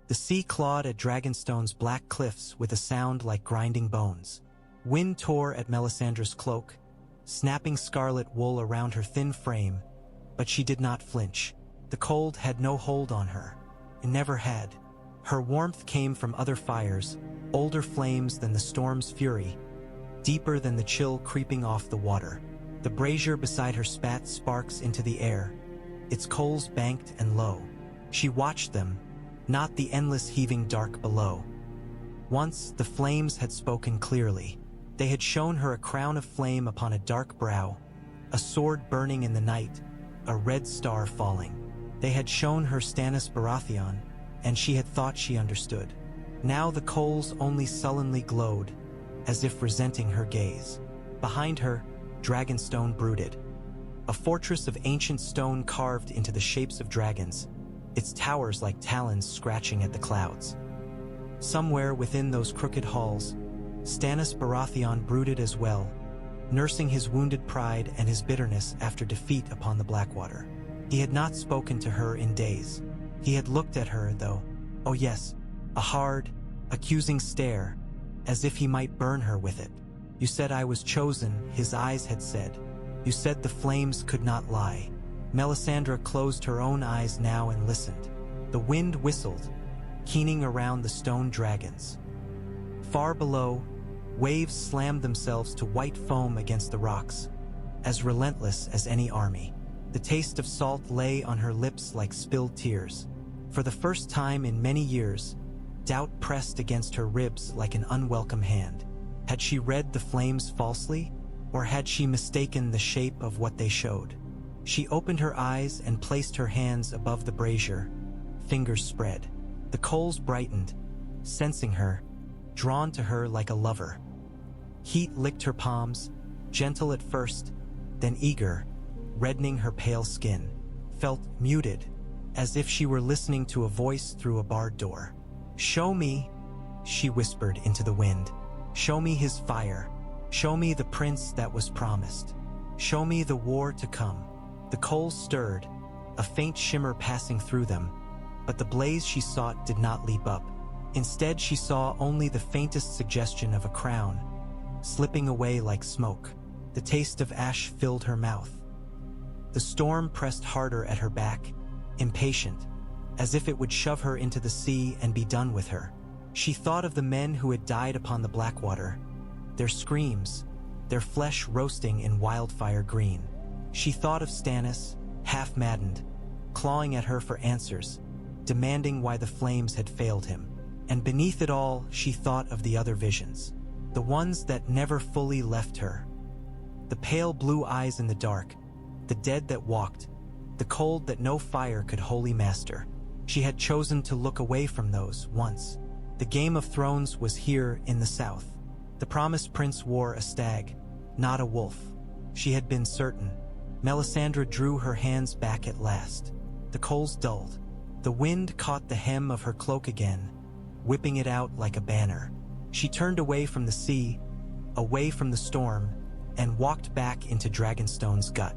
The sea clawed at Dragonstone's black cliffs with a sound like grinding bones. Wind tore at Melisandre's cloak, snapping scarlet wool around her thin frame, but she did not flinch. The cold had no hold on her. It never had. Her warmth came from other fires, older flames than the storm's fury, deeper than the chill creeping off the water. The brazier beside her spat sparks into the air, its coals banked and low. She watched them, not the endless heaving dark below. Once the flames had spoken clearly. They had shown her a crown of flame upon a dark brow, a sword burning in the night, a red star falling. They had shown her Stannis Baratheon, and she had thought she understood. Now the coals only sullenly glowed, as if resenting her gaze. Behind her, Dragonstone brooded, a fortress of ancient stone carved into the shapes of dragons, its towers like talons scratching at the clouds. Somewhere within those crooked halls, Stannis Baratheon brooded as well, nursing his wounded pride and his bitterness after defeat upon the Blackwater. He had not spoken to her in days. He had looked at her, though. Oh yes, a hard, accusing stare, as if he might burn her with it. "You said I was chosen," his eyes had said. "You said the flames could not lie." Melisandre closed her own eyes now and listened. The wind whistled, keening around the stone dragons. Far below, waves slammed themselves to white foam against the rocks, as relentless as any army. The taste of salt lay on her lips like spilled tears. For the first time in many years, doubt pressed against her ribs like an unwelcome hand. Had she read the flames falsely, or had she mistaken the shape of what they showed? She opened her eyes and placed her hands above the brazier, fingers spread. The coals brightened, sensing her, drawn to her like a lover. Heat licked her palms, gentle at first, then eager, reddening her pale skin. Felt muted, as if she were listening to a voice through a barred door. "Show me," she whispered into the wind. "Show me his fire. Show me the prince that was promised. Show me the war to come." The coals stirred, a faint shimmer passing through them, but the blaze she sought did not leap up. Instead, she saw only the faintest suggestion of a crown, slipping away like smoke. The taste of ash filled her mouth. The storm pressed harder at her back, impatient, as if it would shove her into the sea and be done with her. She thought of the men who had died upon the Blackwater, their screams, their flesh roasting in wildfire green. She thought of Stannis, half maddened, clawing at her for answers, demanding why the flames had failed him. And beneath it all, she thought of the other visions, the ones that never fully left her. The pale blue eyes in the dark, the dead that walked, the cold that no fire could wholly master. She had chosen to look away from those once. The Game of Thrones was here in the south. The promised prince wore a stag, not a wolf. She had been certain. Melisandre drew her hands back at last. The coals dulled. The wind caught the hem of her cloak again, whipping it out like a banner. She turned away from the sea, away from the storm, and walked back into Dragonstone's gut.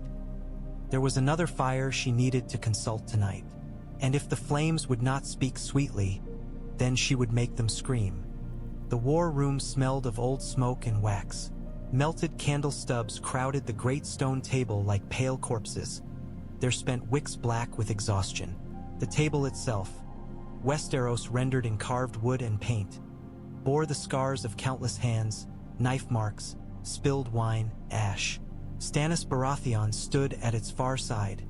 There was another fire she needed to consult tonight, and if the flames would not speak sweetly, then she would make them scream. The war room smelled of old smoke and wax. Melted candle stubs crowded the great stone table like pale corpses, their spent wicks black with exhaustion. The table itself, Westeros rendered in carved wood and paint, bore the scars of countless hands, knife marks, spilled wine, ash. Stannis Baratheon stood at its far side,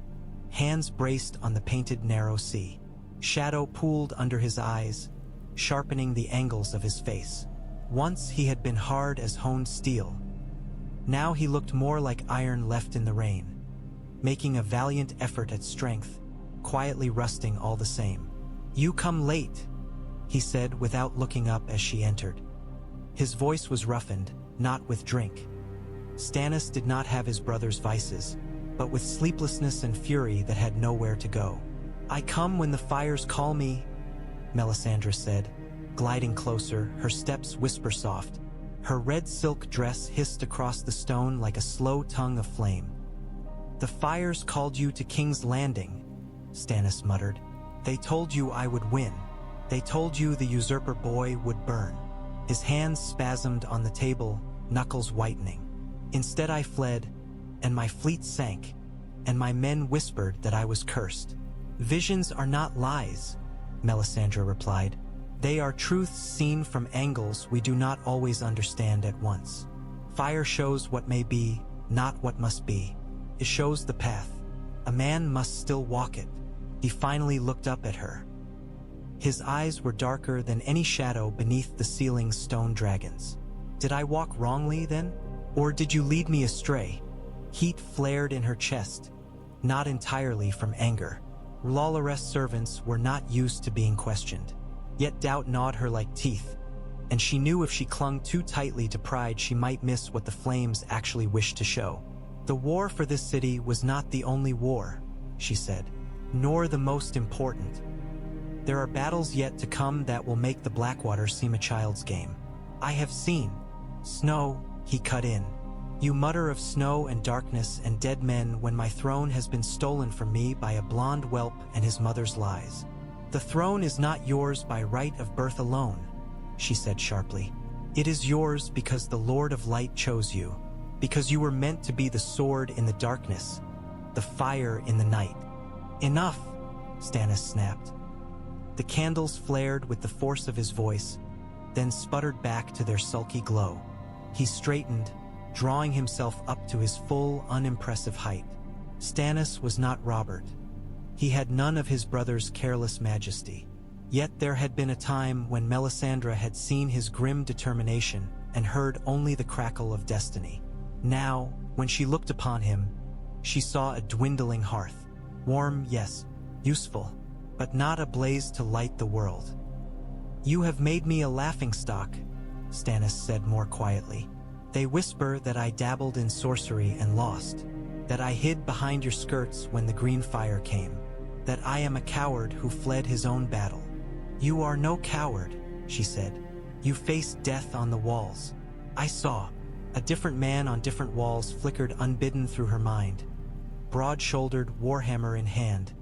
hands braced on the painted narrow sea. Shadow pooled under his eyes, sharpening the angles of his face. Once he had been hard as honed steel. Now he looked more like iron left in the rain, making a valiant effort at strength, quietly rusting all the same. "You come late," he said without looking up as she entered. His voice was roughened, not with drink. Stannis did not have his brother's vices, but with sleeplessness and fury that had nowhere to go. "I come when the fires call me," Melisandre said, gliding closer, her steps whisper soft. Her red silk dress hissed across the stone like a slow tongue of flame. "The fires called you to King's Landing," Stannis muttered. "They told you I would win. They told you the usurper boy would burn. His hands spasmed on the table, knuckles whitening. Instead I fled, and my fleet sank, and my men whispered that I was cursed. Visions are not lies, Melisandre replied. They are truths seen from angles we do not always understand at once. Fire shows what may be, not what must be. It shows the path. A man must still walk it. He finally looked up at her. His eyes were darker than any shadow beneath the ceiling's stone dragons. Did I walk wrongly then? Or did you lead me astray? Heat flared in her chest, not entirely from anger. R'hlloreth's servants were not used to being questioned. Yet doubt gnawed her like teeth, and she knew if she clung too tightly to pride she might miss what the flames actually wished to show. The war for this city was not the only war, she said, nor the most important. There are battles yet to come that will make the Blackwater seem a child's game. I have seen. Snow, he cut in. You mutter of snow and darkness and dead men when my throne has been stolen from me by a blonde whelp and his mother's lies. The throne is not yours by right of birth alone, she said sharply. It is yours because the Lord of Light chose you, because you were meant to be the sword in the darkness, the fire in the night. Enough, Stannis snapped. The candles flared with the force of his voice, then sputtered back to their sulky glow. He straightened, drawing himself up to his full, unimpressive height. Stannis was not Robert. He had none of his brother's careless majesty. Yet there had been a time when Melisandre had seen his grim determination and heard only the crackle of destiny. Now, when she looked upon him, she saw a dwindling hearth. Warm, yes, useful, but not a blaze to light the world. You have made me a laughingstock, Stannis said more quietly. They whisper that I dabbled in sorcery and lost, that I hid behind your skirts when the green fire came, that I am a coward who fled his own battle. You are no coward, she said. You faced death on the walls. I saw. A different man on different walls flickered unbidden through her mind, broad-shouldered, warhammer in hand,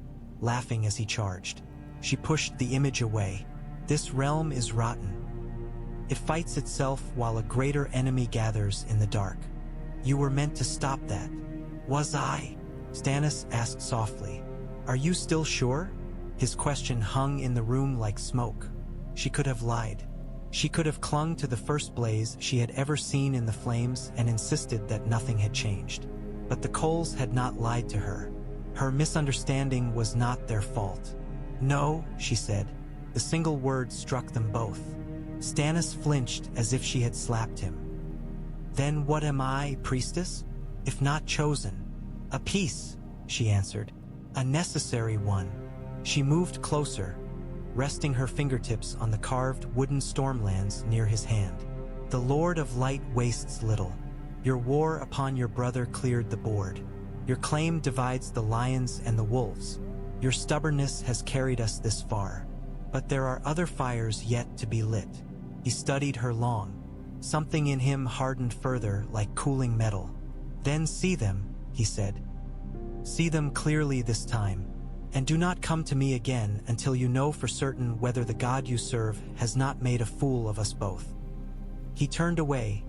laughing as he charged. She pushed the image away. This realm is rotten. It fights itself while a greater enemy gathers in the dark. You were meant to stop that. Was I? Stannis asked softly. Are you still sure? His question hung in the room like smoke. She could have lied. She could have clung to the first blaze she had ever seen in the flames and insisted that nothing had changed. But the coals had not lied to her. Her misunderstanding was not their fault. No, she said. The single word struck them both. Stannis flinched as if she had slapped him. Then what am I, priestess? If not chosen? A piece, she answered. A necessary one. She moved closer, resting her fingertips on the carved wooden stormlands near his hand. The Lord of Light wastes little. Your war upon your brother cleared the board. Your claim divides the lions and the wolves. Your stubbornness has carried us this far. But there are other fires yet to be lit. He studied her long. Something in him hardened further like cooling metal. Then see them, he said. See them clearly this time, and do not come to me again until you know for certain whether the God you serve has not made a fool of us both. He turned away,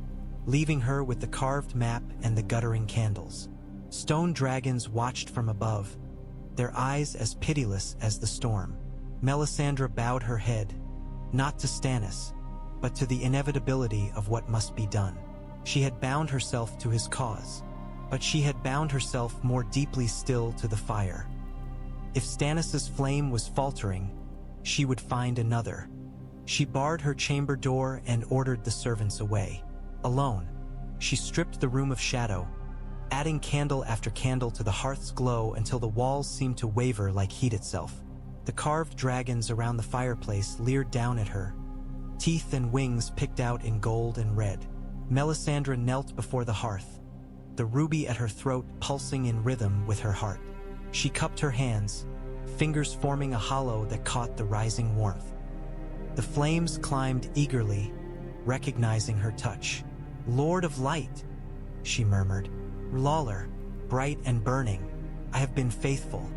leaving her with the carved map and the guttering candles. Stone dragons watched from above, their eyes as pitiless as the storm. Melisandre bowed her head, not to Stannis, but to the inevitability of what must be done. She had bound herself to his cause, but she had bound herself more deeply still to the fire. If Stannis's flame was faltering, she would find another. She barred her chamber door and ordered the servants away. Alone, she stripped the room of shadow, adding candle after candle to the hearth's glow until the walls seemed to waver like heat itself. The carved dragons around the fireplace leered down at her, teeth and wings picked out in gold and red. Melisandre knelt before the hearth, the ruby at her throat pulsing in rhythm with her heart. She cupped her hands, fingers forming a hollow that caught the rising warmth. The flames climbed eagerly, recognizing her touch. Lord of Light, she murmured. R'hllor, bright and burning, I have been faithful.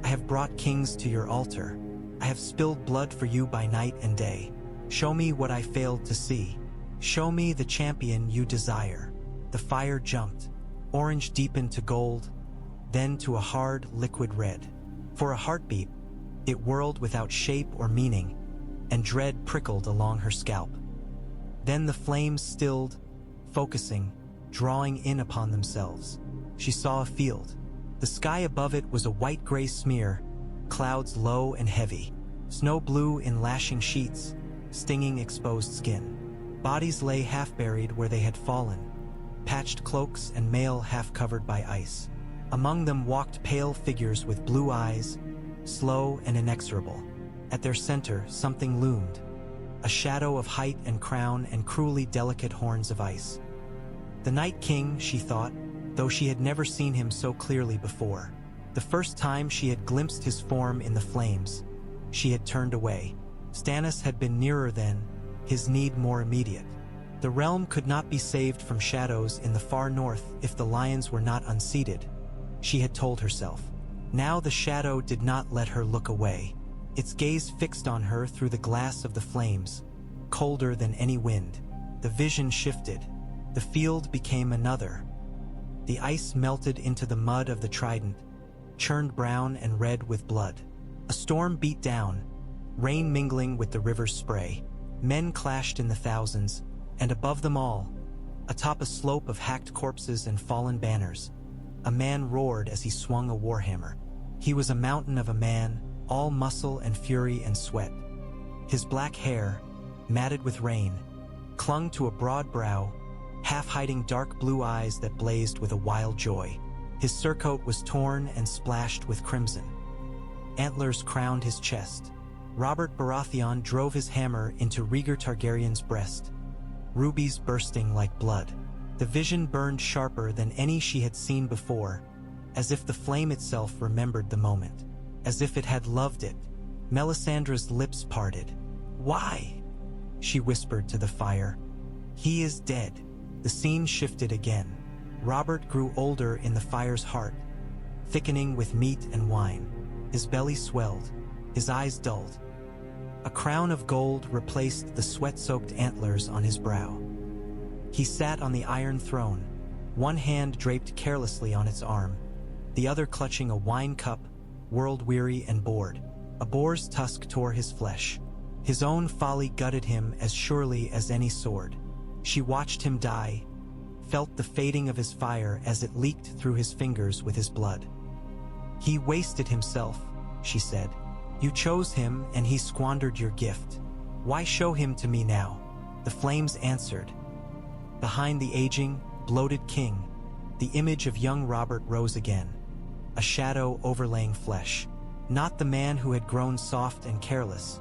I have brought kings to your altar. I I have spilled blood for you by night and day. Show me what I failed to see. Show me the champion you desire." The fire jumped. Orange deepened to gold, then to a hard, liquid red. For a heartbeat, it whirled without shape or meaning, and dread prickled along her scalp. Then the flames stilled, focusing, drawing in upon themselves. She saw a field. The sky above it was a white-gray smear, clouds low and heavy, snow blue in lashing sheets, stinging exposed skin. Bodies lay half-buried where they had fallen, patched cloaks and mail half-covered by ice. Among them walked pale figures with blue eyes, slow and inexorable. At their center, something loomed, a shadow of height and crown and cruelly delicate horns of ice. The Night King, she thought, though she had never seen him so clearly before. The first time she had glimpsed his form in the flames, she had turned away. Stannis had been nearer then, his need more immediate. The realm could not be saved from shadows in the far north if the lions were not unseated, she had told herself. Now the shadow did not let her look away. Its gaze fixed on her through the glass of the flames, colder than any wind. The vision shifted. The field became another. The ice melted into the mud of the trident, churned brown and red with blood. A storm beat down, rain mingling with the river's spray. Men clashed in the thousands, and above them all, atop a slope of hacked corpses and fallen banners, a man roared as he swung a warhammer. He was a mountain of a man, all muscle and fury and sweat. His black hair, matted with rain, clung to a broad brow, half-hiding dark blue eyes that blazed with a wild joy. His surcoat was torn and splashed with crimson. Antlers crowned his chest. Robert Baratheon drove his hammer into Rhaegar Targaryen's breast, rubies bursting like blood. The vision burned sharper than any she had seen before, as if the flame itself remembered the moment, as if it had loved it. Melisandre's lips parted. "Why?" she whispered to the fire. "He is dead." The scene shifted again. Robert grew older in the fire's heart, thickening with meat and wine. His belly swelled, his eyes dulled. A crown of gold replaced the sweat-soaked antlers on his brow. He sat on the iron throne, one hand draped carelessly on its arm, the other clutching a wine cup, world-weary and bored. A boar's tusk tore his flesh. His own folly gutted him as surely as any sword. She watched him die, felt the fading of his fire as it leaked through his fingers with his blood. "He wasted himself," she said. "You chose him and he squandered your gift. Why show him to me now?" The flames answered. Behind the aging, bloated king, the image of young Robert rose again, a shadow overlaying flesh. Not the man who had grown soft and careless,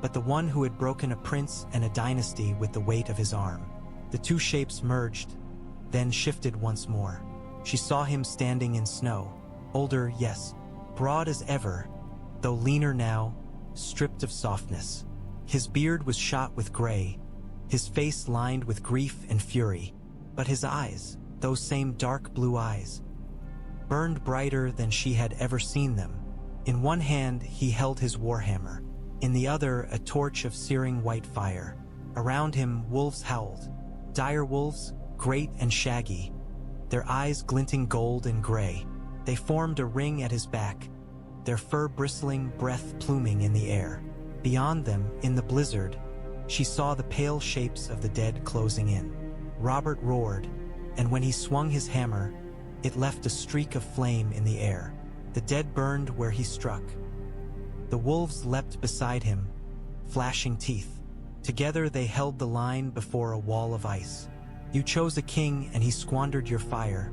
but the one who had broken a prince and a dynasty with the weight of his arm. The two shapes merged, then shifted once more. She saw him standing in snow, older, yes, broad as ever, though leaner now, stripped of softness. His beard was shot with gray, his face lined with grief and fury, but his eyes, those same dark blue eyes, burned brighter than she had ever seen them. In one hand he held his warhammer, in the other a torch of searing white fire. Around him wolves howled, dire wolves, great and shaggy, their eyes glinting gold and gray. They formed a ring at his back, their fur bristling, breath pluming in the air. Beyond them, in the blizzard, she saw the pale shapes of the dead closing in. Robert roared, and when he swung his hammer, it left a streak of flame in the air. The dead burned where he struck. The wolves leapt beside him, flashing teeth. Together they held the line before a wall of ice. "You chose a king and he squandered your fire,"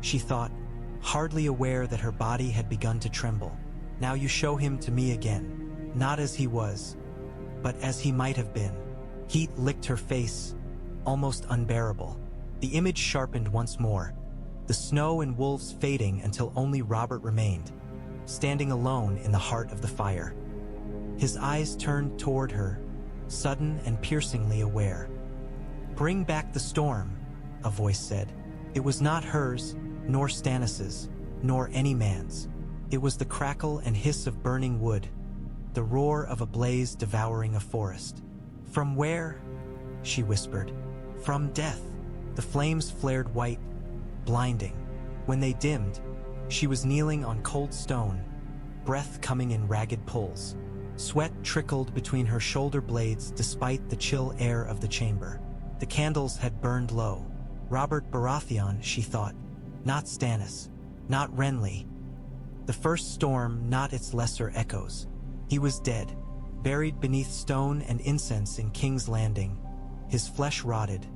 she thought, hardly aware that her body had begun to tremble. "Now you show him to me again, not as he was, but as he might have been." Heat licked her face, almost unbearable. The image sharpened once more, the snow and wolves fading until only Robert remained, standing alone in the heart of the fire. His eyes turned toward her, sudden and piercingly aware. "Bring back the storm," a voice said. It was not hers, nor Stannis's, nor any man's. It was the crackle and hiss of burning wood, the roar of a blaze devouring a forest. "From where?" she whispered. "From death." The flames flared white, blinding. When they dimmed, she was kneeling on cold stone, breath coming in ragged pulls. Sweat trickled between her shoulder blades despite the chill air of the chamber. The candles had burned low. Robert Baratheon, she thought. Not Stannis. Not Renly. The first storm, not its lesser echoes. He was dead, buried beneath stone and incense in King's Landing, his flesh rotted,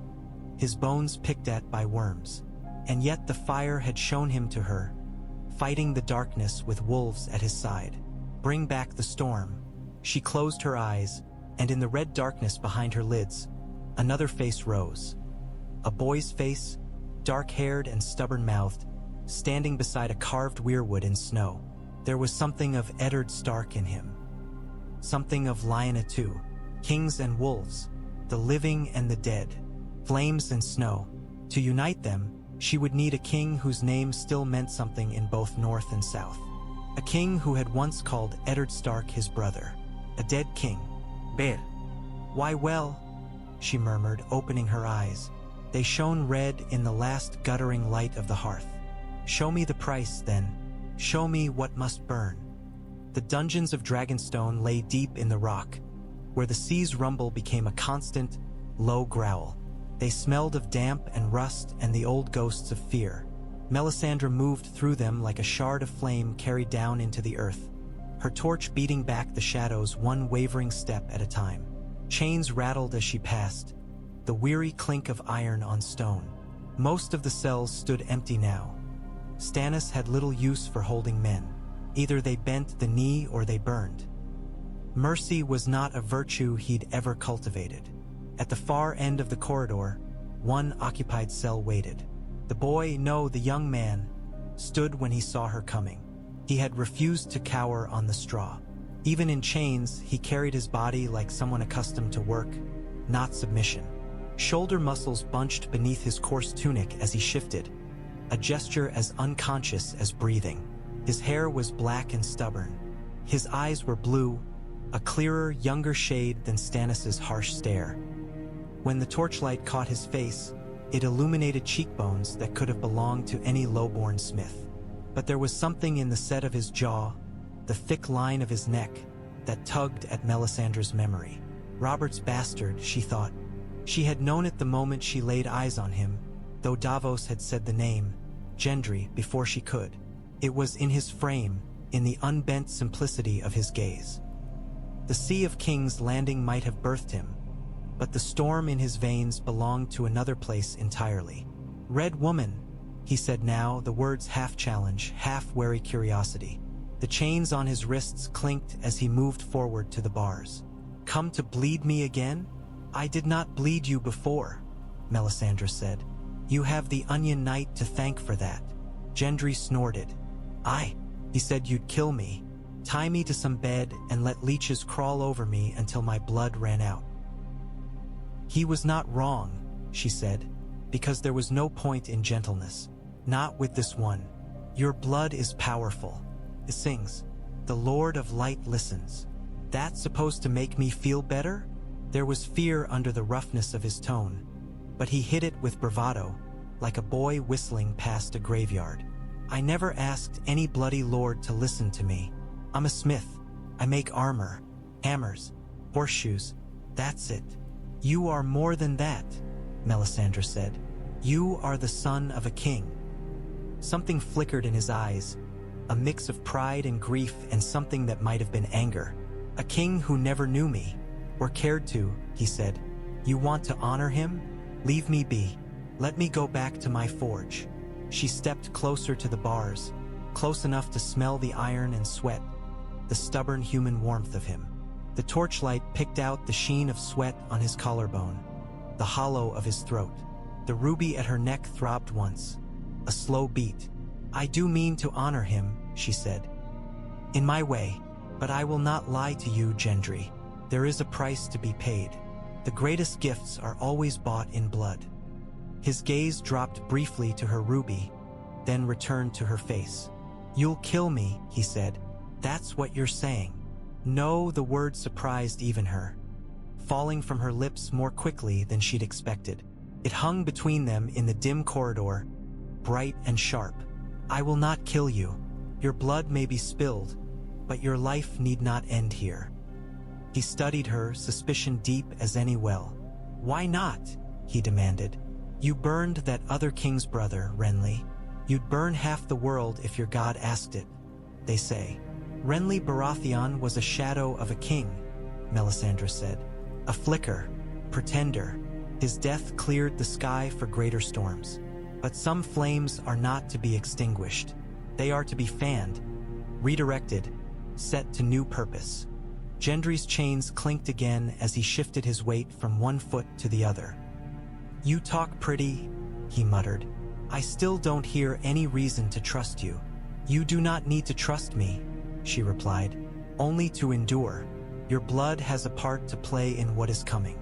his bones picked at by worms. And yet the fire had shown him to her, fighting the darkness with wolves at his side. Bring back the storm. She closed her eyes, and in the red darkness behind her lids, another face rose. A boy's face, dark-haired and stubborn-mouthed, standing beside a carved weirwood in snow. There was something of Eddard Stark in him. Something of Lyanna too. Kings and wolves, the living and the dead, flames and snow. To unite them, she would need a king whose name still meant something in both north and south. A king who had once called Eddard Stark his brother. A dead king. Bear. Why, well, she murmured, opening her eyes. They shone red in the last guttering light of the hearth. Show me the price, then. Show me what must burn. The dungeons of Dragonstone lay deep in the rock, where the sea's rumble became a constant, low growl. They smelled of damp and rust and the old ghosts of fear. Melisandre moved through them like a shard of flame carried down into the earth, her torch beating back the shadows one wavering step at a time. Chains rattled as she passed, the weary clink of iron on stone. Most of the cells stood empty now. Stannis had little use for holding men. Either they bent the knee or they burned. Mercy was not a virtue he'd ever cultivated. At the far end of the corridor, one occupied cell waited. The boy, no, the young man, stood when he saw her coming. He had refused to cower on the straw. Even in chains, he carried his body like someone accustomed to work, not submission. Shoulder muscles bunched beneath his coarse tunic as he shifted, a gesture as unconscious as breathing. His hair was black and stubborn. His eyes were blue, a clearer, younger shade than Stannis's harsh stare. When the torchlight caught his face, it illuminated cheekbones that could have belonged to any low-born smith. But there was something in the set of his jaw, the thick line of his neck, that tugged at Melisandre's memory. Robert's bastard, she thought. She had known it the moment she laid eyes on him, though Davos had said the name, Gendry, before she could. It was in his frame, in the unbent simplicity of his gaze. The Sea of King's Landing might have birthed him, but the storm in his veins belonged to another place entirely. "Red woman," he said now, the words half challenge, half wary curiosity. The chains on his wrists clinked as he moved forward to the bars. "Come to bleed me again? I did not bleed you before," Melisandre said. "You have the Onion Knight to thank for that." Gendry snorted. He said you'd kill me, tie me to some bed and let leeches crawl over me until my blood ran out." "He was not wrong," she said, "because there was no point in gentleness. Not with this one. Your blood is powerful. It sings. The Lord of Light listens. That's supposed to make me feel better?" There was fear under the roughness of his tone, but he hid it with bravado, like a boy whistling past a graveyard. "I never asked any bloody lord to listen to me. I'm a smith. I make armor, hammers, horseshoes. That's it." "You are more than that," Melisandre said. "You are the son of a king." Something flickered in his eyes, a mix of pride and grief and something that might have been anger. "A king who never knew me, or cared to," he said. "You want to honor him? Leave me be. Let me go back to my forge." She stepped closer to the bars, close enough to smell the iron and sweat, the stubborn human warmth of him. The torchlight picked out the sheen of sweat on his collarbone, the hollow of his throat. The ruby at her neck throbbed once, a slow beat. "I do mean to honor him," she said. "In my way, but I will not lie to you, Gendry. There is a price to be paid. The greatest gifts are always bought in blood." His gaze dropped briefly to her ruby, then returned to her face. "You'll kill me," he said. "That's what you're saying." No, the word surprised even her, falling from her lips more quickly than she'd expected. It hung between them in the dim corridor, bright and sharp. I will not kill you. Your blood may be spilled, but your life need not end here. He studied her, suspicion deep as any well. Why not? He demanded. You burned that other king's brother, Renly. You'd burn half the world if your god asked it, they say. Renly Baratheon was a shadow of a king, Melisandre said. A flicker, pretender. His death cleared the sky for greater storms. But some flames are not to be extinguished. They are to be fanned, redirected, set to new purpose. Gendry's chains clinked again as he shifted his weight from one foot to the other. You talk pretty, he muttered. I still don't hear any reason to trust you. You do not need to trust me, she replied. Only to endure. Your blood has a part to play in what is coming.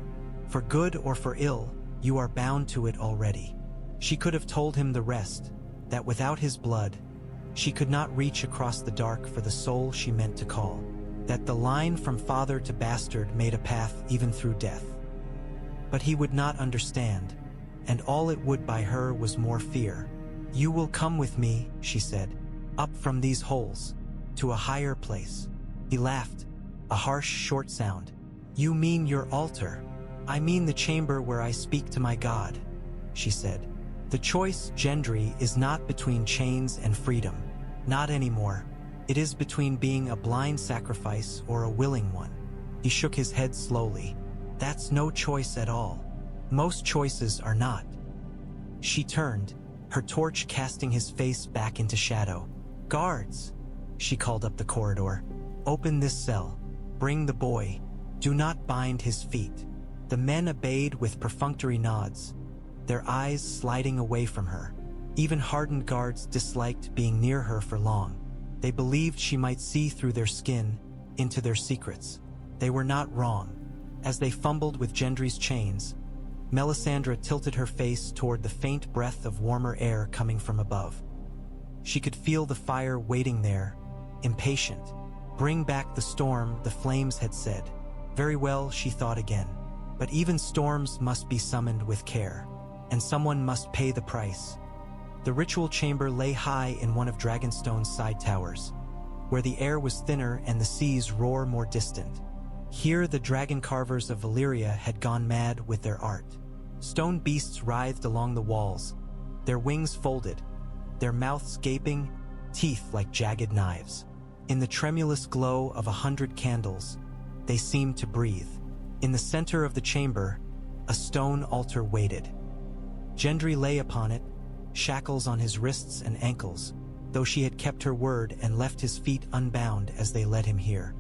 For good or for ill, you are bound to it already. She could have told him the rest, that without his blood, she could not reach across the dark for the soul she meant to call, that the line from father to bastard made a path even through death. But he would not understand, and all it would buy her was more fear. You will come with me, she said, up from these holes, to a higher place. He laughed, a harsh, short sound. You mean your altar? I mean the chamber where I speak to my God, she said. The choice, Gendry, is not between chains and freedom. Not anymore. It is between being a blind sacrifice or a willing one. He shook his head slowly. That's no choice at all. Most choices are not. She turned, her torch casting his face back into shadow. Guards, she called up the corridor. Open this cell. Bring the boy. Do not bind his feet. The men obeyed with perfunctory nods, their eyes sliding away from her. Even hardened guards disliked being near her for long. They believed she might see through their skin, into their secrets. They were not wrong. As they fumbled with Gendry's chains, Melisandre tilted her face toward the faint breath of warmer air coming from above. She could feel the fire waiting there, impatient. Bring back the storm, the flames had said. Very well, she thought again. But even storms must be summoned with care, and someone must pay the price. The ritual chamber lay high in one of Dragonstone's side towers, where the air was thinner and the seas roar more distant. Here the dragon carvers of Valyria had gone mad with their art. Stone beasts writhed along the walls, their wings folded, their mouths gaping, teeth like jagged knives. In the tremulous glow of 100 candles, they seemed to breathe. In the center of the chamber, a stone altar waited. Gendry lay upon it, shackles on his wrists and ankles, though she had kept her word and left his feet unbound as they led him here.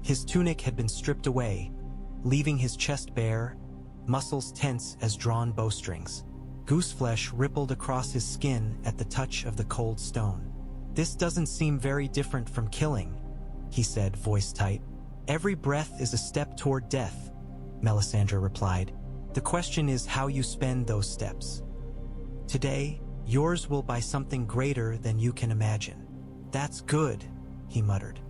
His tunic had been stripped away, leaving his chest bare, muscles tense as drawn bowstrings. Gooseflesh rippled across his skin at the touch of the cold stone. This doesn't seem very different from killing, he said, voice tight. Every breath is a step toward death, Melisandre replied. The question is how you spend those steps. Today, yours will buy something greater than you can imagine. That's good, he muttered.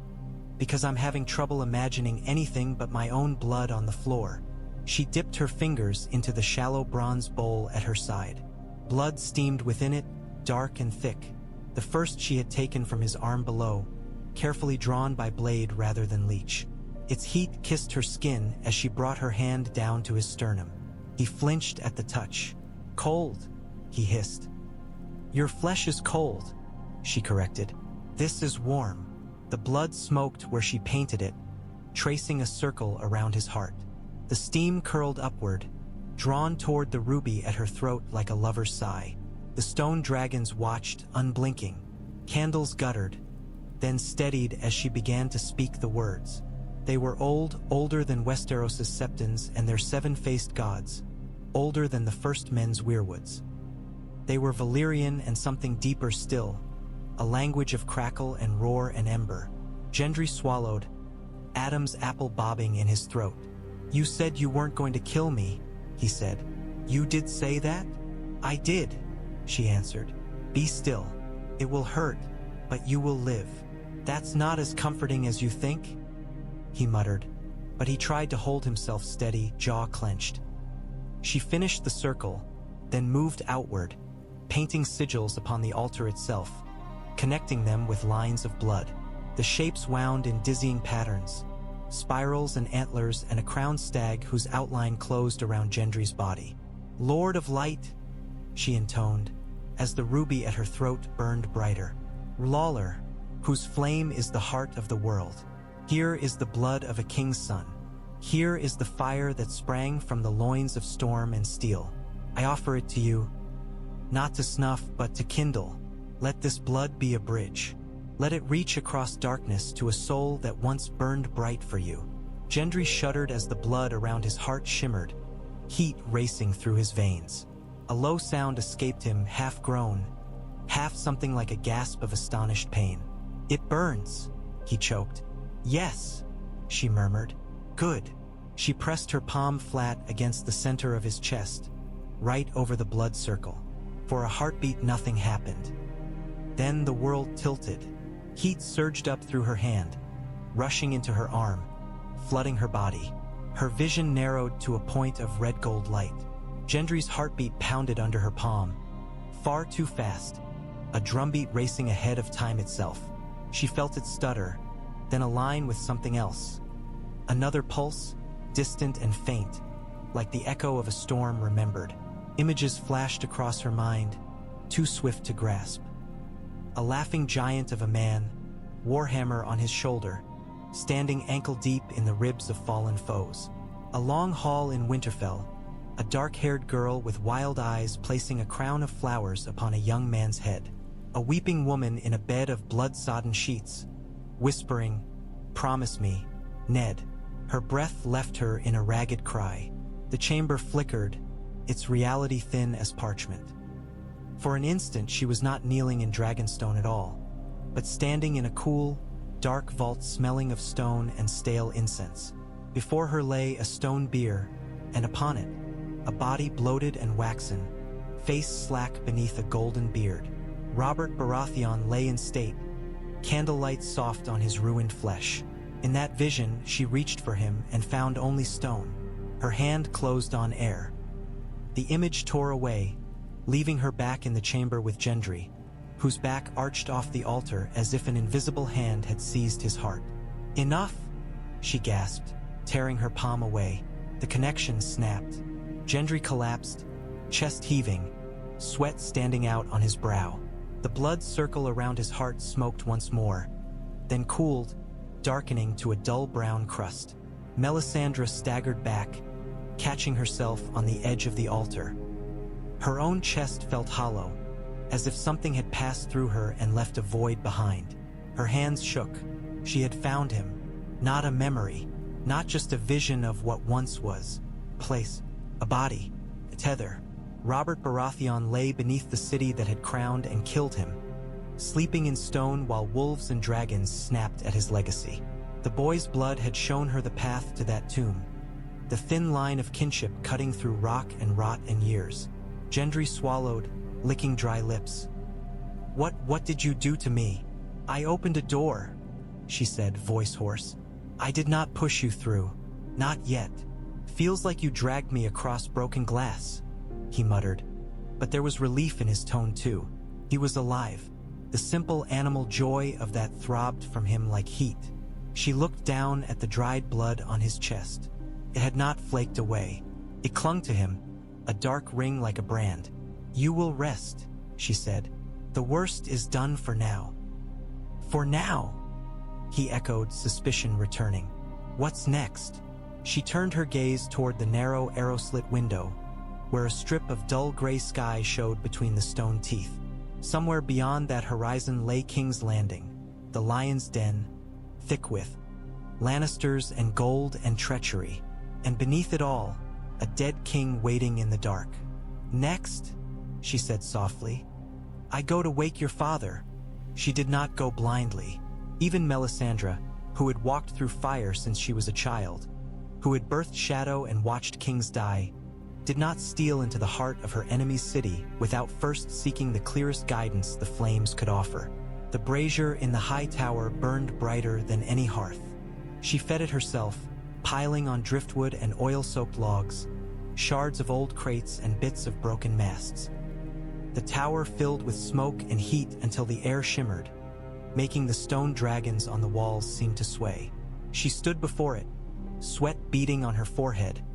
Because I'm having trouble imagining anything but my own blood on the floor. She dipped her fingers into the shallow bronze bowl at her side. Blood steamed within it, dark and thick, the first she had taken from his arm below, carefully drawn by blade rather than leech. Its heat kissed her skin as she brought her hand down to his sternum. He flinched at the touch. Cold, he hissed. Your flesh is cold, she corrected. This is warm. The blood smoked where she painted it, tracing a circle around his heart. The steam curled upward, drawn toward the ruby at her throat like a lover's sigh. The stone dragons watched, unblinking. Candles guttered, then steadied as she began to speak the words. They were old, older than Westeros's septons and their seven-faced gods, older than the first men's weirwoods. They were Valyrian and something deeper still, a language of crackle and roar and ember. Gendry swallowed, Adam's apple bobbing in his throat. You said you weren't going to kill me, he said. You did say that? I did, she answered. Be still. It will hurt, but you will live. That's not as comforting as you think. he muttered, but he tried to hold himself steady, jaw clenched. She finished the circle, then moved outward, painting sigils upon the altar itself, connecting them with lines of blood. The shapes wound in dizzying patterns, spirals and antlers and a crowned stag whose outline closed around Gendry's body. "Lord of Light," she intoned, as the ruby at her throat burned brighter. "Lawler, whose flame is the heart of the world. Here is the blood of a king's son. Here is the fire that sprang from the loins of storm and steel. I offer it to you, not to snuff but to kindle. Let this blood be a bridge. Let it reach across darkness to a soul that once burned bright for you." Gendry shuddered as the blood around his heart shimmered, heat racing through his veins. A low sound escaped him, half groan, half something like a gasp of astonished pain. "It burns," he choked. "Yes," she murmured. "Good." She pressed her palm flat against the center of his chest, right over the blood circle. For a heartbeat, nothing happened. Then the world tilted. Heat surged up through her hand, rushing into her arm, flooding her body. Her vision narrowed to a point of red gold light. Gendry's heartbeat pounded under her palm, far too fast, a drumbeat racing ahead of time itself. She felt it stutter, then align with something else. Another pulse, distant and faint, like the echo of a storm remembered. Images flashed across her mind, too swift to grasp. A laughing giant of a man, Warhammer on his shoulder, standing ankle-deep in the ribs of fallen foes. A long hall in Winterfell, a dark-haired girl with wild eyes placing a crown of flowers upon a young man's head. A weeping woman in a bed of blood-sodden sheets, whispering, "Promise me, Ned." Her breath left her in a ragged cry. The chamber flickered, its reality thin as parchment. For an instant she was not kneeling in Dragonstone at all, but standing in a cool, dark vault smelling of stone and stale incense. Before her lay a stone bier, and upon it, a body bloated and waxen, face slack beneath a golden beard. Robert Baratheon lay in state, candlelight soft on his ruined flesh. In that vision, she reached for him and found only stone. Her hand closed on air. The image tore away, leaving her back in the chamber with Gendry, whose back arched off the altar as if an invisible hand had seized his heart. "Enough!" she gasped, tearing her palm away. The connection snapped. Gendry collapsed, chest heaving, sweat standing out on his brow. The blood circle around his heart smoked once more, then cooled, darkening to a dull brown crust. Melisandre staggered back, catching herself on the edge of the altar. Her own chest felt hollow, as if something had passed through her and left a void behind. Her hands shook. She had found him. Not a memory, not just a vision of what once was. Place, a body, a tether. Robert Baratheon lay beneath the city that had crowned and killed him, sleeping in stone while wolves and dragons snapped at his legacy. The boy's blood had shown her the path to that tomb, the thin line of kinship cutting through rock and rot and years. Gendry swallowed, licking dry lips. What did you do to me?" "I opened a door," she said, voice hoarse. "I did not push you through. Not yet. Feels like you dragged me across broken glass," he muttered. But there was relief in his tone too. He was alive. The simple animal joy of that throbbed from him like heat. She looked down at the dried blood on his chest. It had not flaked away. It clung to him, a dark ring like a brand. "You will rest," she said. "The worst is done for now." "For now?" he echoed, suspicion returning. "What's next?" She turned her gaze toward the narrow arrow-slit window, where a strip of dull gray sky showed between the stone teeth. Somewhere beyond that horizon lay King's Landing, the Lion's Den, thick with Lannisters and gold and treachery, and beneath it all, a dead king waiting in the dark. "Next," she said softly, "I go to wake your father." She did not go blindly. Even Melisandre, who had walked through fire since she was a child, who had birthed shadow and watched kings die, did not steal into the heart of her enemy's city without first seeking the clearest guidance the flames could offer. The brazier in the high tower burned brighter than any hearth. She fed it herself, piling on driftwood and oil-soaked logs, shards of old crates and bits of broken masts. The tower filled with smoke and heat until the air shimmered, making the stone dragons on the walls seem to sway. She stood before it, sweat beading on her forehead,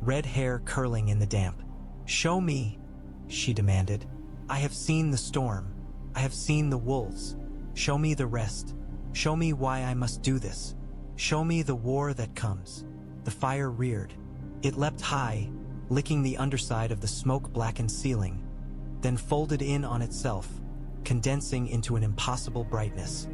red hair curling in the damp. "Show me," she demanded. "I have seen the storm. I have seen the wolves. Show me the rest. Show me why I must do this. Show me the war that comes." The fire reared. It leapt high, licking the underside of the smoke-blackened ceiling, then folded in on itself, condensing into an impossible brightness.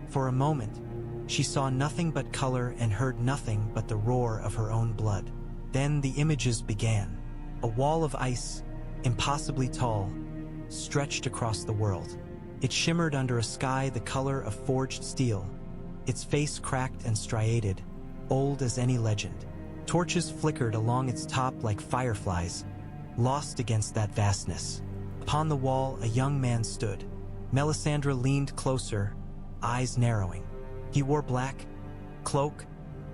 For a moment, she saw nothing but color and heard nothing but the roar of her own blood. Then the images began. A wall of ice, impossibly tall, stretched across the world. It shimmered under a sky the color of forged steel, its face cracked and striated, old as any legend. Torches flickered along its top like fireflies, lost against that vastness. Upon the wall, a young man stood. Melisandre leaned closer, eyes narrowing. He wore black, cloak,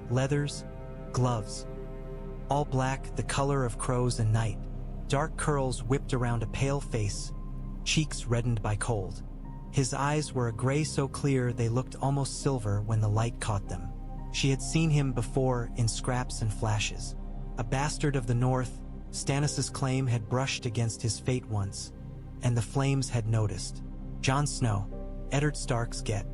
leathers, gloves. All black, the color of crows and night. Dark curls whipped around a pale face, cheeks reddened by cold. His eyes were a gray so clear they looked almost silver when the light caught them. She had seen him before in scraps and flashes. A bastard of the north, Stannis' claim had brushed against his fate once, and the flames had noticed. Jon Snow, Eddard Stark's get.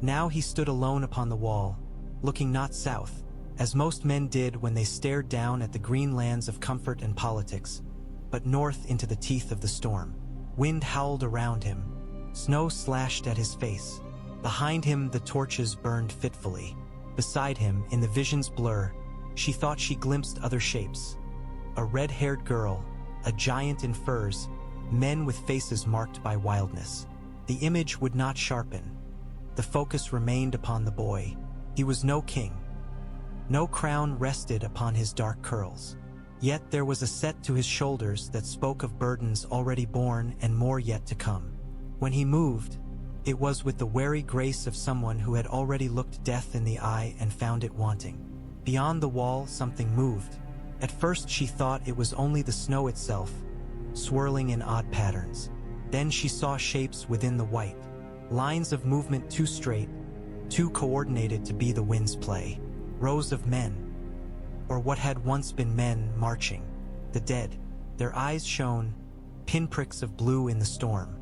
Now he stood alone upon the wall, looking not south, as most men did when they stared down at the green lands of comfort and politics, but north into the teeth of the storm. Wind howled around him. Snow slashed at his face. Behind him, the torches burned fitfully. Beside him, in the vision's blur, she thought she glimpsed other shapes. A red-haired girl, a giant in furs, men with faces marked by wildness. The image would not sharpen. The focus remained upon the boy. He was no king. No crown rested upon his dark curls. Yet there was a set to his shoulders that spoke of burdens already borne and more yet to come. When he moved, it was with the wary grace of someone who had already looked death in the eye and found it wanting. Beyond the wall, something moved. At first she thought it was only the snow itself, swirling in odd patterns. Then she saw shapes within the white, lines of movement too straight, too coordinated to be the wind's play. Rows of men, or what had once been men, marching. The dead. Their eyes shone, pinpricks of blue in the storm.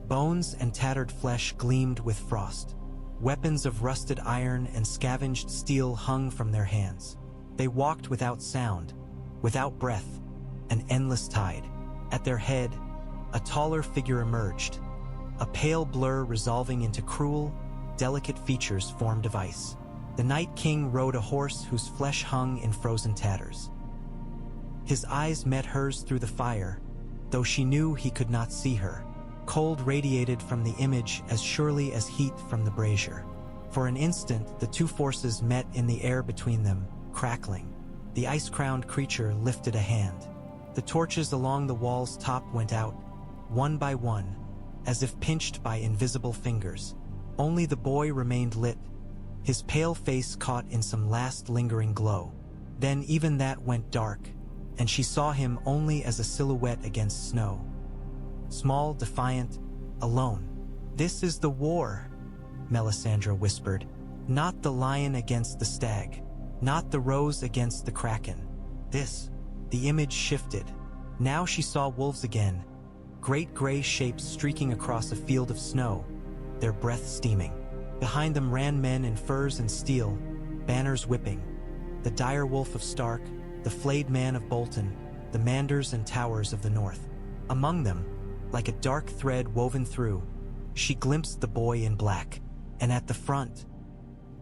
Bones and tattered flesh gleamed with frost. Weapons of rusted iron and scavenged steel hung from their hands. They walked without sound, without breath, an endless tide. At their head, a taller figure emerged, a pale blur resolving into cruel, delicate features formed of ice. The Night King rode a horse whose flesh hung in frozen tatters. His eyes met hers through the fire, though she knew he could not see her. Cold radiated from the image as surely as heat from the brazier. For an instant, the two forces met in the air between them, crackling. The ice-crowned creature lifted a hand. The torches along the wall's top went out, one by one, as if pinched by invisible fingers. Only the boy remained lit, his pale face caught in some last lingering glow. Then even that went dark, and she saw him only as a silhouette against snow. Small, defiant, alone. "This is the war," Melisandre whispered. "Not the lion against the stag, not the rose against the kraken. This." The image shifted. Now she saw wolves again, great gray shapes streaking across a field of snow, their breath steaming. Behind them ran men in furs and steel, banners whipping. The dire wolf of Stark, the flayed man of Bolton, the Manders and Towers of the north. Among them, like a dark thread woven through, she glimpsed the boy in black. And at the front,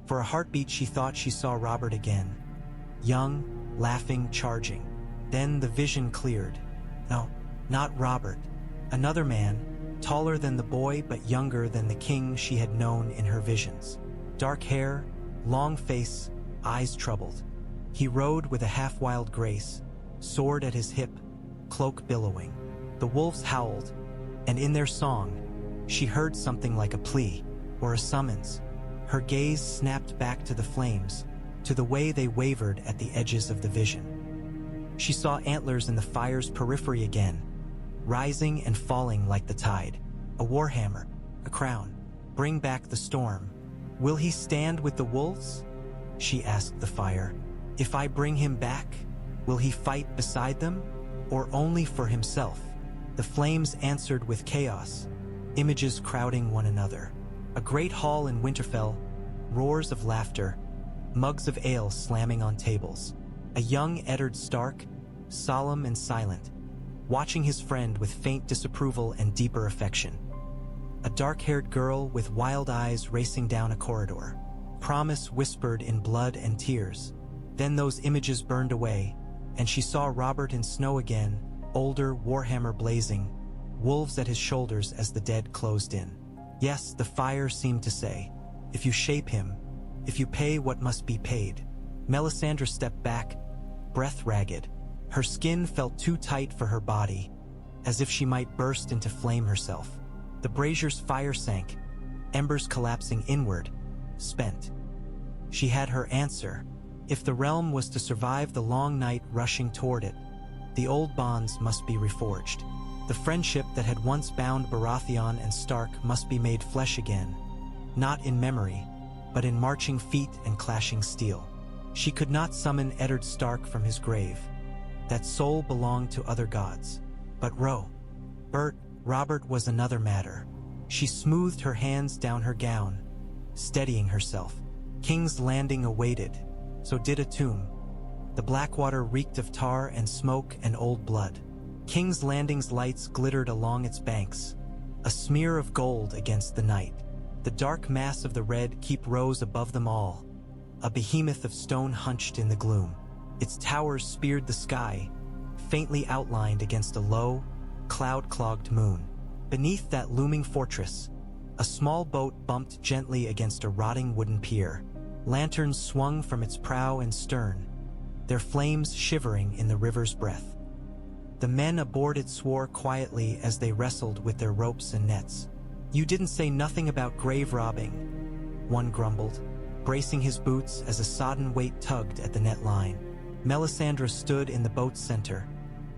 for a heartbeat she thought she saw Robert again. Young, laughing, charging. Then the vision cleared. No, not Robert. Another man, taller than the boy but younger than the king she had known in her visions. Dark hair, long face, eyes troubled. He rode with a half-wild grace, sword at his hip, cloak billowing. The wolves howled, and in their song, she heard something like a plea, or a summons, Her gaze snapped back to the flames, to the way they wavered at the edges of the vision. She saw antlers in the fire's periphery again, rising and falling like the tide. A warhammer, a crown. Bring back the storm. Will he stand with the wolves? She asked the fire. If I bring him back, will he fight beside them, or only for himself? The flames answered with chaos, images crowding one another. A great hall in Winterfell, roars of laughter, mugs of ale slamming on tables. A young Eddard Stark, solemn and silent, watching his friend with faint disapproval and deeper affection. A dark-haired girl with wild eyes racing down a corridor. Promise whispered in blood and tears. Then those images burned away, and she saw Robert in snow again, older, warhammer blazing, wolves at his shoulders as the dead closed in. Yes, the fire seemed to say, if you shape him, if you pay what must be paid. Melisandre stepped back, breath ragged. Her skin felt too tight for her body, as if she might burst into flame herself. The brazier's fire sank, embers collapsing inward, spent. She had her answer. If the realm was to survive the long night rushing toward it, the old bonds must be reforged. The friendship that had once bound Baratheon and Stark must be made flesh again, not in memory, but in marching feet and clashing steel. She could not summon Eddard Stark from his grave. That soul belonged to other gods. But Robert was another matter. She smoothed her hands down her gown, steadying herself. King's Landing awaited, so did a tomb. The Blackwater reeked of tar and smoke and old blood. King's Landing's lights glittered along its banks, a smear of gold against the night. The dark mass of the Red Keep rose above them all, a behemoth of stone hunched in the gloom. Its towers speared the sky, faintly outlined against a low, cloud-clogged moon. Beneath that looming fortress, a small boat bumped gently against a rotting wooden pier. Lanterns swung from its prow and stern, their flames shivering in the river's breath. The men aboard it swore quietly as they wrestled with their ropes and nets. You didn't say nothing about grave robbing, one grumbled, bracing his boots as a sodden weight tugged at the net line. Melisandre stood in the boat's center,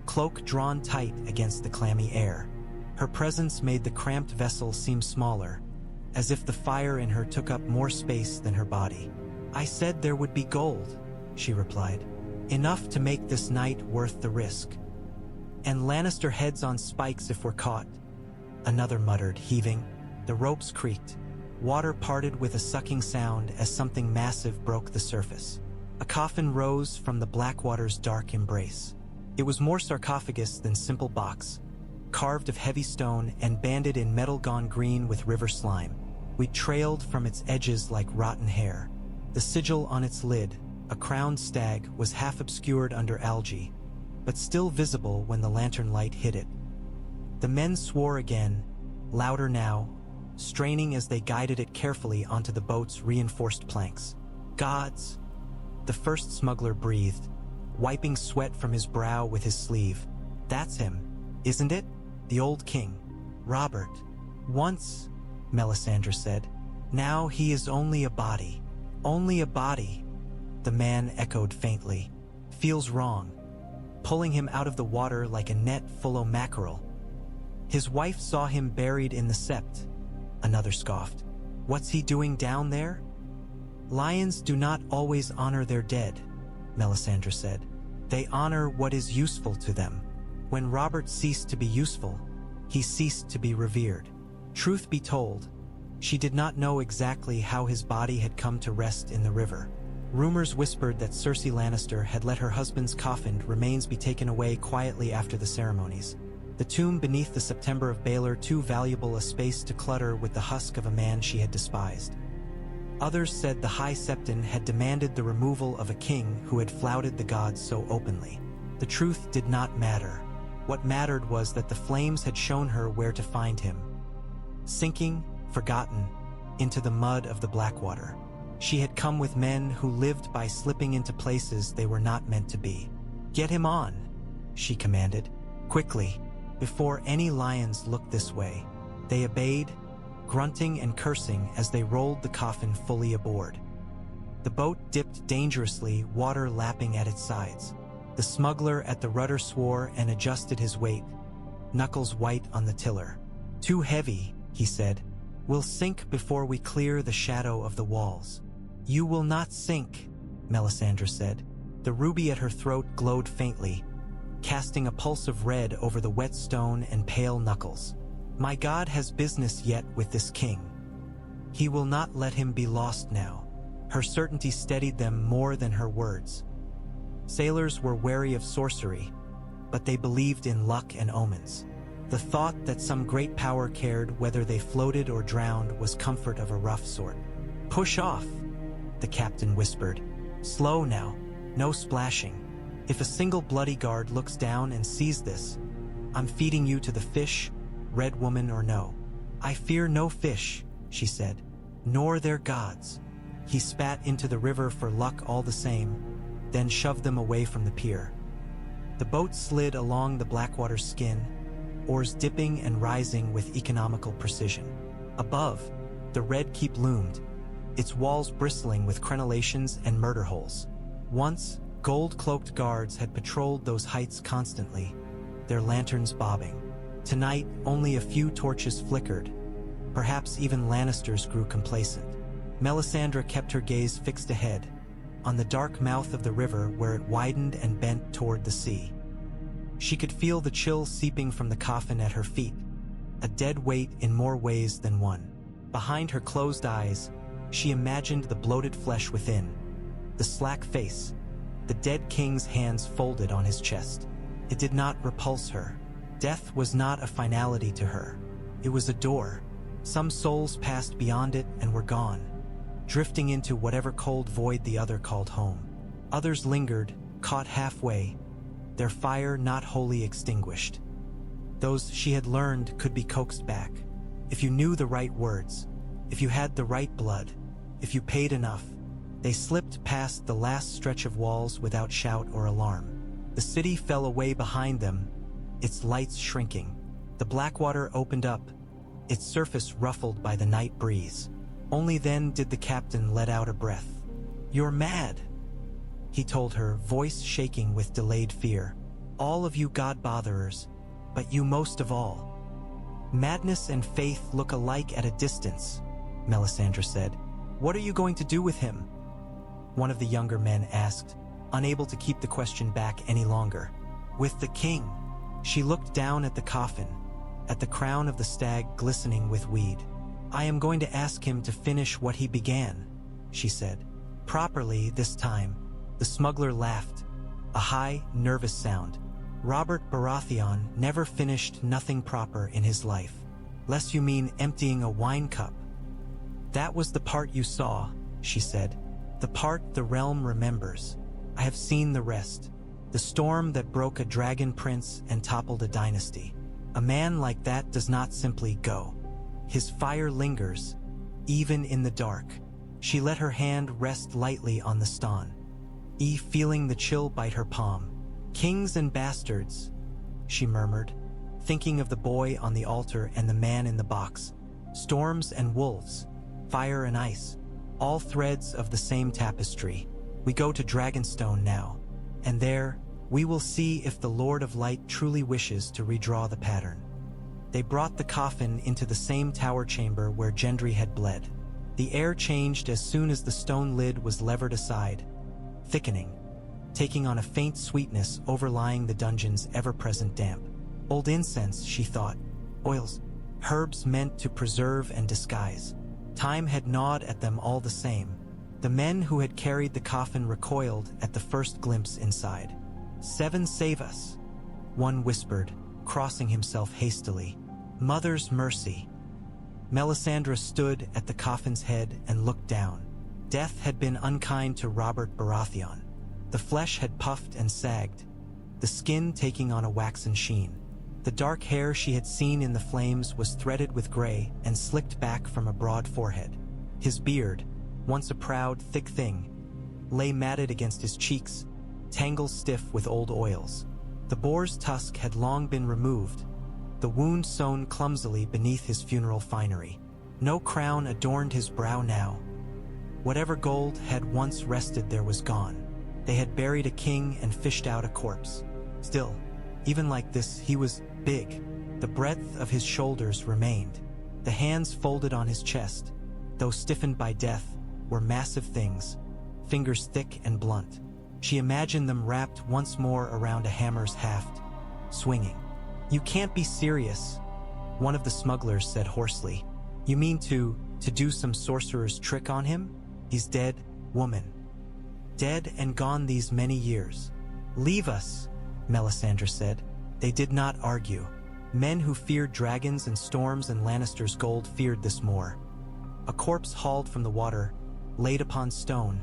cloak drawn tight against the clammy air. Her presence made the cramped vessel seem smaller, as if the fire in her took up more space than her body. I said there would be gold, she replied. Enough to make this night worth the risk. And Lannister heads on spikes if we're caught, another muttered, heaving. The ropes creaked. Water parted with a sucking sound as something massive broke the surface. A coffin rose from the Blackwater's dark embrace. It was more sarcophagus than simple box, carved of heavy stone and banded in metal gone green with river slime. We trailed from its edges like rotten hair. The sigil on its lid, a crowned stag, was half obscured under algae, but still visible when the lantern light hit it. The men swore again, louder now, straining as they guided it carefully onto the boat's reinforced planks. Gods, the first smuggler breathed, wiping sweat from his brow with his sleeve. That's him, isn't it? The old king. Robert. Once, Melisandre said. Now he is only a body. Only a body. The man echoed faintly. Feels wrong. Pulling him out of the water like a net full of mackerel. His wife saw him buried in the sept. Another scoffed. What's he doing down there? Lions do not always honor their dead, Melisandre said. They honor what is useful to them. When Robert ceased to be useful, he ceased to be revered. Truth be told, she did not know exactly how his body had come to rest in the river. Rumors whispered that Cersei Lannister had let her husband's coffined remains be taken away quietly after the ceremonies. The tomb beneath the September of Baelor too valuable a space to clutter with the husk of a man she had despised. Others said the High Septon had demanded the removal of a king who had flouted the gods so openly. The truth did not matter. What mattered was that the flames had shown her where to find him. Sinking, forgotten, into the mud of the Blackwater. She had come with men who lived by slipping into places they were not meant to be. Get him on, she commanded, quickly, before any lions looked this way. They obeyed, grunting and cursing as they rolled the coffin fully aboard. The boat dipped dangerously, water lapping at its sides. The smuggler at the rudder swore and adjusted his weight, knuckles white on the tiller. "Too heavy," he said. "We'll sink before we clear the shadow of the walls." "You will not sink," Melisandre said. The ruby at her throat glowed faintly, casting a pulse of red over the wet stone and pale knuckles. "My God has business yet with this king. He will not let him be lost now." Her certainty steadied them more than her words. Sailors were wary of sorcery, but they believed in luck and omens. The thought that some great power cared whether they floated or drowned was comfort of a rough sort. "Push off," the captain whispered. "Slow now, no splashing. If a single bloody guard looks down and sees this, I'm feeding you to the fish, red woman or no." "I fear no fish," she said, "nor their gods." He spat into the river for luck all the same, then shoved them away from the pier. The boat slid along the Blackwater skin, oars dipping and rising with economical precision. Above, the Red Keep loomed, its walls bristling with crenellations and murder holes. Once, gold-cloaked guards had patrolled those heights constantly, their lanterns bobbing. Tonight, only a few torches flickered. Perhaps even Lannisters grew complacent. Melisandre kept her gaze fixed ahead, on the dark mouth of the river where it widened and bent toward the sea. She could feel the chill seeping from the coffin at her feet, a dead weight in more ways than one. Behind her closed eyes, she imagined the bloated flesh within, the slack face, the dead king's hands folded on his chest. It did not repulse her. Death was not a finality to her. It was a door. Some souls passed beyond it and were gone, drifting into whatever cold void the other called home. Others lingered, caught halfway, their fire not wholly extinguished. Those she had learned could be coaxed back. If you knew the right words, if you had the right blood, if you paid enough, they slipped past the last stretch of walls without shout or alarm. The city fell away behind them, its lights shrinking. The Blackwater opened up, its surface ruffled by the night breeze. Only then did the captain let out a breath. "You're mad," he told her, voice shaking with delayed fear. "All of you God-botherers, but you most of all." "Madness and faith look alike at a distance," Melisandre said. "What are you going to do with him?" One of the younger men asked, unable to keep the question back any longer. "With the king." She looked down at the coffin, at the crown of the stag glistening with weed. "I am going to ask him to finish what he began," she said. "Properly this time." The smuggler laughed, a high, nervous sound. "Robert Baratheon never finished nothing proper in his life. Less you mean emptying a wine cup." "That was the part you saw," she said. "The part the realm remembers. I have seen the rest. The storm that broke a dragon prince and toppled a dynasty. A man like that does not simply go. His fire lingers, even in the dark." She let her hand rest lightly on the stone, feeling the chill bite her palm. "Kings and bastards," she murmured, thinking of the boy on the altar and the man in the box. "Storms and wolves, fire and ice, all threads of the same tapestry. We go to Dragonstone now, and there, we will see if the Lord of Light truly wishes to redraw the pattern." They brought the coffin into the same tower chamber where Gendry had bled. The air changed as soon as the stone lid was levered aside, thickening, taking on a faint sweetness overlying the dungeon's ever-present damp. Old incense, she thought. Oils, herbs meant to preserve and disguise. Time had gnawed at them all the same. The men who had carried the coffin recoiled at the first glimpse inside. "Seven save us," one whispered, crossing himself hastily. "Mother's mercy." Melisandre stood at the coffin's head and looked down. Death had been unkind to Robert Baratheon. The flesh had puffed and sagged, the skin taking on a waxen sheen. The dark hair she had seen in the flames was threaded with gray and slicked back from a broad forehead. His beard, once a proud, thick thing, lay matted against his cheeks, tangled stiff with old oils. The boar's tusk had long been removed, the wound sewn clumsily beneath his funeral finery. No crown adorned his brow now. Whatever gold had once rested there was gone. They had buried a king and fished out a corpse. Still, even like this, he was big. The breadth of his shoulders remained. The hands folded on his chest, though stiffened by death, were massive things, fingers thick and blunt. She imagined them wrapped once more around a hammer's haft, swinging. "You can't be serious," one of the smugglers said hoarsely. "You mean to do some sorcerer's trick on him? He's dead, woman. Dead and gone these many years." "Leave us," Melisandre said. They did not argue. Men who feared dragons and storms and Lannister's gold feared this more. A corpse hauled from the water, laid upon stone,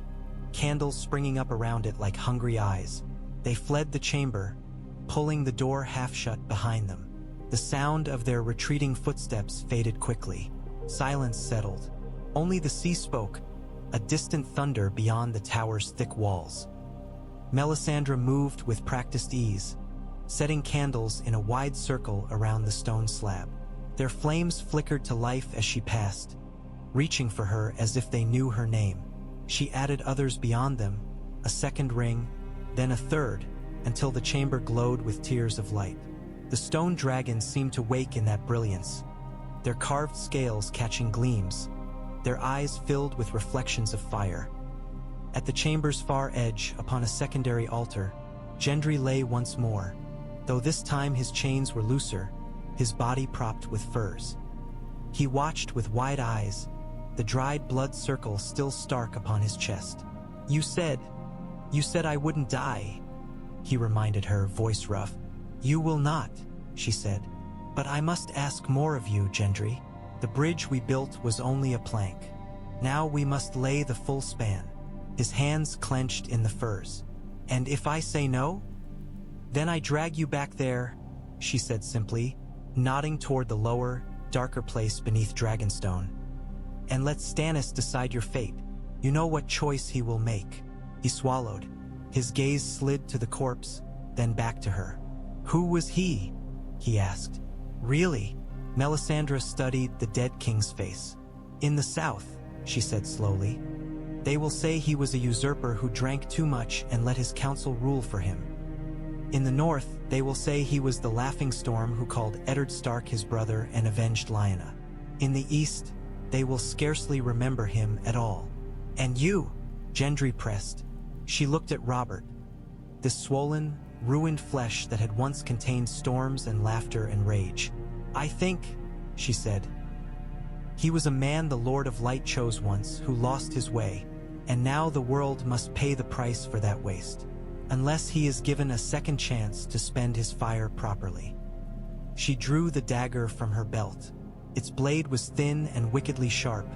candles springing up around it like hungry eyes. They fled the chamber, pulling the door half shut behind them. The sound of their retreating footsteps faded quickly. Silence settled. Only the sea spoke, a distant thunder beyond the tower's thick walls. Melisandre moved with practiced ease, setting candles in a wide circle around the stone slab. Their flames flickered to life as she passed, reaching for her as if they knew her name. She added others beyond them, a second ring, then a third, until the chamber glowed with tears of light. The stone dragons seemed to wake in that brilliance, their carved scales catching gleams, their eyes filled with reflections of fire. At the chamber's far edge, upon a secondary altar, Gendry lay once more, though this time his chains were looser, his body propped with furs. He watched with wide eyes, the dried blood circle still stark upon his chest. You said I wouldn't die," he reminded her, voice rough. "You will not," she said. "But I must ask more of you, Gendry. The bridge we built was only a plank. Now we must lay the full span." His hands clenched in the furs. "And if I say no? Then I drag you back there," she said simply, nodding toward the lower, darker place beneath Dragonstone. "And let Stannis decide your fate. You know what choice he will make." He swallowed. His gaze slid to the corpse, then back to her. "Who was he?" he asked. "Really?" Melisandre studied the dead king's face. "In the south," she said slowly. "They will say he was a usurper who drank too much and let his council rule for him. In the north, they will say he was the laughing storm who called Eddard Stark his brother and avenged Lyanna. In the east, they will scarcely remember him at all. And you?" Gendry pressed. She looked at Robert, this swollen, ruined flesh that had once contained storms and laughter and rage. "I think," she said, "he was a man the Lord of Light chose once, who lost his way, and now the world must pay the price for that waste, unless he is given a second chance to spend his fire properly." She drew the dagger from her belt. Its blade was thin and wickedly sharp,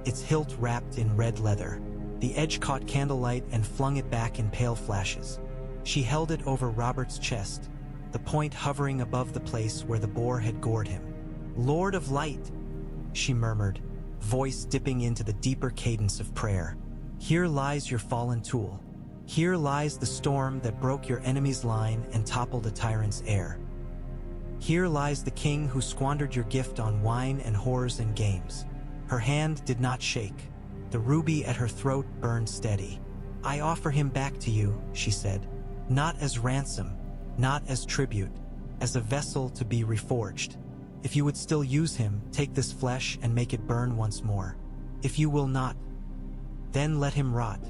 its hilt wrapped in red leather. The edge caught candlelight and flung it back in pale flashes. She held it over Robert's chest, the point hovering above the place where the boar had gored him. "Lord of Light," she murmured, voice dipping into the deeper cadence of prayer. "Here lies your fallen tool. Here lies the storm that broke your enemy's line and toppled a tyrant's heir. Here lies the king who squandered your gift on wine and whores and games." Her hand did not shake. The ruby at her throat burned steady. "I offer him back to you," she said, "not as ransom, not as tribute, as a vessel to be reforged. If you would still use him, take this flesh and make it burn once more. If you will not, then let him rot,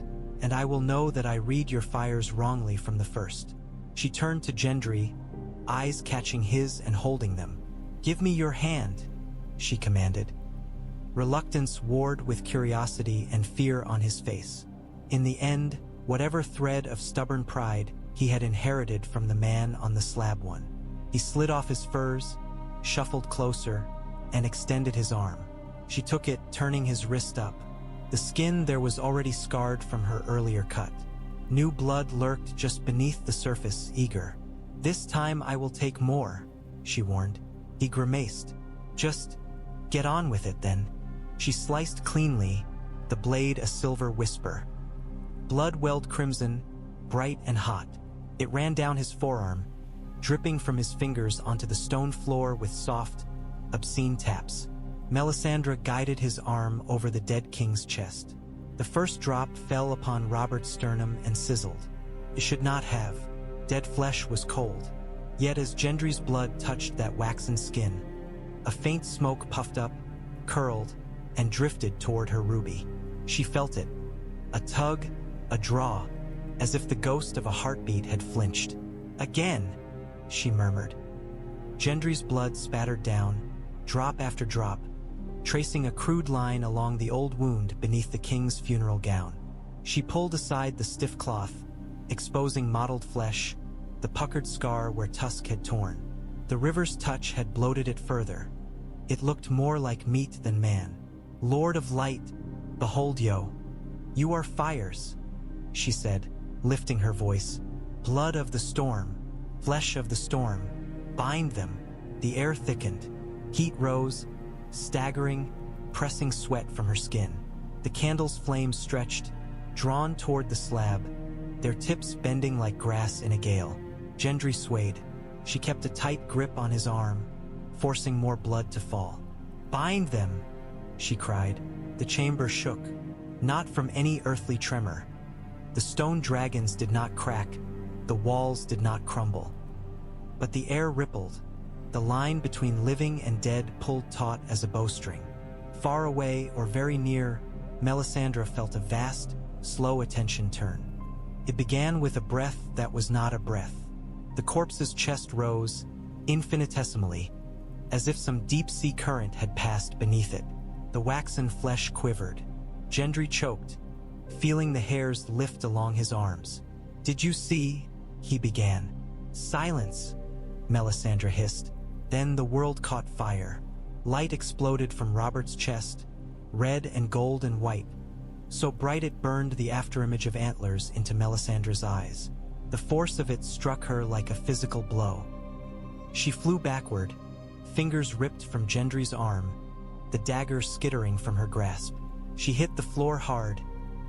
and I will know that I read your fires wrongly from the first." She turned to Gendry, eyes catching his and holding them. "Give me your hand," she commanded. Reluctance warred with curiosity and fear on his face. In the end, whatever thread of stubborn pride he had inherited from the man on the slab one. He slid off his furs, shuffled closer, and extended his arm. She took it, turning his wrist up. The skin there was already scarred from her earlier cut. New blood lurked just beneath the surface, eager. "This time I will take more," she warned. He grimaced. "Just get on with it then." She sliced cleanly, the blade a silver whisper. Blood welled crimson, bright and hot. It ran down his forearm, dripping from his fingers onto the stone floor with soft, obscene taps. Melisandre guided his arm over the dead king's chest. The first drop fell upon Robert's sternum and sizzled. It should not have. Dead flesh was cold. Yet as Gendry's blood touched that waxen skin, a faint smoke puffed up, curled, and drifted toward her ruby. She felt it. A tug, a draw, as if the ghost of a heartbeat had flinched. "Again," she murmured. Gendry's blood spattered down, drop after drop, tracing a crude line along the old wound beneath the king's funeral gown. She pulled aside the stiff cloth, exposing mottled flesh, the puckered scar where Tusk had torn. The river's touch had bloated it further. It looked more like meat than man. "Lord of Light, behold yo. You are fires," she said, lifting her voice. "Blood of the storm, flesh of the storm. Bind them." The air thickened. Heat rose, staggering, pressing sweat from her skin. The candle's flame stretched, drawn toward the slab, their tips bending like grass in a gale. Gendry swayed. She kept a tight grip on his arm, forcing more blood to fall. "Bind them," she cried. The chamber shook, not from any earthly tremor. The stone dragons did not crack, the walls did not crumble. But the air rippled, the line between living and dead pulled taut as a bowstring. Far away or very near, Melisandre felt a vast, slow attention turn. It began with a breath that was not a breath. The corpse's chest rose, infinitesimally, as if some deep-sea current had passed beneath it. The waxen flesh quivered. Gendry choked, feeling the hairs lift along his arms. "Did you see?" he began. "Silence," Melisandre hissed. Then the world caught fire. Light exploded from Robert's chest, red and gold and white, so bright it burned the afterimage of antlers into Melisandre's eyes. The force of it struck her like a physical blow. She flew backward, fingers ripped from Gendry's arm, the dagger skittering from her grasp. She hit the floor hard,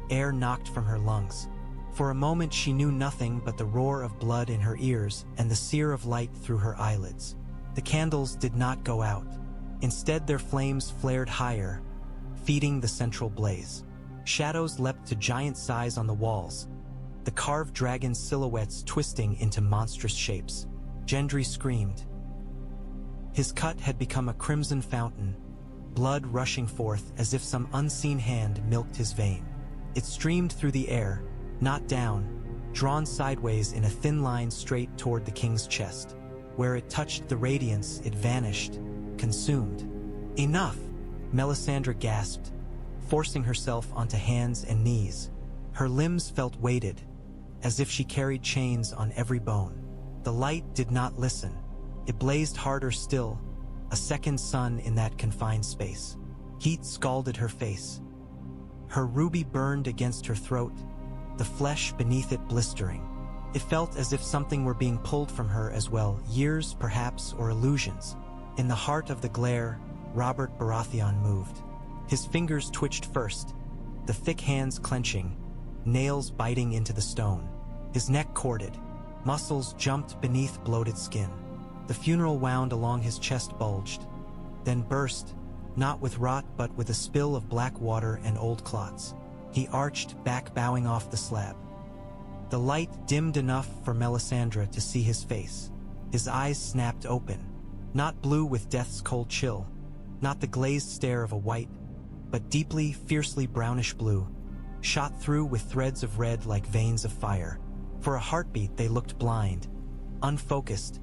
air knocked from her lungs. For a moment she knew nothing but the roar of blood in her ears and the sear of light through her eyelids. The candles did not go out. Instead their flames flared higher, feeding the central blaze. Shadows leapt to giant size on the walls, the carved dragon silhouettes twisting into monstrous shapes. Gendry screamed. His cut had become a crimson fountain, blood rushing forth as if some unseen hand milked his vein. It streamed through the air, not down, drawn sideways in a thin line straight toward the king's chest. Where it touched the radiance, it vanished, consumed. "Enough!" Melisandre gasped, forcing herself onto hands and knees. Her limbs felt weighted, as if she carried chains on every bone. The light did not listen. It blazed harder still, a second sun in that confined space. Heat scalded her face. Her ruby burned against her throat, the flesh beneath it blistering. It felt as if something were being pulled from her as well, years perhaps, or illusions. In the heart of the glare, Robert Baratheon moved. His fingers twitched first, the thick hands clenching, nails biting into the stone. His neck corded, muscles jumped beneath bloated skin. The funeral wound along his chest bulged, then burst, not with rot but with a spill of black water and old clots. He arched back, bowing off the slab. The light dimmed enough for Melisandre to see his face. His eyes snapped open, not blue with death's cold chill, not the glazed stare of a white, but deeply, fiercely brownish blue, shot through with threads of red like veins of fire. For a heartbeat they looked blind, unfocused,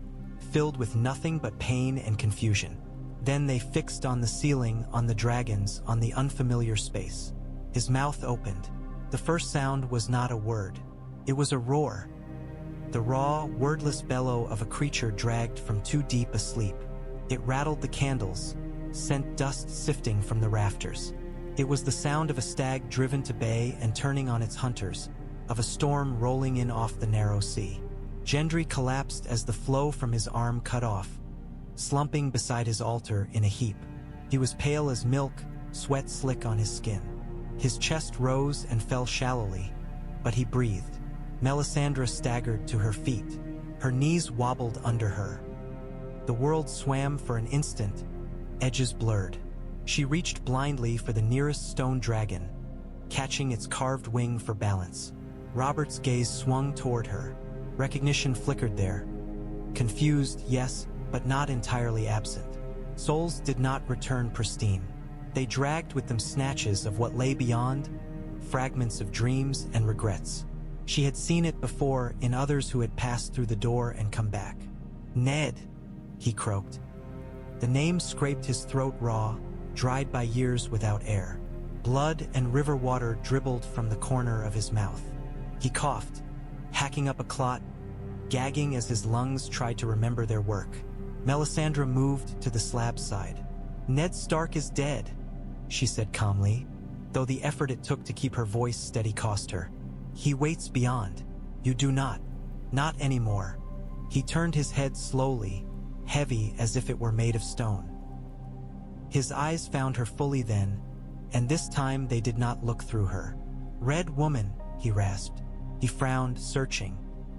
filled with nothing but pain and confusion. Then they fixed on the ceiling, on the dragons, on the unfamiliar space. His mouth opened. The first sound was not a word. It was a roar. The raw, wordless bellow of a creature dragged from too deep a sleep. It rattled the candles, sent dust sifting from the rafters. It was the sound of a stag driven to bay and turning on its hunters, of a storm rolling in off the narrow sea. Gendry collapsed as the flow from his arm cut off, slumping beside his altar in a heap. He was pale as milk, sweat slick on his skin. His chest rose and fell shallowly, but he breathed. Melisandre staggered to her feet. Her knees wobbled under her. The world swam for an instant, edges blurred. She reached blindly for the nearest stone dragon, catching its carved wing for balance. Robert's gaze swung toward her. Recognition flickered there. Confused, yes, but not entirely absent. Souls did not return pristine. They dragged with them snatches of what lay beyond, fragments of dreams and regrets. She had seen it before in others who had passed through the door and come back. "Ned," he croaked. The name scraped his throat raw, dried by years without air. Blood and river water dribbled from the corner of his mouth. He coughed, hacking up a clot, gagging as his lungs tried to remember their work. Melisandre moved to the slab side. "Ned Stark is dead," she said calmly, though the effort it took to keep her voice steady cost her. "He waits beyond. You do not. Not anymore." He turned his head slowly, heavy as if it were made of stone. His eyes found her fully then, and this time they did not look through her. "Red woman," he rasped. He frowned, searching.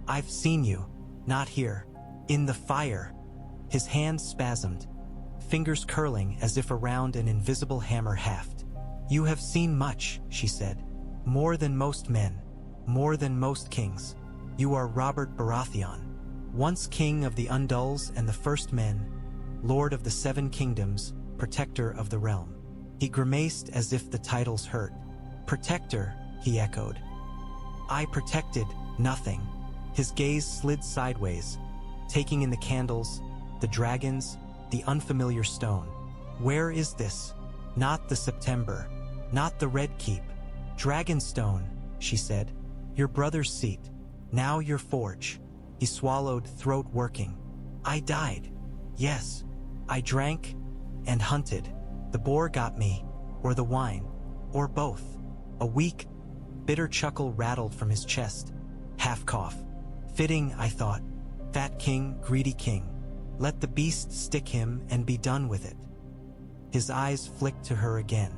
"I've seen you. Not here. In the fire." His hands spasmed, fingers curling as if around an invisible hammer haft. "You have seen much," she said. "More than most men. More than most kings. You are Robert Baratheon, once king of the Undulls and the First Men, lord of the Seven Kingdoms, protector of the realm." He grimaced as if the titles hurt. "Protector," he echoed. "I protected nothing." His gaze slid sideways, taking in the candles, the dragons, the unfamiliar stone. "Where is this? Not the September. Not the Red Keep. Dragonstone," she said. "Your brother's seat. Now your forge." He swallowed, throat working. "I died. Yes. I drank and hunted. The boar got me, or the wine, or both." A weak, bitter chuckle rattled from his chest. Half cough. "Fitting, I thought. Fat king, greedy king. Let the beast stick him and be done with it." His eyes flicked to her again.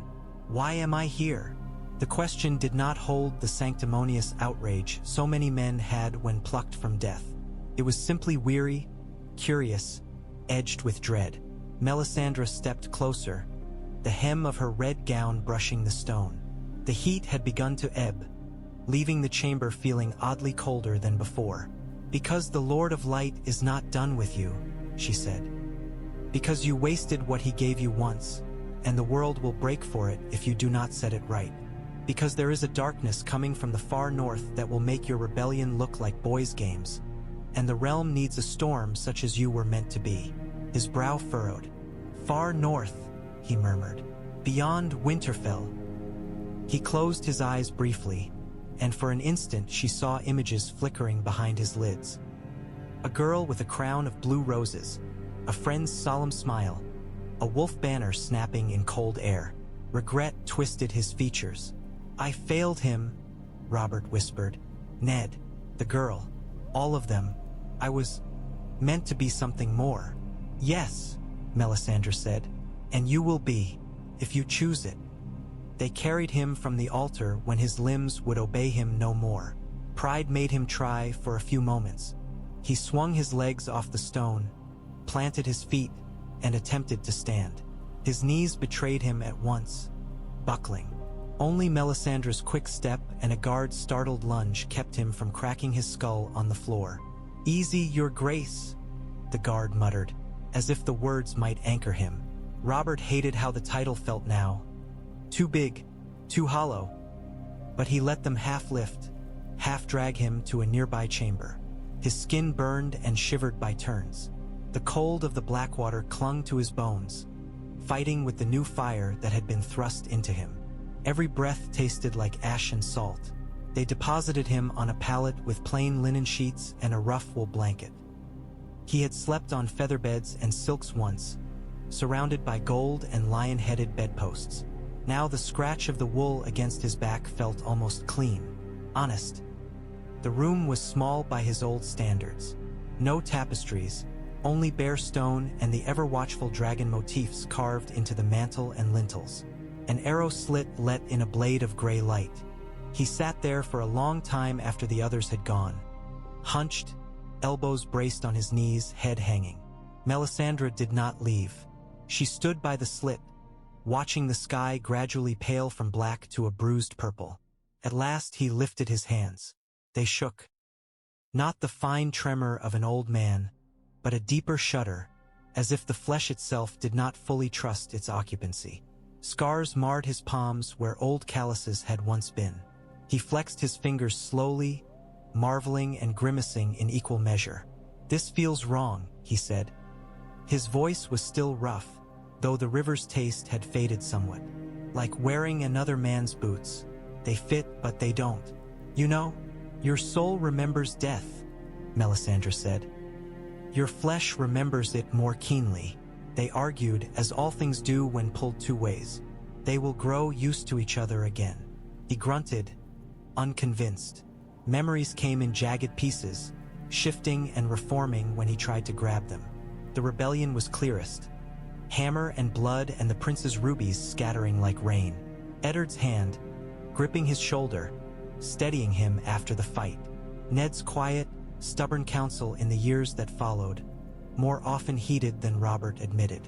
"Why am I here?" The question did not hold the sanctimonious outrage so many men had when plucked from death. It was simply weary, curious, edged with dread. Melisandre stepped closer, the hem of her red gown brushing the stone. The heat had begun to ebb, leaving the chamber feeling oddly colder than before. "Because the Lord of Light is not done with you," she said. "Because you wasted what he gave you once, and the world will break for it if you do not set it right. Because there is a darkness coming from the far north that will make your rebellion look like boys' games, and the realm needs a storm such as you were meant to be." His brow furrowed. "Far north," he murmured. "Beyond Winterfell." He closed his eyes briefly, and for an instant she saw images flickering behind his lids. A girl with a crown of blue roses, a friend's solemn smile, a wolf banner snapping in cold air. Regret twisted his features. "I failed him," Robert whispered. "Ned, the girl, all of them. I was meant to be something more." "Yes," Melisandre said, "and you will be, if you choose it." They carried him from the altar when his limbs would obey him no more. Pride made him try for a few moments. He swung his legs off the stone, planted his feet, and attempted to stand. His knees betrayed him at once, buckling. Only Melisandre's quick step and a guard's startled lunge kept him from cracking his skull on the floor. "Easy, your grace," the guard muttered, as if the words might anchor him. Robert hated how the title felt now. Too big, too hollow. But he let them half lift, half drag him to a nearby chamber. His skin burned and shivered by turns. The cold of the Blackwater clung to his bones, fighting with the new fire that had been thrust into him. Every breath tasted like ash and salt. They deposited him on a pallet with plain linen sheets and a rough wool blanket. He had slept on feather beds and silks once, surrounded by gold and lion-headed bedposts. Now the scratch of the wool against his back felt almost clean, honest. The room was small by his old standards. No tapestries, only bare stone and the ever-watchful dragon motifs carved into the mantel and lintels. An arrow slit let in a blade of gray light. He sat there for a long time after the others had gone, hunched, elbows braced on his knees, head hanging. Melisandre did not leave. She stood by the slit, watching the sky gradually pale from black to a bruised purple. At last he lifted his hands. They shook. Not the fine tremor of an old man, but a deeper shudder, as if the flesh itself did not fully trust its occupancy. Scars marred his palms where old calluses had once been. He flexed his fingers slowly, marveling and grimacing in equal measure. "This feels wrong," he said. His voice was still rough, though the river's taste had faded somewhat. "Like wearing another man's boots. They fit, but they don't. You know, your soul remembers death," Melisandre said. "Your flesh remembers it more keenly." They argued, as all things do when pulled two ways. "They will grow used to each other again." He grunted, unconvinced. Memories came in jagged pieces, shifting and reforming when he tried to grab them. The rebellion was clearest. Hammer and blood and the prince's rubies scattering like rain. Eddard's hand, gripping his shoulder, steadying him after the fight. Ned's quiet, stubborn counsel in the years that followed, more often heeded than Robert admitted.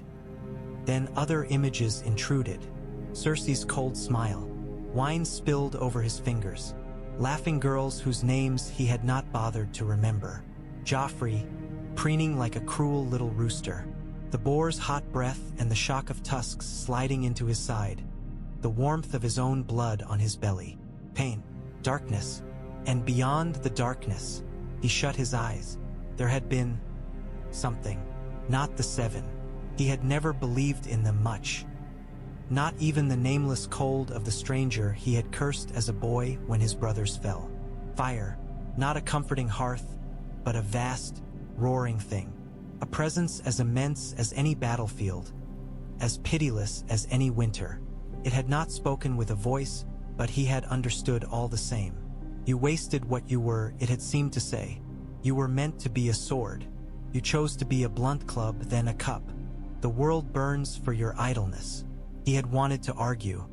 Then other images intruded. Cersei's cold smile. Wine spilled over his fingers. Laughing girls whose names he had not bothered to remember. Joffrey, preening like a cruel little rooster. The boar's hot breath and the shock of tusks sliding into his side. The warmth of his own blood on his belly. Pain, darkness, and beyond the darkness, he shut his eyes. There had been something, not the seven. He had never believed in them much. Not even the nameless cold of the stranger he had cursed as a boy when his brothers fell. Fire, not a comforting hearth, but a vast, roaring thing. A presence as immense as any battlefield, as pitiless as any winter. It had not spoken with a voice, but he had understood all the same. "You wasted what you were," it had seemed to say. "You were meant to be a sword. You chose to be a blunt club, then a cup. The world burns for your idleness." He had wanted to argue,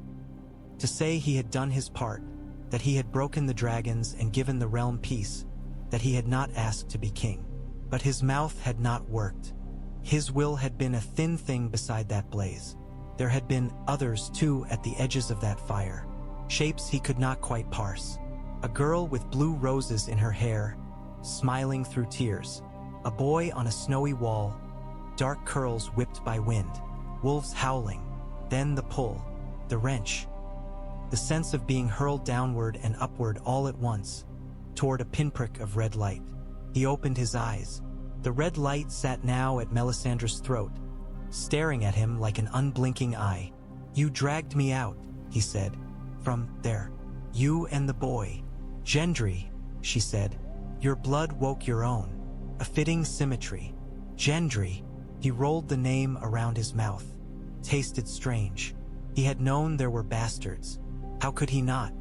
to say he had done his part, that he had broken the dragons and given the realm peace, that he had not asked to be king. But his mouth had not worked. His will had been a thin thing beside that blaze. There had been others too at the edges of that fire, shapes he could not quite parse. A girl with blue roses in her hair, smiling through tears. A boy on a snowy wall, dark curls whipped by wind. Wolves howling. Then the pull, the wrench. The sense of being hurled downward and upward all at once, toward a pinprick of red light. He opened his eyes. The red light sat now at Melisandre's throat, staring at him like an unblinking eye. "You dragged me out," he said, "from there. You and the boy. Gendry," she said. "Your blood woke your own. A fitting symmetry. Gendry." He rolled the name around his mouth. Tasted strange. He had known there were bastards. How could he not?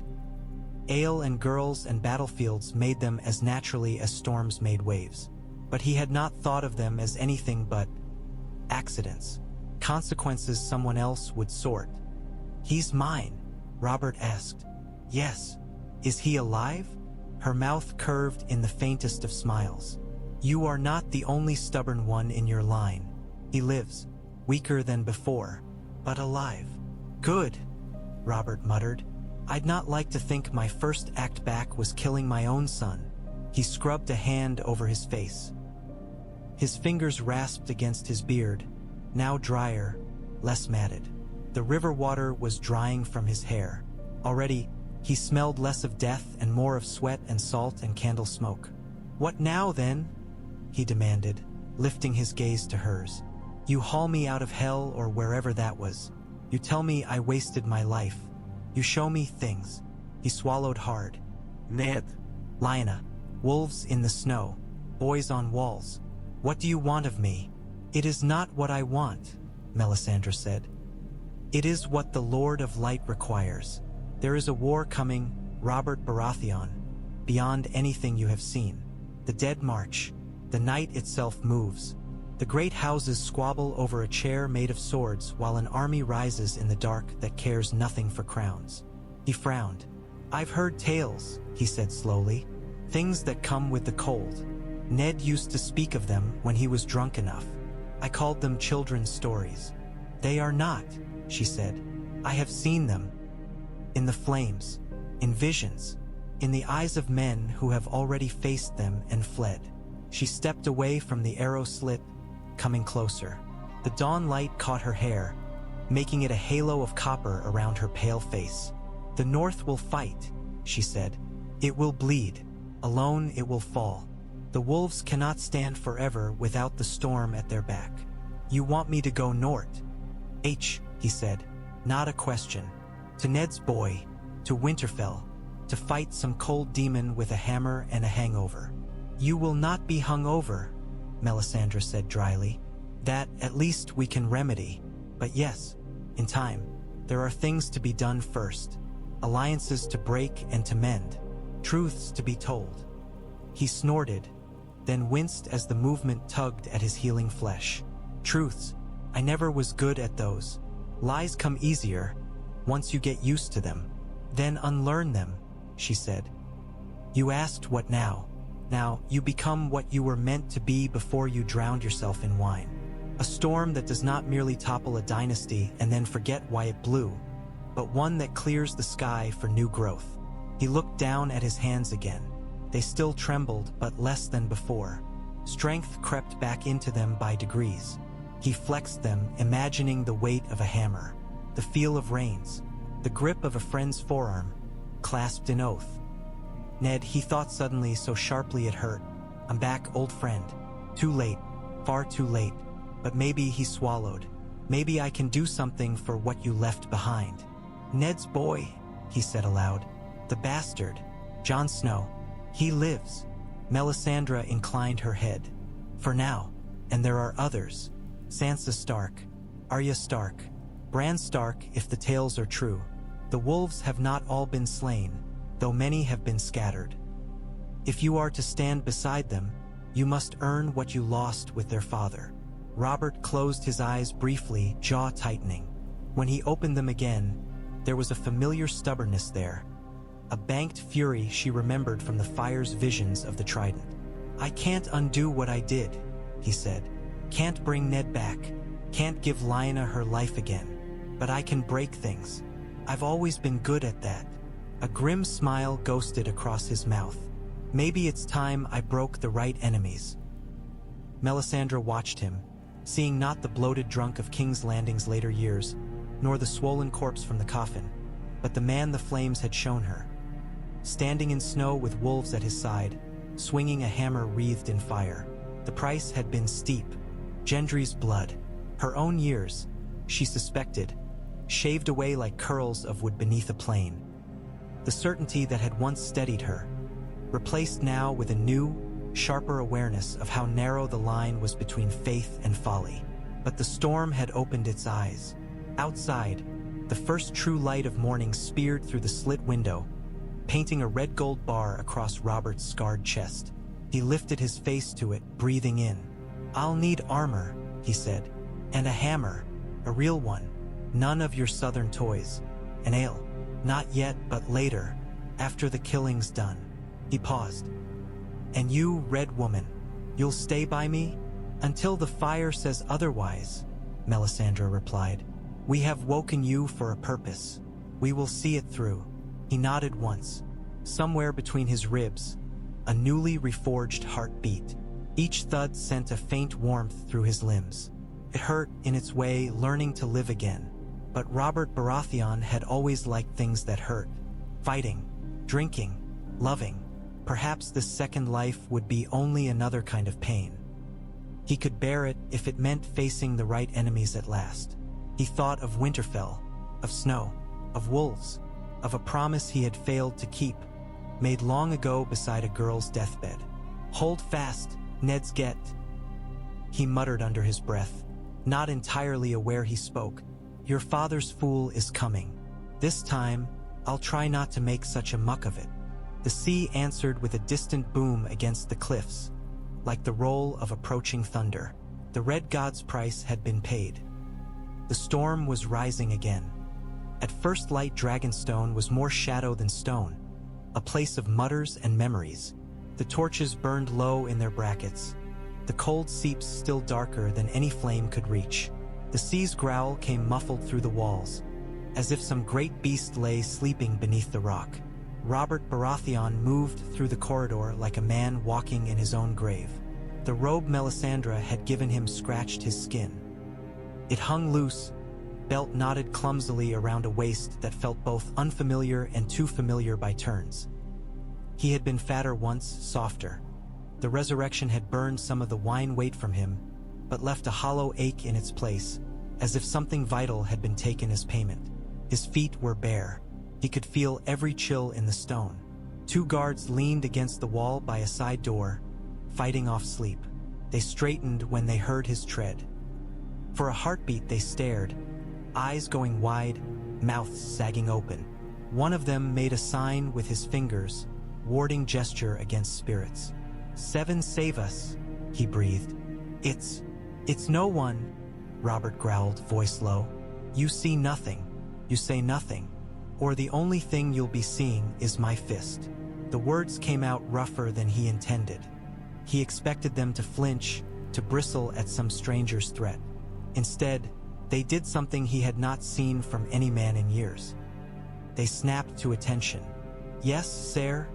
Ale and girls and battlefields made them as naturally as storms made waves. But he had not thought of them as anything but accidents, consequences someone else would sort. "He's mine?" Robert asked. "Yes." "Is he alive?" Her mouth curved in the faintest of smiles. "You are not the only stubborn one in your line. He lives. Weaker than before, but alive." "Good," Robert muttered. "I'd not like to think my first act back was killing my own son." He scrubbed a hand over his face. His fingers rasped against his beard, now drier, less matted. The river water was drying from his hair. Already, he smelled less of death and more of sweat and salt and candle smoke. "What now, then?" he demanded, lifting his gaze to hers. "You haul me out of hell or wherever that was. You tell me I wasted my life. You show me things." He swallowed hard. "Ned." "Lyanna. Wolves in the snow. Boys on walls. What do you want of me?" "It is not what I want," Melisandre said. "It is what the Lord of Light requires. There is a war coming, Robert Baratheon, beyond anything you have seen. The dead march. The night itself moves. The great houses squabble over a chair made of swords while an army rises in the dark that cares nothing for crowns." He frowned. "I've heard tales," he said slowly. "Things that come with the cold. Ned used to speak of them when he was drunk enough. I called them children's stories. They are not. she said. I have seen them. In the flames, in visions, in the eyes of men who have already faced them and fled. She stepped away from the arrow slit, coming closer. The dawn light caught her hair, making it a halo of copper around her pale face. The North will fight, she said. It will bleed. Alone it will fall. The wolves cannot stand forever without the storm at their back. You want me to go north? He said, not a question. To Ned's boy, to Winterfell, to fight some cold demon with a hammer and a hangover. You will not be hung over, Melisandre said dryly. That, at least, we can remedy. But yes, in time, there are things to be done first. Alliances to break and to mend. Truths to be told. He snorted, then winced as the movement tugged at his healing flesh. Truths. I never was good at those. Lies come easier, once you get used to them. Then unlearn them, she said. You asked what now? Now, you become what you were meant to be before you drowned yourself in wine. A storm that does not merely topple a dynasty and then forget why it blew, but one that clears the sky for new growth. He looked down at his hands again. They still trembled, but less than before. Strength crept back into them by degrees. He flexed them, imagining the weight of a hammer, the feel of reins, the grip of a friend's forearm, clasped in oath. Ned, he thought suddenly, so sharply it hurt. I'm back, old friend. Too late, far too late. But maybe, he swallowed. Maybe I can do something for what you left behind. Ned's boy, he said aloud. The bastard. Jon Snow. He lives. Melisandre inclined her head. For now. And there are others. Sansa Stark. Arya Stark. Bran Stark, if the tales are true. The wolves have not all been slain, though many have been scattered. If you are to stand beside them, you must earn what you lost with their father. Robert closed his eyes briefly, jaw tightening. When he opened them again, there was a familiar stubbornness there. A banked fury she remembered from the fire's visions of the trident. I can't undo what I did, he said. Can't bring Ned back. Can't give Lyanna her life again. But I can break things. I've always been good at that. A grim smile ghosted across his mouth. Maybe it's time I broke the right enemies. Melisandre watched him, seeing not the bloated drunk of King's Landing's later years, nor the swollen corpse from the coffin, but the man the flames had shown her. Standing in snow with wolves at his side, swinging a hammer wreathed in fire. The price had been steep. Gendry's blood, her own years, she suspected, shaved away like curls of wood beneath a plane. The certainty that had once steadied her, replaced now with a new, sharper awareness of how narrow the line was between faith and folly. But the storm had opened its eyes. Outside, the first true light of morning speared through the slit window, painting a red-gold bar across Robert's scarred chest. He lifted his face to it, breathing in. I'll need armor, he said, and a hammer, a real one. None of your southern toys. An ale. Not yet, but later, after the killing's done. He paused. And you, Red Woman, you'll stay by me? Until the fire says otherwise, Melisandre replied. We have woken you for a purpose. We will see it through. He nodded once. Somewhere between his ribs, a newly reforged heart beat. Each thud sent a faint warmth through his limbs. It hurt, in its way, learning to live again. But Robert Baratheon had always liked things that hurt. Fighting, drinking, loving. Perhaps this second life would be only another kind of pain. He could bear it if it meant facing the right enemies at last. He thought of Winterfell, of snow, of wolves, of a promise he had failed to keep, made long ago beside a girl's deathbed. Hold fast, Ned's get. He muttered under his breath, not entirely aware he spoke. Your father's fool is coming. This time, I'll try not to make such a muck of it. The sea answered with a distant boom against the cliffs, like the roll of approaching thunder. The Red God's price had been paid. The storm was rising again. At first light, Dragonstone was more shadow than stone, a place of mutters and memories. The torches burned low in their brackets, the cold seeps still darker than any flame could reach. The sea's growl came muffled through the walls, as if some great beast lay sleeping beneath the rock. Robert Baratheon moved through the corridor like a man walking in his own grave. The robe Melisandre had given him scratched his skin. It hung loose, belt knotted clumsily around a waist that felt both unfamiliar and too familiar by turns. He had been fatter once, softer. The resurrection had burned some of the wine weight from him, but left a hollow ache in its place, as if something vital had been taken as payment. His feet were bare. He could feel every chill in the stone. 2 guards leaned against the wall by a side door, fighting off sleep. They straightened when they heard his tread. For a heartbeat they stared, eyes going wide, mouths sagging open. One of them made a sign with his fingers, warding gesture against spirits. "7 save us," he breathed. It's no one," Robert growled, voice low. "You see nothing, you say nothing, or the only thing you'll be seeing is my fist." The words came out rougher than he intended. He expected them to flinch, to bristle at some stranger's threat. Instead, they did something he had not seen from any man in years. They snapped to attention. "Yes, sir,"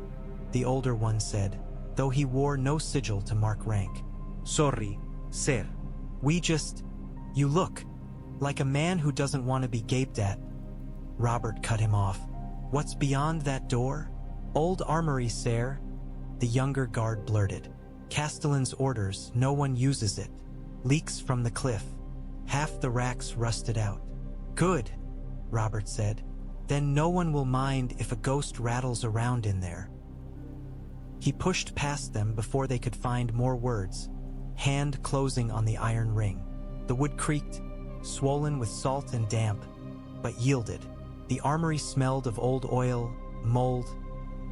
the older one said, though he wore no sigil to mark rank. "Sorry, sir. You look like a man who doesn't want to be gaped at." Robert cut him off. "What's beyond that door?" "Old Armory, sir," the younger guard blurted. "Castellan's orders, no one uses it. Leaks from the cliff. Half the racks rusted out." "Good," Robert said. "Then no one will mind if a ghost rattles around in there." He pushed past them before they could find more words, hand closing on the iron ring. The wood creaked, swollen with salt and damp, but yielded. The armory smelled of old oil, mold,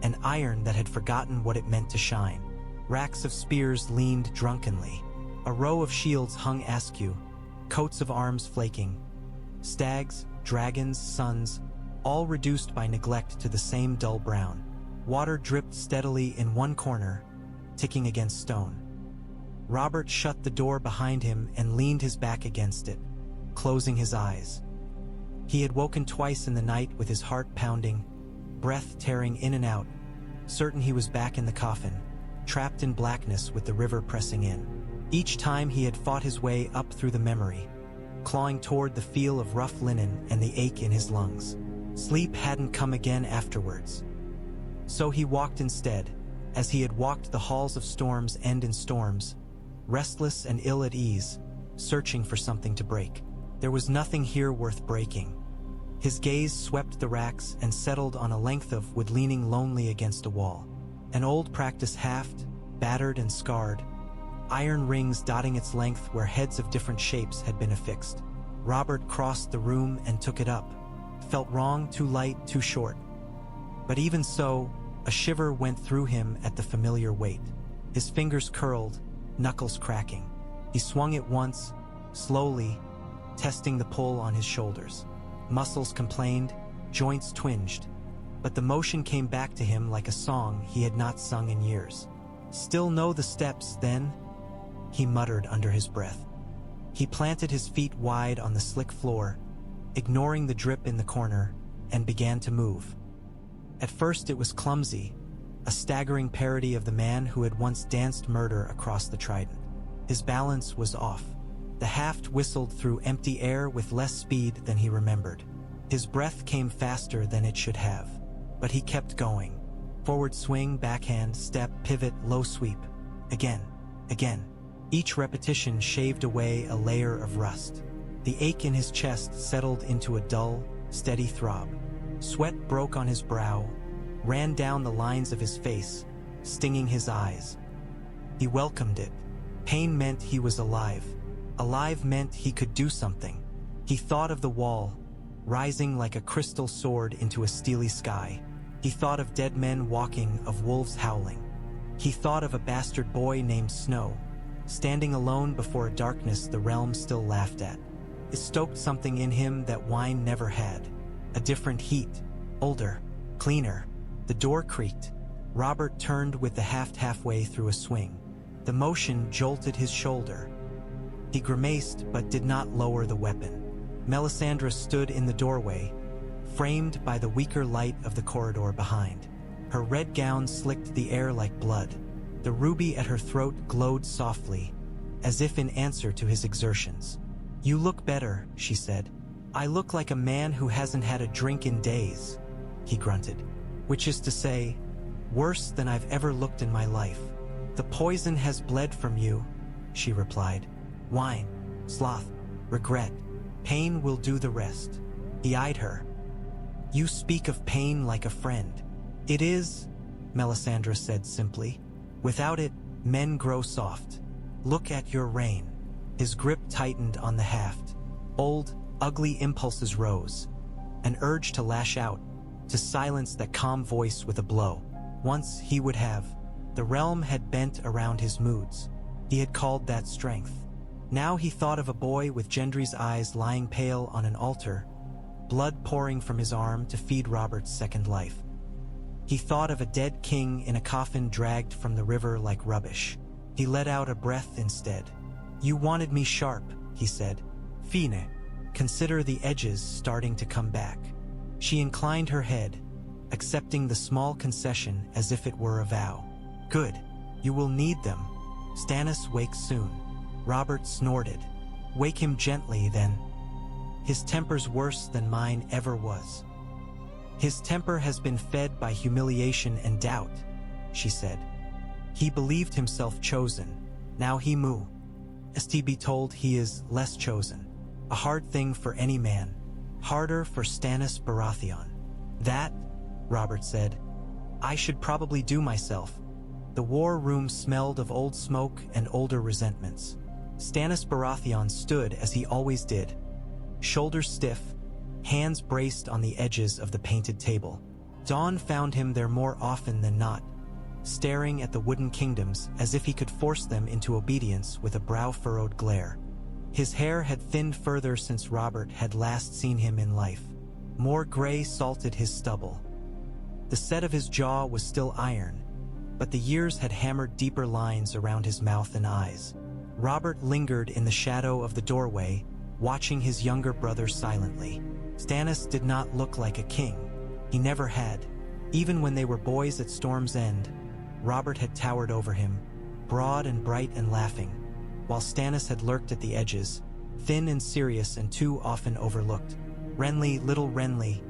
and iron that had forgotten what it meant to shine. Racks of spears leaned drunkenly. A row of shields hung askew, coats of arms flaking. Stags, dragons, suns, all reduced by neglect to the same dull brown. Water dripped steadily in one corner, ticking against stone. Robert shut the door behind him and leaned his back against it, closing his eyes. He had woken twice in the night with his heart pounding, breath tearing in and out, certain he was back in the coffin, trapped in blackness with the river pressing in. Each time he had fought his way up through the memory, clawing toward the feel of rough linen and the ache in his lungs. Sleep hadn't come again afterwards. So he walked instead, as he had walked the halls of Storm's End in storms, restless and ill at ease, searching for something to break. There was nothing here worth breaking. His gaze swept the racks and settled on a length of wood leaning lonely against a wall. An old practice haft, battered and scarred, iron rings dotting its length where heads of different shapes had been affixed. Robert crossed the room and took it up. Felt wrong, too light, too short. But even so, a shiver went through him at the familiar weight. His fingers curled, knuckles cracking. He swung it once, slowly, testing the pull on his shoulders. Muscles complained, joints twinged, but the motion came back to him like a song he had not sung in years. "Still know the steps, then?" he muttered under his breath. He planted his feet wide on the slick floor, ignoring the drip in the corner, and began to move. At first it was clumsy, a staggering parody of the man who had once danced murder across the Trident. His balance was off. The haft whistled through empty air with less speed than he remembered. His breath came faster than it should have, but he kept going. Forward swing, backhand, step, pivot, low sweep. Again, again. Each repetition shaved away a layer of rust. The ache in his chest settled into a dull, steady throb. Sweat broke on his brow, ran down the lines of his face, stinging his eyes. He welcomed it. Pain meant he was alive. Alive meant he could do something. He thought of the wall, rising like a crystal sword into a steely sky. He thought of dead men walking, of wolves howling. He thought of a bastard boy named Snow, standing alone before a darkness the realm still laughed at. It stoked something in him that wine never had. A different heat, older, cleaner. The door creaked. Robert turned with the haft halfway through a swing. The motion jolted his shoulder. He grimaced but did not lower the weapon. Melisandre stood in the doorway, framed by the weaker light of the corridor behind. Her red gown slicked the air like blood. The ruby at her throat glowed softly, as if in answer to his exertions. "You look better," she said. "I look like a man who hasn't had a drink in days," he grunted. "Which is to say, worse than I've ever looked in my life." "The poison has bled from you," she replied. "Wine, sloth, regret, pain will do the rest." He eyed her. "You speak of pain like a friend." "It is," Melisandre said simply. "Without it, men grow soft. Look at your reign." His grip tightened on the haft. Old, ugly impulses rose. An urge to lash out, to silence that calm voice with a blow. Once he would have. The realm had bent around his moods. He had called that strength. Now he thought of a boy with Gendry's eyes lying pale on an altar, blood pouring from his arm to feed Robert's second life. He thought of a dead king in a coffin dragged from the river like rubbish. He let out a breath instead. "You wanted me sharp," he said. "Fine. Consider the edges starting to come back." She inclined her head, accepting the small concession as if it were a vow. "Good. You will need them. Stannis wakes soon." Robert snorted. "Wake him gently, then." "His temper's worse than mine ever was." "His temper has been fed by humiliation and doubt," she said. "He believed himself chosen. Now he moo. St be told he is less chosen. A hard thing for any man. Harder for Stannis Baratheon." "That," Robert said, "I should probably do myself." The war room smelled of old smoke and older resentments. Stannis Baratheon stood as he always did, shoulders stiff, hands braced on the edges of the painted table. Dawn found him there more often than not, staring at the wooden kingdoms as if he could force them into obedience with a brow-furrowed glare. His hair had thinned further since Robert had last seen him in life. More gray salted his stubble. The set of his jaw was still iron, but the years had hammered deeper lines around his mouth and eyes. Robert lingered in the shadow of the doorway, watching his younger brother silently. Stannis did not look like a king. He never had. Even when they were boys at Storm's End, Robert had towered over him, broad and bright and laughing, while Stannis had lurked at the edges, thin and serious and too often overlooked. Renly, little Renly,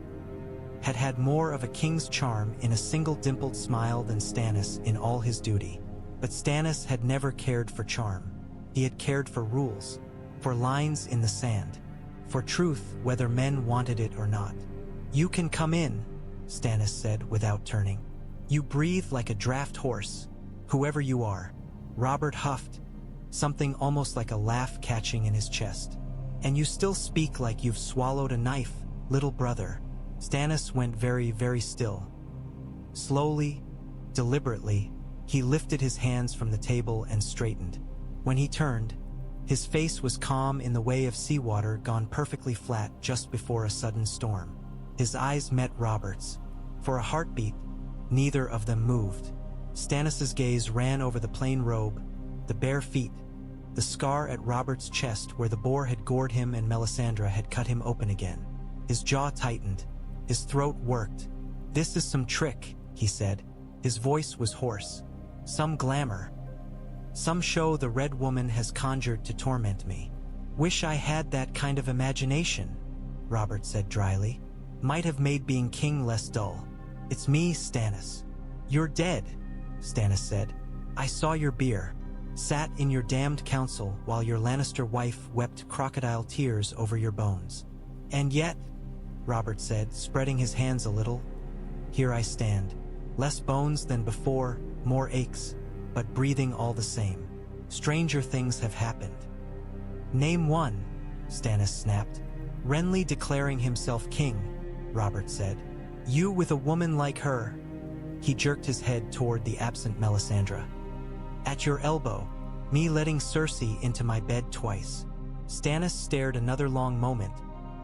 had had more of a king's charm in a single dimpled smile than Stannis in all his duty. But Stannis had never cared for charm. He had cared for rules, for lines in the sand, for truth whether men wanted it or not. "You can come in," Stannis said without turning. "You breathe like a draft horse, whoever you are." Robert huffed, something almost like a laugh catching in his chest. "And you still speak like you've swallowed a knife, little brother." Stannis went very, very still. Slowly, deliberately, he lifted his hands from the table and straightened. When he turned, his face was calm in the way of seawater gone perfectly flat just before a sudden storm. His eyes met Robert's. For a heartbeat, neither of them moved. Stannis's gaze ran over the plain robe, the bare feet, the scar at Robert's chest where the boar had gored him and Melisandre had cut him open again. His jaw tightened. His throat worked. "This is some trick," he said. His voice was hoarse. "Some glamour. Some show the Red Woman has conjured to torment me." "Wish I had that kind of imagination," Robert said dryly. "Might have made being king less dull. It's me, Stannis." "You're dead," Stannis said. "I saw your bier. Sat in your damned council while your Lannister wife wept crocodile tears over your bones. And yet," Robert said, spreading his hands a little, "here I stand. Less bones than before, more aches, but breathing all the same. Stranger things have happened." "Name one," Stannis snapped. "Renly declaring himself king," Robert said. "You with a woman like her." He jerked his head toward the absent Melisandre. "At your elbow, me letting Cersei into my bed twice." Stannis stared another long moment,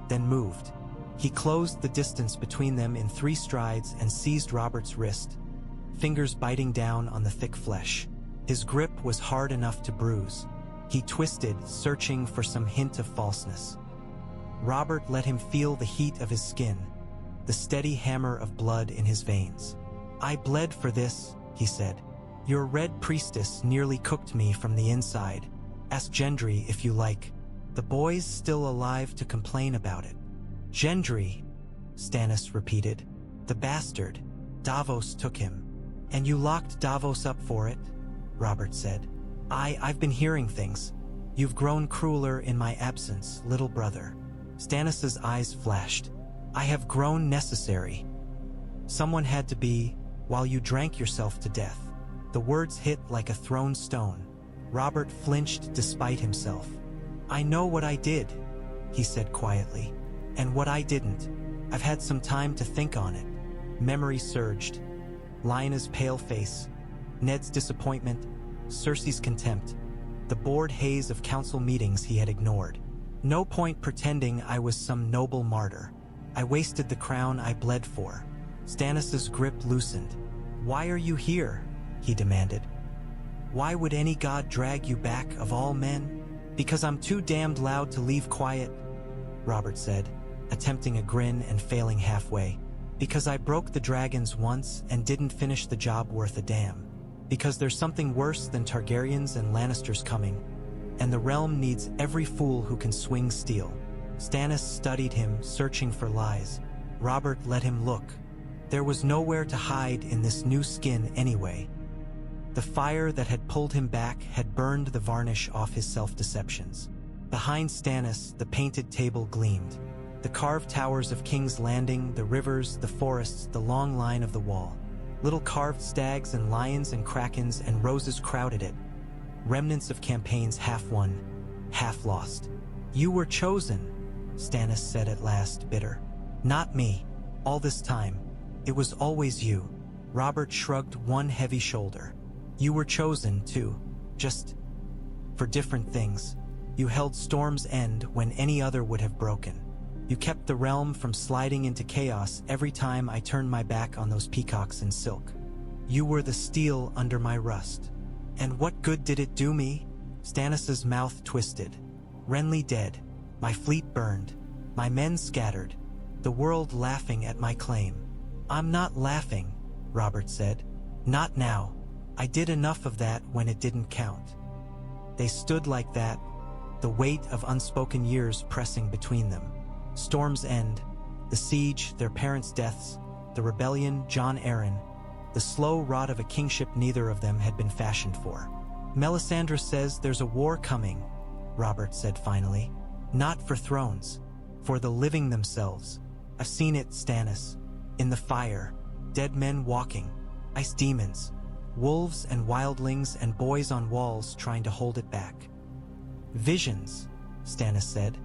then moved. He closed the distance between them in 3 strides and seized Robert's wrist, fingers biting down on the thick flesh. His grip was hard enough to bruise. He twisted, searching for some hint of falseness. Robert let him feel the heat of his skin, the steady hammer of blood in his veins. "I bled for this," he said. "Your red priestess nearly cooked me from the inside. Ask Gendry if you like. The boy's still alive to complain about it." "Gendry," Stannis repeated. "The bastard. Davos took him." "And you locked Davos up for it?" Robert said. I've been hearing things. You've grown crueler in my absence, little brother." Stannis's eyes flashed. "I have grown necessary. Someone had to be, while you drank yourself to death." The words hit like a thrown stone. Robert flinched despite himself. "I know what I did," he said quietly. "And what I didn't. I've had some time to think on it." Memory surged. Lyanna's pale face, Ned's disappointment, Cersei's contempt, the bored haze of council meetings he had ignored. No point pretending I was some noble martyr. I wasted the crown I bled for. Stannis's grip loosened. "Why are you here?" he demanded. "Why would any god drag you back of all men?" "Because I'm too damned loud to leave quiet," Robert said, attempting a grin and failing halfway. "Because I broke the dragons once and didn't finish the job worth a damn. Because there's something worse than Targaryens and Lannisters coming, and the realm needs every fool who can swing steel." Stannis studied him, searching for lies. Robert let him look. There was nowhere to hide in this new skin anyway. The fire that had pulled him back had burned the varnish off his self-deceptions. Behind Stannis, the painted table gleamed. The carved towers of King's Landing, the rivers, the forests, the long line of the wall. Little carved stags and lions and krakens and roses crowded it. Remnants of campaigns half won, half lost. "You were chosen," Stannis said at last, bitter. "Not me. All this time. It was always you." Robert shrugged one heavy shoulder. "You were chosen, too. Just for different things. You held Storm's End when any other would have broken. You kept the realm from sliding into chaos every time I turned my back on those peacocks in silk. You were the steel under my rust. And what good did it do me?" Stannis's mouth twisted. "Renly dead, my fleet burned, my men scattered, the world laughing at my claim." "I'm not laughing," Robert said. "Not now. I did enough of that when it didn't count." They stood like that, the weight of unspoken years pressing between them. Storm's End, the siege, their parents' deaths, the rebellion, Jon Arryn, the slow rot of a kingship neither of them had been fashioned for. "Melisandre says there's a war coming," Robert said finally. "Not for thrones, for the living themselves. I've seen it, Stannis. In the fire, dead men walking, ice demons, wolves and wildlings and boys on walls trying to hold it back." "Visions," Stannis said,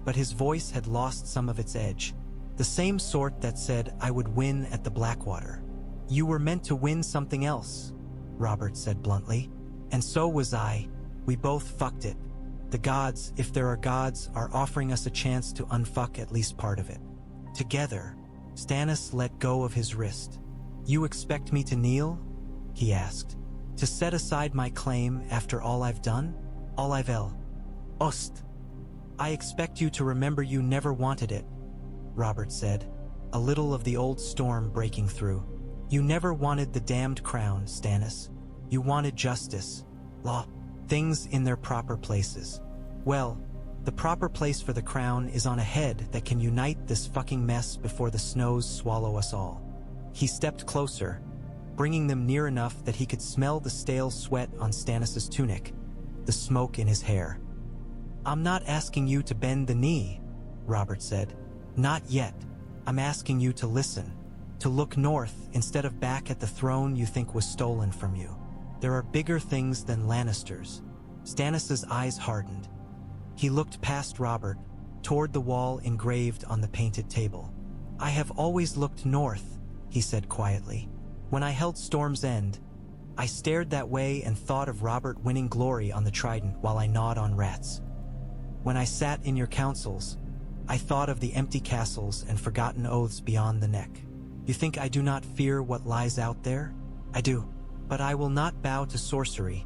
but his voice had lost some of its edge. The same sort that said I would win at the Blackwater. "You were meant to win something else," Robert said bluntly. "And so was I. We both fucked it. The gods, if there are gods, are offering us a chance to unfuck at least part of it. Together." Stannis let go of his wrist. "You expect me to kneel?" he asked. "To set aside my claim after all I've done? All I've Ost. I expect you to remember you never wanted it," Robert said, a little of the old storm breaking through. "You never wanted the damned crown, Stannis. You wanted justice, law, things in their proper places. Well, the proper place for the crown is on a head that can unite this fucking mess before the snows swallow us all." He stepped closer, bringing them near enough that he could smell the stale sweat on Stannis's tunic, the smoke in his hair. "I'm not asking you to bend the knee," Robert said. "Not yet. I'm asking you to listen, to look north instead of back at the throne you think was stolen from you. There are bigger things than Lannisters." Stannis's eyes hardened. He looked past Robert, toward the wall engraved on the painted table. "I have always looked north," he said quietly. "When I held Storm's End, I stared that way and thought of Robert winning glory on the trident while I gnawed on rats. When I sat in your councils, I thought of the empty castles and forgotten oaths beyond the neck. You think I do not fear what lies out there? I do. But I will not bow to sorcery,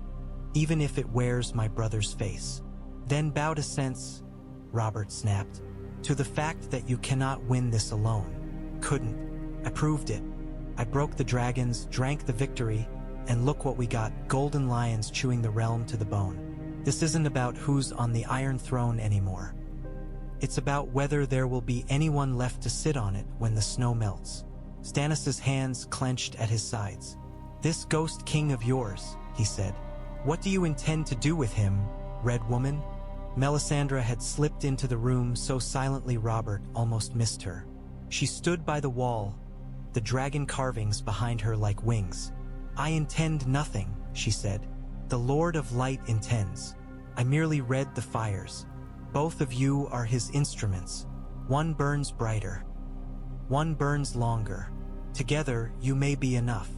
even if it wears my brother's face. Then bow to sense, Robert snapped, to the fact that you cannot win this alone. Couldn't. I proved it. I broke the dragons, drank the victory, and look what we got, golden lions chewing the realm to the bone. This isn't about who's on the Iron Throne anymore. It's about whether there will be anyone left to sit on it when the snow melts. Stannis' hands clenched at his sides. This ghost king of yours, he said. What do you intend to do with him, Red Woman? Melisandre had slipped into the room so silently Robert almost missed her. She stood by the wall, the dragon carvings behind her like wings. I intend nothing, she said. The Lord of Light intends. I merely read the fires. Both of you are his instruments. One burns brighter. One burns longer. Together, you may be enough.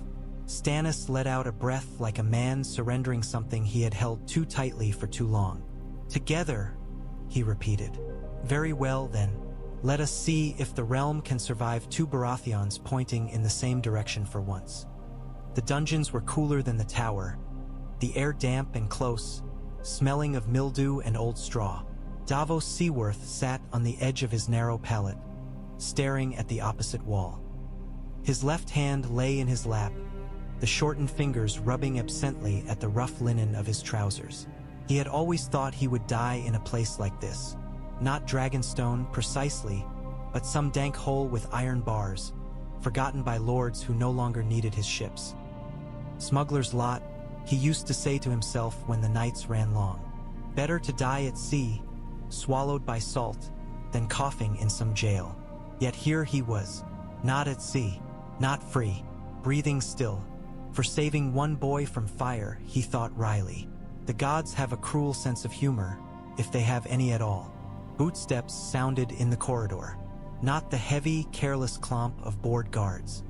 Stannis let out a breath like a man surrendering something he had held too tightly for too long. Together, he repeated. Very well then. Let us see if the realm can survive two Baratheons pointing in the same direction for once. The dungeons were cooler than the tower, the air damp and close, smelling of mildew and old straw. Davos Seaworth sat on the edge of his narrow pallet, staring at the opposite wall. His left hand lay in his lap, the shortened fingers rubbing absently at the rough linen of his trousers. He had always thought he would die in a place like this. Not Dragonstone precisely, but some dank hole with iron bars, forgotten by lords who no longer needed his ships. Smuggler's lot, he used to say to himself when the nights ran long. Better to die at sea, swallowed by salt, than coughing in some jail. Yet here he was, not at sea, not free, breathing still. For saving one boy from fire, he thought wryly. The gods have a cruel sense of humor, if they have any at all. Bootsteps sounded in the corridor, not the heavy, careless clomp of bored guards.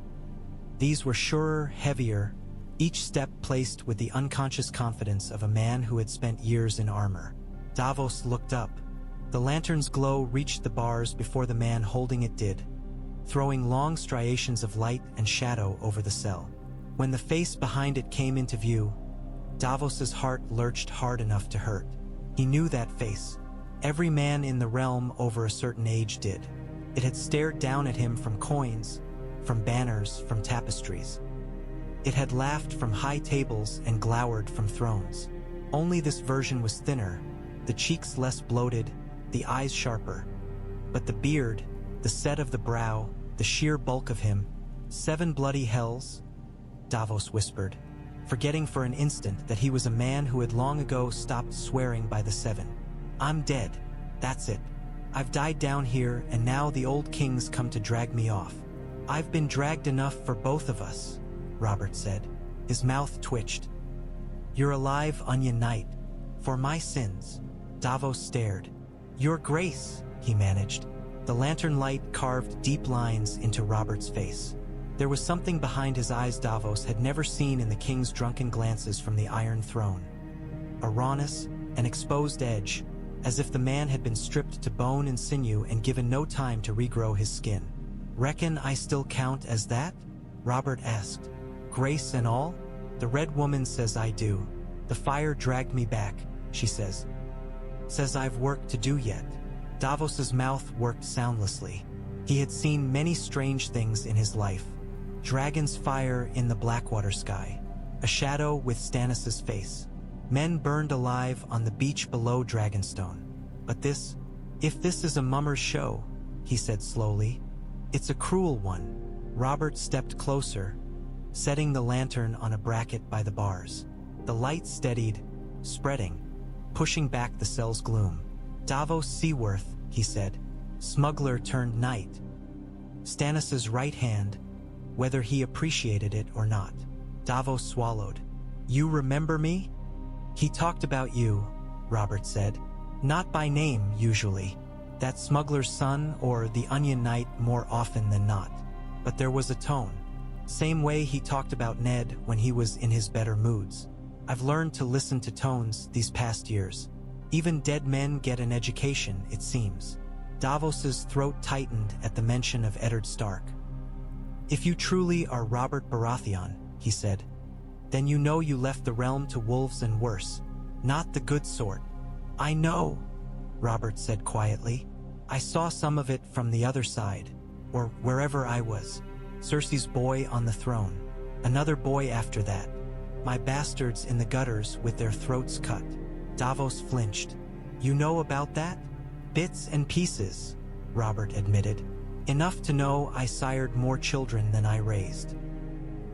These were surer, heavier, each step placed with the unconscious confidence of a man who had spent years in armor. Davos looked up. The lantern's glow reached the bars before the man holding it did, throwing long striations of light and shadow over the cell. When the face behind it came into view, Davos's heart lurched hard enough to hurt. He knew that face. Every man in the realm over a certain age did. It had stared down at him from coins, from banners, from tapestries. It had laughed from high tables and glowered from thrones. Only this version was thinner, the cheeks less bloated, the eyes sharper. But the beard, the set of the brow, the sheer bulk of him, 7 bloody hells, Davos whispered, forgetting for an instant that he was a man who had long ago stopped swearing by the 7. I'm dead, that's it. I've died down here and now the old kings come to drag me off. I've been dragged enough for both of us, Robert said. His mouth twitched. You're alive, Onion Knight. For my sins. Davos stared. Your grace, he managed. The lantern light carved deep lines into Robert's face. There was something behind his eyes Davos had never seen in the king's drunken glances from the Iron Throne. A rawness, an exposed edge, as if the man had been stripped to bone and sinew and given no time to regrow his skin. Reckon I still count as that? Robert asked. Grace and all? The Red Woman says I do. The fire dragged me back, she says. Says I've work to do yet. Davos's mouth worked soundlessly. He had seen many strange things in his life. Dragon's fire in the Blackwater sky. A shadow with Stannis' face. Men burned alive on the beach below Dragonstone. But this, if this is a mummer's show, he said slowly, it's a cruel one. Robert stepped closer, setting the lantern on a bracket by the bars. The light steadied, spreading, pushing back the cell's gloom. Davos Seaworth, he said, smuggler turned knight. Stannis' right hand, whether he appreciated it or not. Davos swallowed. You remember me? He talked about you, Robert said. Not by name, usually. That smuggler's son or the Onion Knight more often than not. But there was a tone. Same way he talked about Ned when he was in his better moods. I've learned to listen to tones these past years. Even dead men get an education, it seems. Davos's throat tightened at the mention of Eddard Stark. If you truly are Robert Baratheon, he said, then you know you left the realm to wolves and worse. Not the good sort. I know, Robert said quietly. I saw some of it from the other side, or wherever I was. Cersei's boy on the throne. Another boy after that. My bastards in the gutters with their throats cut. Davos flinched. You know about that? Bits and pieces, Robert admitted. Enough to know I sired more children than I raised.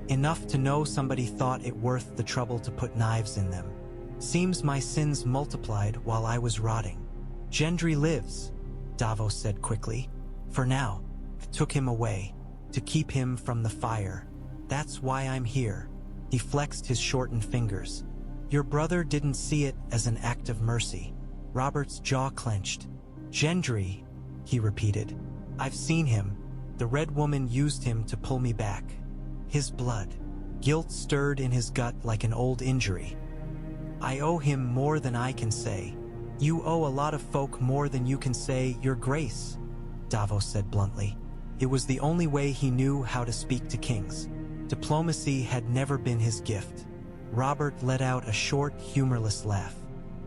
Enough to know somebody thought it worth the trouble to put knives in them. Seems my sins multiplied while I was rotting. Gendry lives, Davos said quickly. For now. Took him away. To keep him from the fire. That's why I'm here. He flexed his shortened fingers. Your brother didn't see it as an act of mercy. Robert's jaw clenched. Gendry, he repeated. I've seen him. The Red Woman used him to pull me back. His blood. Guilt stirred in his gut like an old injury. I owe him more than I can say. You owe a lot of folk more than you can say, Your Grace, Davos said bluntly. It was the only way he knew how to speak to kings. Diplomacy had never been his gift. Robert let out a short, humorless laugh.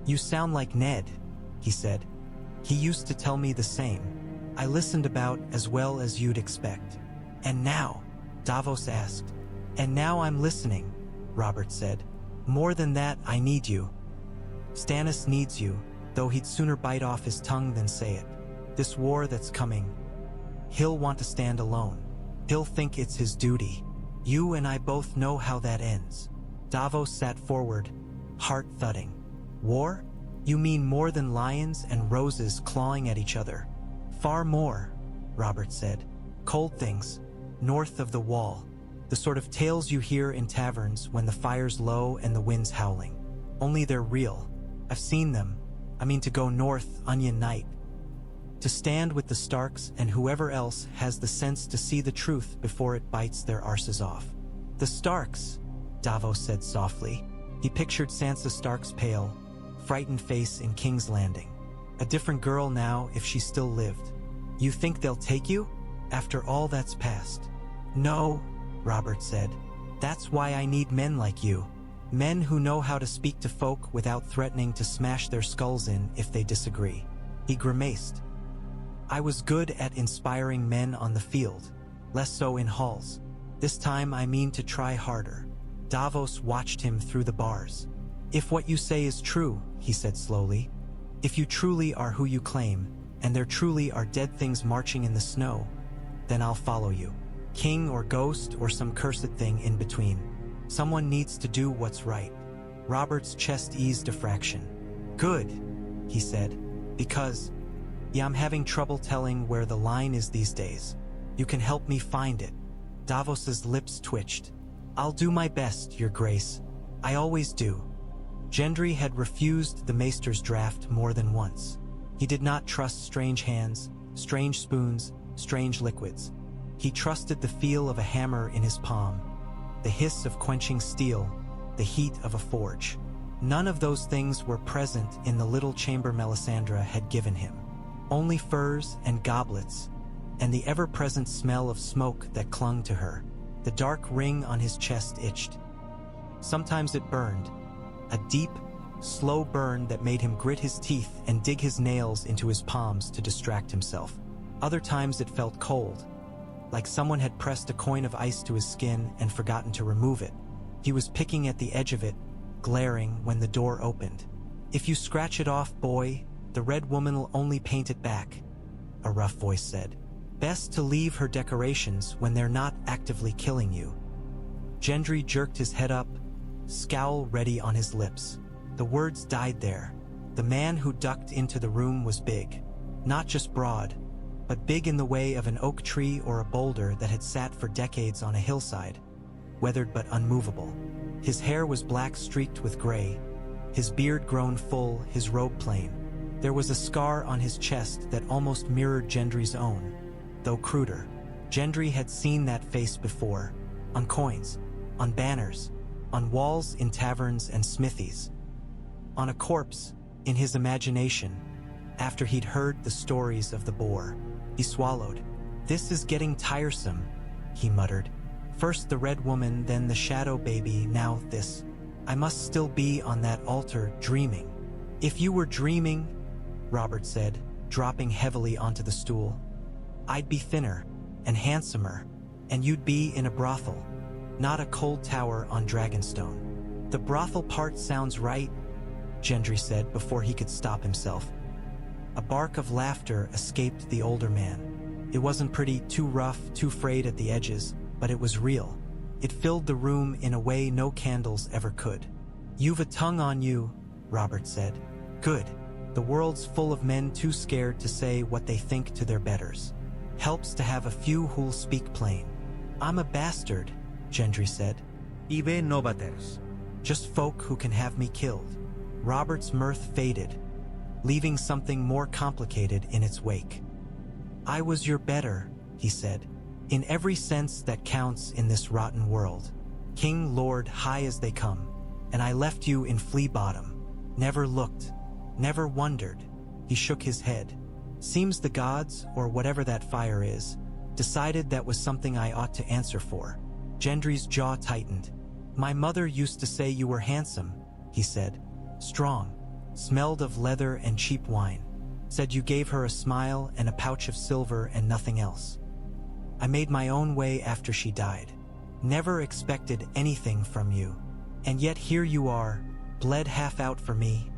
You sound like Ned, he said. He used to tell me the same. I listened about as well as you'd expect. And now? Davos asked. And now I'm listening, Robert said. More than that, I need you. Stannis needs you, though he'd sooner bite off his tongue than say it. This war that's coming, he'll want to stand alone. He'll think it's his duty. You and I both know how that ends. Davos sat forward, heart thudding. War? You mean more than lions and roses clawing at each other? Far more, Robert said. Cold things, north of the wall. The sort of tales you hear in taverns when the fire's low and the wind's howling. Only they're real. I've seen them. I mean to go north onion night. To stand with the Starks and whoever else has the sense to see the truth before it bites their arses off. The Starks, Davos said softly. He pictured Sansa Stark's pale, frightened face in King's Landing. A different girl now if she still lived. You think they'll take you? After all that's passed. No, Robert said. That's why I need men like you. Men who know how to speak to folk without threatening to smash their skulls in if they disagree. He grimaced. I was good at inspiring men on the field, less so in halls. This time I mean to try harder. Davos watched him through the bars. If what you say is true, he said slowly, if you truly are who you claim, and there truly are dead things marching in the snow, then I'll follow you. King or ghost or some cursed thing in between. Someone needs to do what's right. Robert's chest eased a fraction. Good, he said, because, yeah, I'm having trouble telling where the line is these days. You can help me find it. Davos's lips twitched. I'll do my best, Your Grace. I always do. Gendry had refused the Maester's draft more than once. He did not trust strange hands, strange spoons, strange liquids. He trusted the feel of a hammer in his palm, the hiss of quenching steel, the heat of a forge. None of those things were present in the little chamber Melisandre had given him. Only furs and goblets, and the ever-present smell of smoke that clung to her. The dark ring on his chest itched. Sometimes it burned, a deep, slow burn that made him grit his teeth and dig his nails into his palms to distract himself. Other times it felt cold, like someone had pressed a coin of ice to his skin and forgotten to remove it. He was picking at the edge of it, glaring when the door opened. If you scratch it off, boy, the Red Woman'll only paint it back, a rough voice said. Best to leave her decorations when they're not actively killing you. Gendry jerked his head up, scowl ready on his lips. The words died there. The man who ducked into the room was big. Not just broad, but big in the way of an oak tree or a boulder that had sat for decades on a hillside, weathered but unmovable. His hair was black streaked with gray, his beard grown full, his robe plain. There was a scar on his chest that almost mirrored Gendry's own, though cruder. Gendry had seen that face before, on coins, on banners, on walls in taverns and smithies. On a corpse, in his imagination, after he'd heard the stories of the boar. He swallowed. This is getting tiresome, he muttered. First the red woman, then the shadow baby, now this. I must still be on that altar, dreaming. If you were dreaming, Robert said, dropping heavily onto the stool, I'd be thinner and handsomer, and you'd be in a brothel, not a cold tower on Dragonstone. The brothel part sounds right, Gendry said before he could stop himself. A bark of laughter escaped the older man. It wasn't pretty, too rough, too frayed at the edges, but it was real. It filled the room in a way no candles ever could. You've a tongue on you, Robert said. Good. The world's full of men too scared to say what they think to their betters. Helps to have a few who'll speak plain. I'm a bastard, Gendry said. Ibe novaters. Just folk who can have me killed. Robert's mirth faded, leaving something more complicated in its wake. I was your better, he said, in every sense that counts in this rotten world. King, Lord, high as they come, and I left you in flea bottom. Never looked, never wondered. He shook his head. Seems the gods, or whatever that fire is, decided that was something I ought to answer for. Gendry's jaw tightened. My mother used to say you were handsome, he said. Strong, smelled of leather and cheap wine. Said you gave her a smile and a pouch of silver and nothing else. I made my own way after she died. Never expected anything from you. And yet here you are, bled half out for me,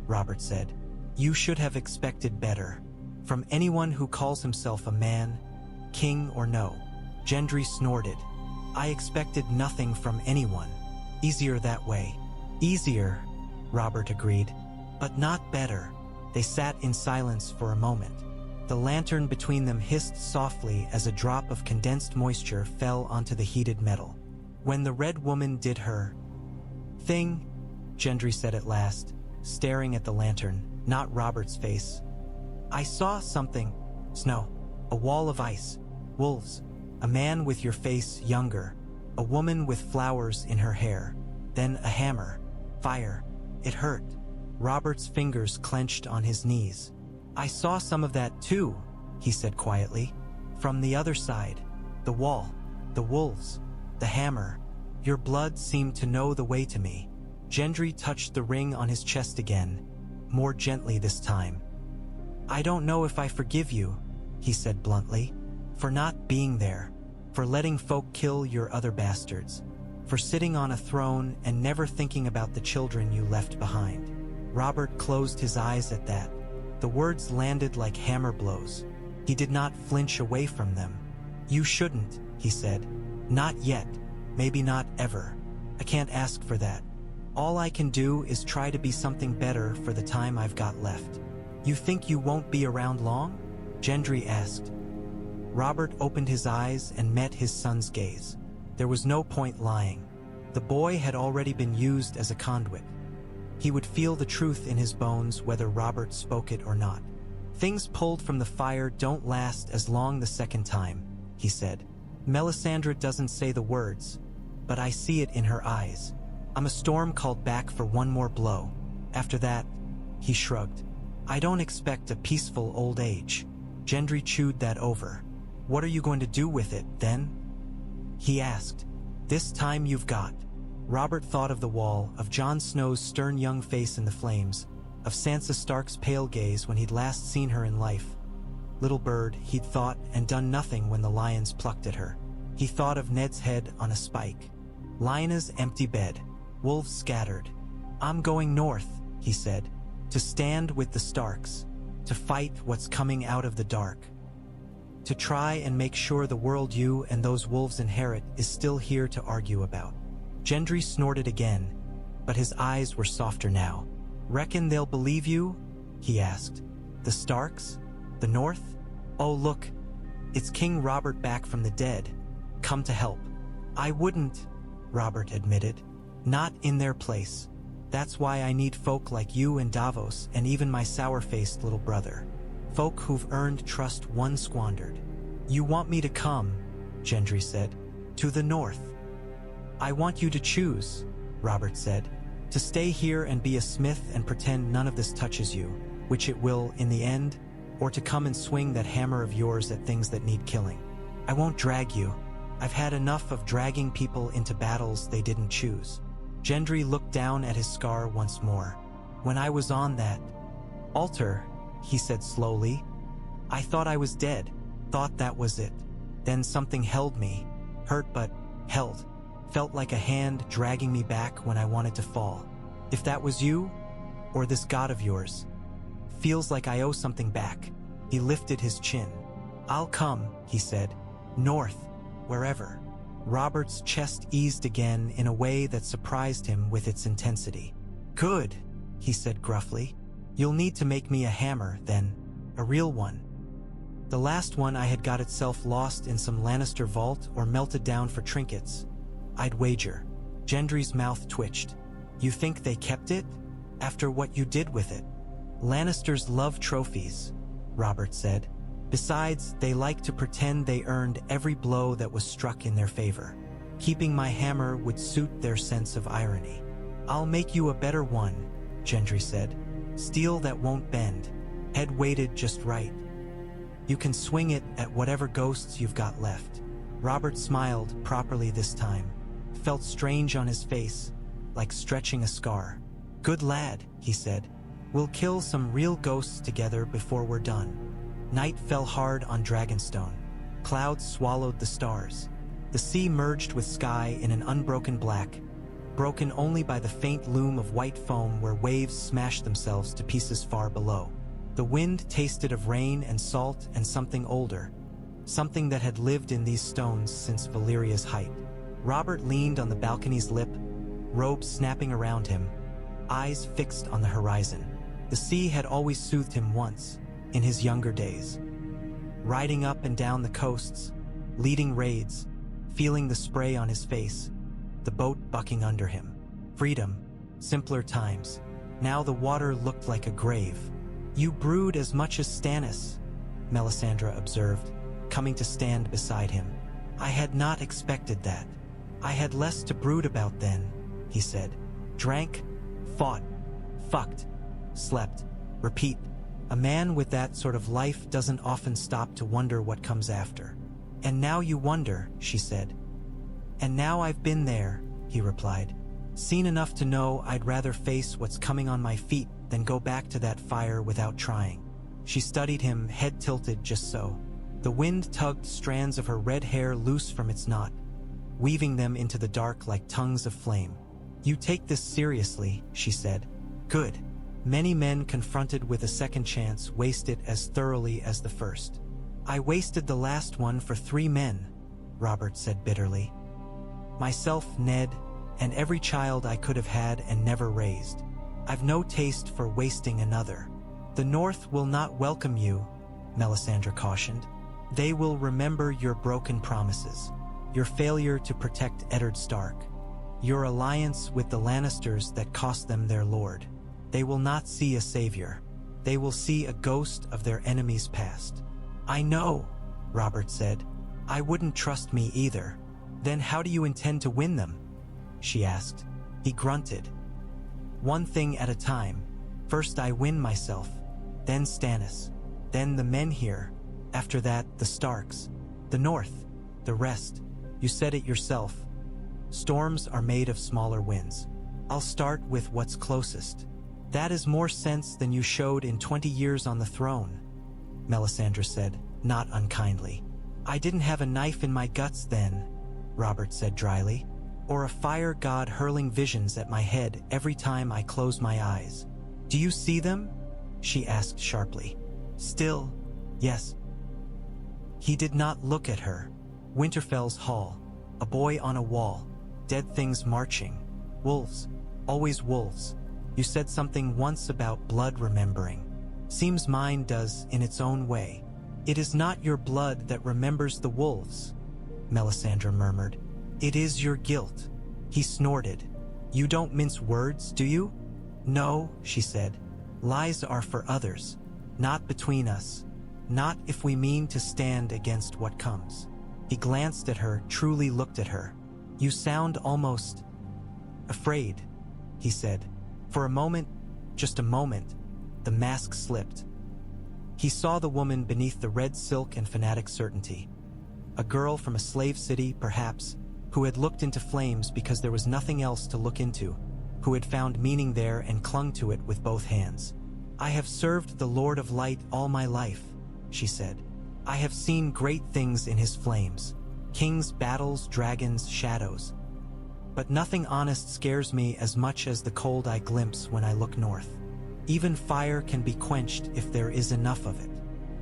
Robert said. You should have expected better. From anyone who calls himself a man, king or no. Gendry snorted. I expected nothing from anyone. Easier that way. Easier, Robert agreed, but not better. They sat in silence for a moment. The lantern between them hissed softly as a drop of condensed moisture fell onto the heated metal. When the red woman did her thing, Gendry said at last, staring at the lantern, not Robert's face. I saw something. Snow. A wall of ice. Wolves. A man with your face younger. A woman with flowers in her hair. Then a hammer. Fire. It hurt. Robert's fingers clenched on his knees. I saw some of that too, he said quietly. From the other side. The wall. The wolves. The hammer. Your blood seemed to know the way to me. Gendry touched the ring on his chest again, more gently this time. I don't know if I forgive you, he said bluntly, for not being there, for letting folk kill your other bastards, for sitting on a throne and never thinking about the children you left behind. Robert closed his eyes at that. The words landed like hammer blows. He did not flinch away from them. You shouldn't, he said. Not yet. Maybe not ever. I can't ask for that. All I can do is try to be something better for the time I've got left. You think you won't be around long? Gendry asked. Robert opened his eyes and met his son's gaze. There was no point lying. The boy had already been used as a conduit. He would feel the truth in his bones whether Robert spoke it or not. Things pulled from the fire don't last as long the second time, he said. Melisandre doesn't say the words, but I see it in her eyes. I'm a storm called back for one more blow. After that, he shrugged. I don't expect a peaceful old age. Gendry chewed that over. What are you going to do with it, then? He asked. This time you've got. Robert thought of the wall, of Jon Snow's stern young face in the flames, of Sansa Stark's pale gaze when he'd last seen her in life. Little bird, he'd thought and done nothing when the lions plucked at her. He thought of Ned's head on a spike. Lyanna's empty bed. Wolves scattered. I'm going north, he said, to stand with the Starks, to fight what's coming out of the dark, to try and make sure the world you and those wolves inherit is still here to argue about. Gendry snorted again, but his eyes were softer now. Reckon they'll believe you? He asked. The Starks? The North? Oh look, it's King Robert back from the dead. Come to help. I wouldn't, Robert admitted. Not in their place. That's why I need folk like you and Davos and even my sour-faced little brother. Folk who've earned trust one squandered. You want me to come, Gendry said, to the north. I want you to choose, Robert said, to stay here and be a smith and pretend none of this touches you, which it will in the end, or to come and swing that hammer of yours at things that need killing. I won't drag you, I've had enough of dragging people into battles they didn't choose. Gendry looked down at his scar once more. When I was on that altar, he said slowly, I thought I was dead, thought that was it. Then something held me, hurt but held. Felt like a hand dragging me back when I wanted to fall. If that was you, or this god of yours, feels like I owe something back. He lifted his chin. I'll come, he said, north, wherever. Robert's chest eased again in a way that surprised him with its intensity. Good, he said gruffly. You'll need to make me a hammer, then. A real one. The last one I had got itself lost in some Lannister vault or melted down for trinkets. I'd wager. Gendry's mouth twitched. You think they kept it? After what you did with it? Lannisters love trophies, Robert said. Besides, they like to pretend they earned every blow that was struck in their favor. Keeping my hammer would suit their sense of irony. I'll make you a better one, Gendry said. Steel that won't bend, head weighted just right. You can swing it at whatever ghosts you've got left. Robert smiled properly this time. Felt strange on his face, like stretching a scar. Good lad, he said. We'll kill some real ghosts together before we're done. Night fell hard on Dragonstone. Clouds swallowed the stars. The sea merged with sky in an unbroken black, broken only by the faint loom of white foam where waves smashed themselves to pieces far below. The wind tasted of rain and salt and something older, something that had lived in these stones since Valyria's height. Robert leaned on the balcony's lip, robes snapping around him, eyes fixed on the horizon. The sea had always soothed him once, in his younger days. Riding up and down the coasts, leading raids, feeling the spray on his face, the boat bucking under him. Freedom, simpler times. Now the water looked like a grave. You brood as much as Stannis, Melisandre observed, coming to stand beside him. I had not expected that. I had less to brood about then, he said. Drank, fought, fucked, slept, repeat. A man with that sort of life doesn't often stop to wonder what comes after. And now you wonder, she said. And now I've been there, he replied. Seen enough to know I'd rather face what's coming on my feet than go back to that fire without trying. She studied him, head tilted just so. The wind tugged strands of her red hair loose from its knot, weaving them into the dark like tongues of flame. You take this seriously, she said. Good. Many men confronted with a second chance waste it as thoroughly as the first. I wasted the last one for 3 men, Robert said bitterly. Myself, Ned, and every child I could have had and never raised. I've no taste for wasting another. The North will not welcome you, Melisandre cautioned. They will remember your broken promises, your failure to protect Eddard Stark, your alliance with the Lannisters that cost them their lord. They will not see a savior. They will see a ghost of their enemy's past. I know, Robert said. I wouldn't trust me either. Then how do you intend to win them? She asked. He grunted. One thing at a time. First I win myself, then Stannis, then the men here. After that, the Starks, the North, the rest. You said it yourself. Storms are made of smaller winds. I'll start with what's closest. That is more sense than you showed in 20 years on the throne, Melisandre said, not unkindly. I didn't have a knife in my guts then, Robert said dryly, or a fire god hurling visions at my head every time I close my eyes. Do you see them? She asked sharply. Still, yes. He did not look at her. Winterfell's hall, a boy on a wall, dead things marching, wolves, always wolves. You said something once about blood remembering. Seems mine does in its own way. It is not your blood that remembers the wolves, Melisandre murmured. It is your guilt. He snorted. You don't mince words, do you? No, she said. Lies are for others, not between us. Not if we mean to stand against what comes. He glanced at her, truly looked at her. You sound almost afraid, he said. For a moment, just a moment, the mask slipped. He saw the woman beneath the red silk and fanatic certainty. A girl from a slave city, perhaps, who had looked into flames because there was nothing else to look into, who had found meaning there and clung to it with both hands. "I have served the Lord of Light all my life," she said. "I have seen great things in his flames, kings, battles, dragons, shadows. But nothing honest scares me as much as the cold I glimpse when I look north. Even fire can be quenched if there is enough of it."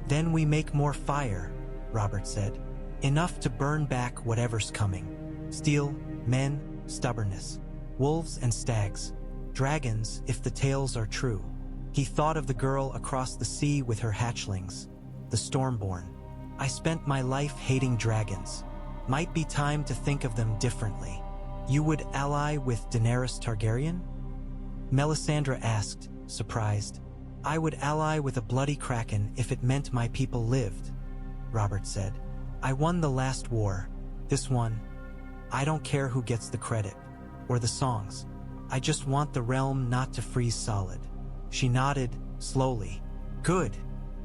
"Then we make more fire," Robert said. "Enough to burn back whatever's coming. Steel, men, stubbornness. Wolves and stags. Dragons, if the tales are true." He thought of the girl across the sea with her hatchlings, the Stormborn. "I spent my life hating dragons. Might be time to think of them differently." "You would ally with Daenerys Targaryen?" Melisandre asked, surprised. "I would ally with a bloody kraken if it meant my people lived," Robert said. "I won the last war. This one, I don't care who gets the credit, or the songs. I just want the realm not to freeze solid." She nodded, slowly. "Good,"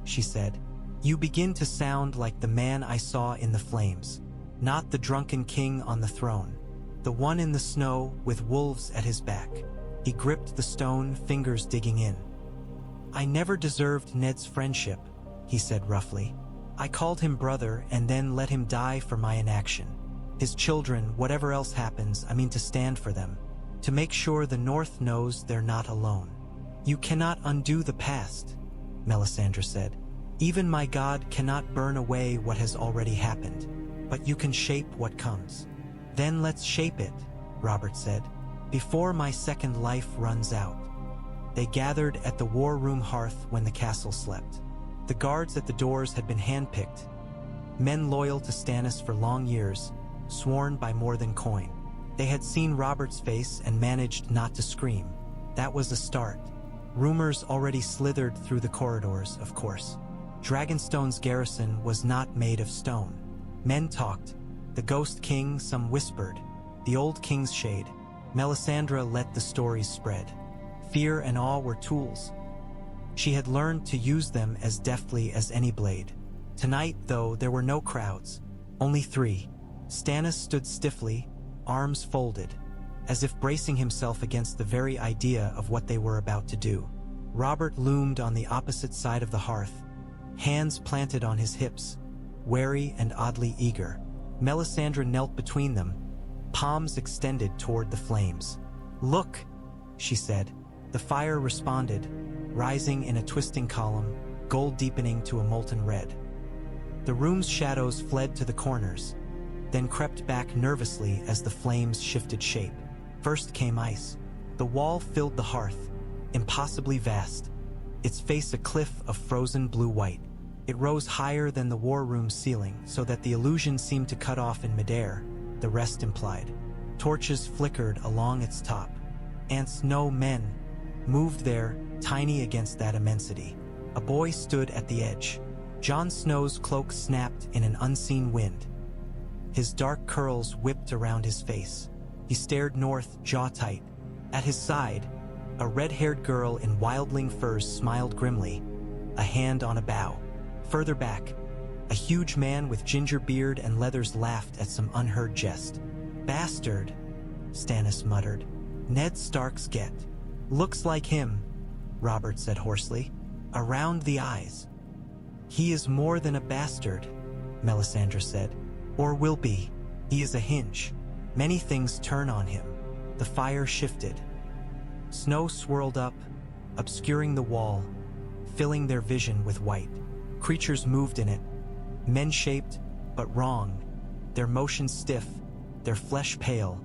she said. "You begin to sound like the man I saw in the flames. Not the drunken king on the throne. The one in the snow with wolves at his back." He gripped the stone, fingers digging in. "I never deserved Ned's friendship," he said roughly. "I called him brother and then let him die for my inaction. His children, whatever else happens, I mean to stand for them. To make sure the North knows they're not alone." "You cannot undo the past," Melisandre said. "Even my God cannot burn away what has already happened. But you can shape what comes." "Then let's shape it," Robert said, "before my second life runs out." They gathered at the war room hearth when the castle slept. The guards at the doors had been handpicked. Men loyal to Stannis for long years, sworn by more than coin. They had seen Robert's face and managed not to scream. That was a start. Rumors already slithered through the corridors, of course. Dragonstone's garrison was not made of stone. Men talked. The Ghost King, some whispered. The Old King's Shade. Melisandre let the stories spread. Fear and awe were tools. She had learned to use them as deftly as any blade. Tonight, though, there were no crowds. Only three. Stannis stood stiffly, arms folded, as if bracing himself against the very idea of what they were about to do. Robert loomed on the opposite side of the hearth, hands planted on his hips, wary and oddly eager. Melisandre knelt between them, palms extended toward the flames. "Look," she said. The fire responded, rising in a twisting column, gold deepening to a molten red. The room's shadows fled to the corners, then crept back nervously as the flames shifted shape. First came ice. The wall filled the hearth, impossibly vast, its face a cliff of frozen blue-white. It rose higher than the war room ceiling so that the illusion seemed to cut off in midair, the rest implied. Torches flickered along its top. Ants, no men, moved there, tiny against that immensity. A boy stood at the edge. Jon Snow's cloak snapped in an unseen wind. His dark curls whipped around his face. He stared north, jaw tight. At his side, a red-haired girl in wildling furs smiled grimly, a hand on a bough. Further back, a huge man with ginger beard and leathers laughed at some unheard jest. "Bastard," Stannis muttered. "Ned Stark's get." "Looks like him," Robert said hoarsely. "Around the eyes." "He is more than a bastard," Melisandre said. "Or will be. He is a hinge. Many things turn on him." The fire shifted. Snow swirled up, obscuring the wall, filling their vision with white. Creatures moved in it, men-shaped, but wrong, their motions stiff, their flesh pale,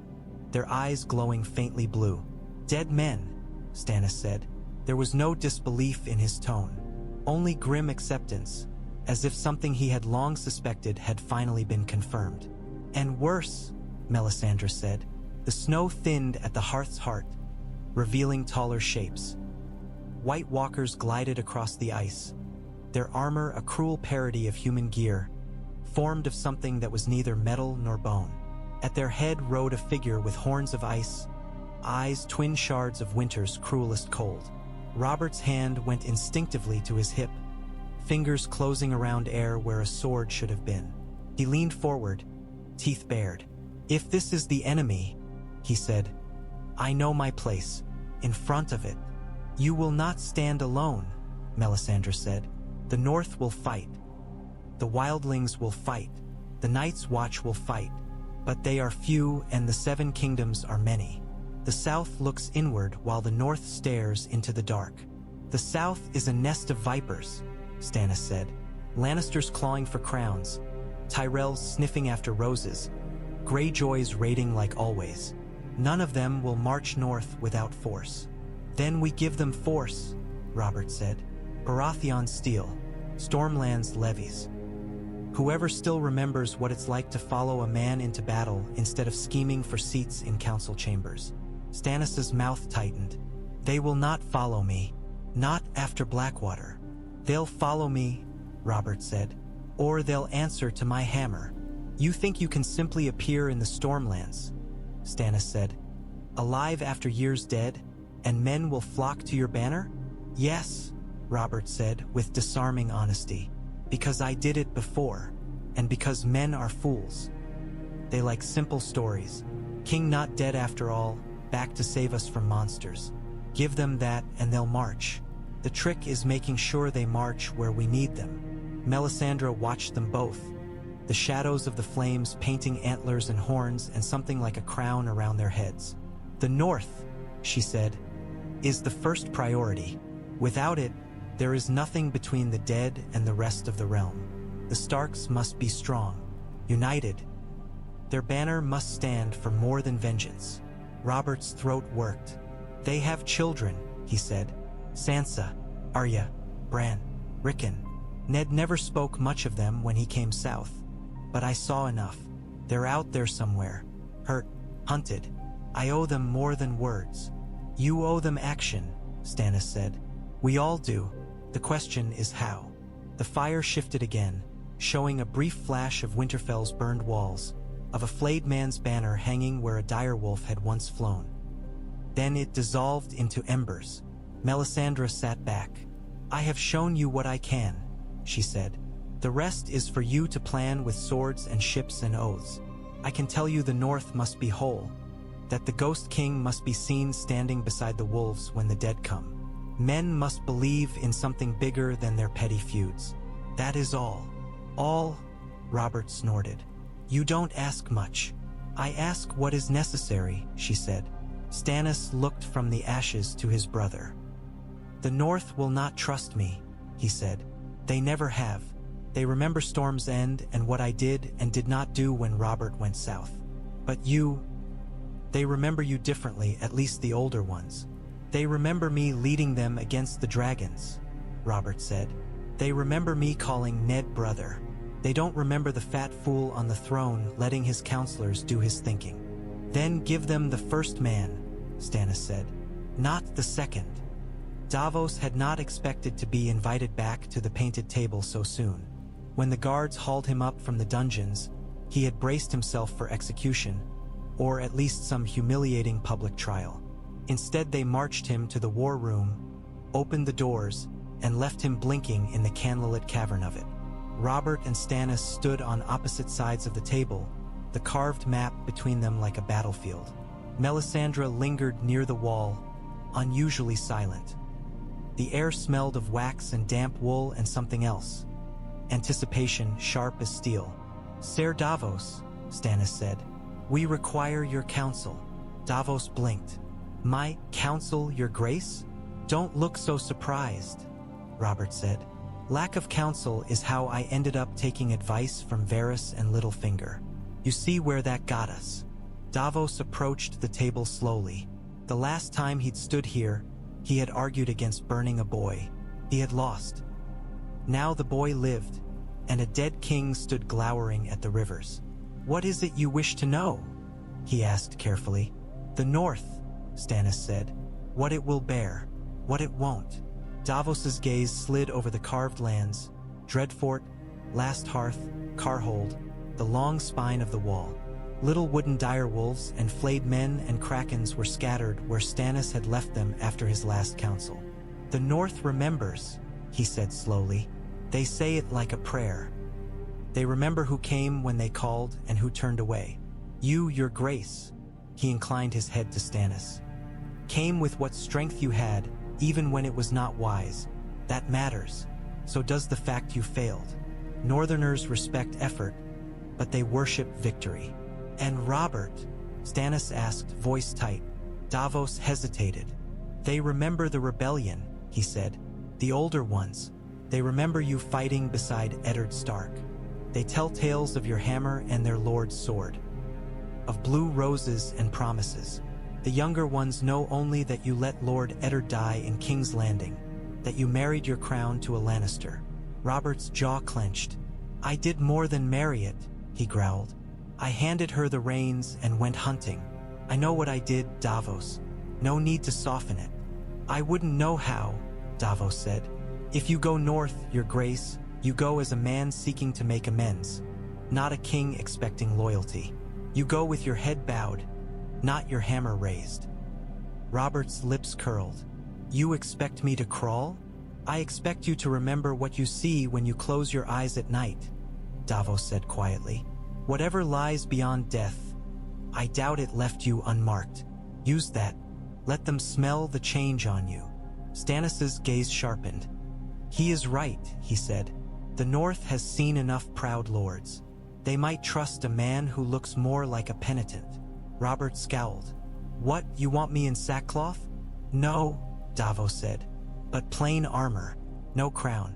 their eyes glowing faintly blue. "Dead men," Stannis said. There was no disbelief in his tone, only grim acceptance, as if something he had long suspected had finally been confirmed. "And worse," Melisandre said. The snow thinned at the hearth's heart, revealing taller shapes. White walkers glided across the ice, their armor a cruel parody of human gear, formed of something that was neither metal nor bone. At their head rode a figure with horns of ice, eyes twin shards of winter's cruelest cold. Robert's hand went instinctively to his hip, fingers closing around air where a sword should have been. He leaned forward, teeth bared. If this is the enemy, he said, I know my place, in front of it. You will not stand alone, Melisandre said. The North will fight. The wildlings will fight. The Night's Watch will fight. But they are few and the 7 kingdoms are many. The South looks inward while the North stares into the dark. The South is a nest of vipers, Stannis said. Lannisters clawing for crowns, Tyrells sniffing after roses, Greyjoys raiding like always. None of them will march north without force. Then we give them force, Robert said. Baratheon steel, Stormland's levies. Whoever still remembers what it's like to follow a man into battle instead of scheming for seats in council chambers. Stannis' mouth tightened. They will not follow me. Not after Blackwater. They'll follow me, Robert said. Or they'll answer to my hammer. You think you can simply appear in the Stormlands, Stannis said. Alive after years dead, and men will flock to your banner? Yes, Robert said with disarming honesty. Because I did it before, and because men are fools. They like simple stories. King not dead after all, back to save us from monsters. Give them that and they'll march. The trick is making sure they march where we need them. Melisandre watched them both. The shadows of the flames painting antlers and horns and something like a crown around their heads. The North, she said, is the first priority. Without it, there is nothing between the dead and the rest of the realm. The Starks must be strong, united. Their banner must stand for more than vengeance. Robert's throat worked. They have children, he said. Sansa, Arya, Bran, Rickon. Ned never spoke much of them when he came south. But I saw enough. They're out there somewhere. Hurt, hunted. I owe them more than words. You owe them action, Stannis said. We all do. The question is how. The fire shifted again, showing a brief flash of Winterfell's burned walls, of a flayed man's banner hanging where a direwolf had once flown. Then it dissolved into embers. Melisandre sat back. I have shown you what I can, she said. The rest is for you to plan with swords and ships and oaths. I can tell you the North must be whole, that the Ghost King must be seen standing beside the wolves when the dead come. Men must believe in something bigger than their petty feuds. That is all. All, Robert snorted. You don't ask much. I ask what is necessary, she said. Stannis looked from the ashes to his brother. The North will not trust me, he said. They never have. They remember Storm's End and what I did and did not do when Robert went south. But you, they remember you differently, at least the older ones. They remember me leading them against the dragons, Robert said. They remember me calling Ned brother. They don't remember the fat fool on the throne letting his counselors do his thinking. Then give them the first man, Stannis said, not the second. Davos had not expected to be invited back to the painted table so soon. When the guards hauled him up from the dungeons, he had braced himself for execution, or at least some humiliating public trial. Instead, they marched him to the war room, opened the doors, and left him blinking in the candlelit cavern of it. Robert and Stannis stood on opposite sides of the table, the carved map between them like a battlefield. Melisandre lingered near the wall, unusually silent. The air smelled of wax and damp wool and something else. Anticipation sharp as steel. Ser Davos, Stannis said, we require your counsel. Davos blinked. My counsel, your grace? Don't look so surprised, Robert said. Lack of counsel is how I ended up taking advice from Varys and Littlefinger. You see where that got us. Davos approached the table slowly. The last time he'd stood here, he had argued against burning a boy. He had lost. Now the boy lived, and a dead king stood glowering at the rivers. What is it you wish to know? He asked carefully. The North, Stannis said. What it will bear, what it won't. Davos's gaze slid over the carved lands, Dreadfort, Last Hearth, Carhold, the long spine of the wall. Little wooden direwolves and flayed men and krakens were scattered where Stannis had left them after his last council. The North remembers, he said slowly. They say it like a prayer. They remember who came when they called and who turned away. You, your grace, he inclined his head to Stannis, came with what strength you had, even when it was not wise. That matters. So does the fact you failed. Northerners respect effort, but they worship victory. And Robert, Stannis asked, voice tight. Davos hesitated. They remember the rebellion, he said. The older ones. They remember you fighting beside Eddard Stark. They tell tales of your hammer and their lord's sword, of blue roses and promises. The younger ones know only that you let Lord Eddard die in King's Landing, that you married your crown to a Lannister. Robert's jaw clenched. I did more than marry it, he growled. I handed her the reins and went hunting. I know what I did, Davos. No need to soften it. I wouldn't know how, Davos said. If you go north, your grace, you go as a man seeking to make amends, not a king expecting loyalty. You go with your head bowed, not your hammer raised. Robert's lips curled. You expect me to crawl? I expect you to remember what you see when you close your eyes at night, Davos said quietly. Whatever lies beyond death, I doubt it left you unmarked. Use that. Let them smell the change on you. Stannis's gaze sharpened. He is right, he said. The North has seen enough proud lords. They might trust a man who looks more like a penitent. Robert scowled. What, you want me in sackcloth? No, Davos said. But plain armor, no crown.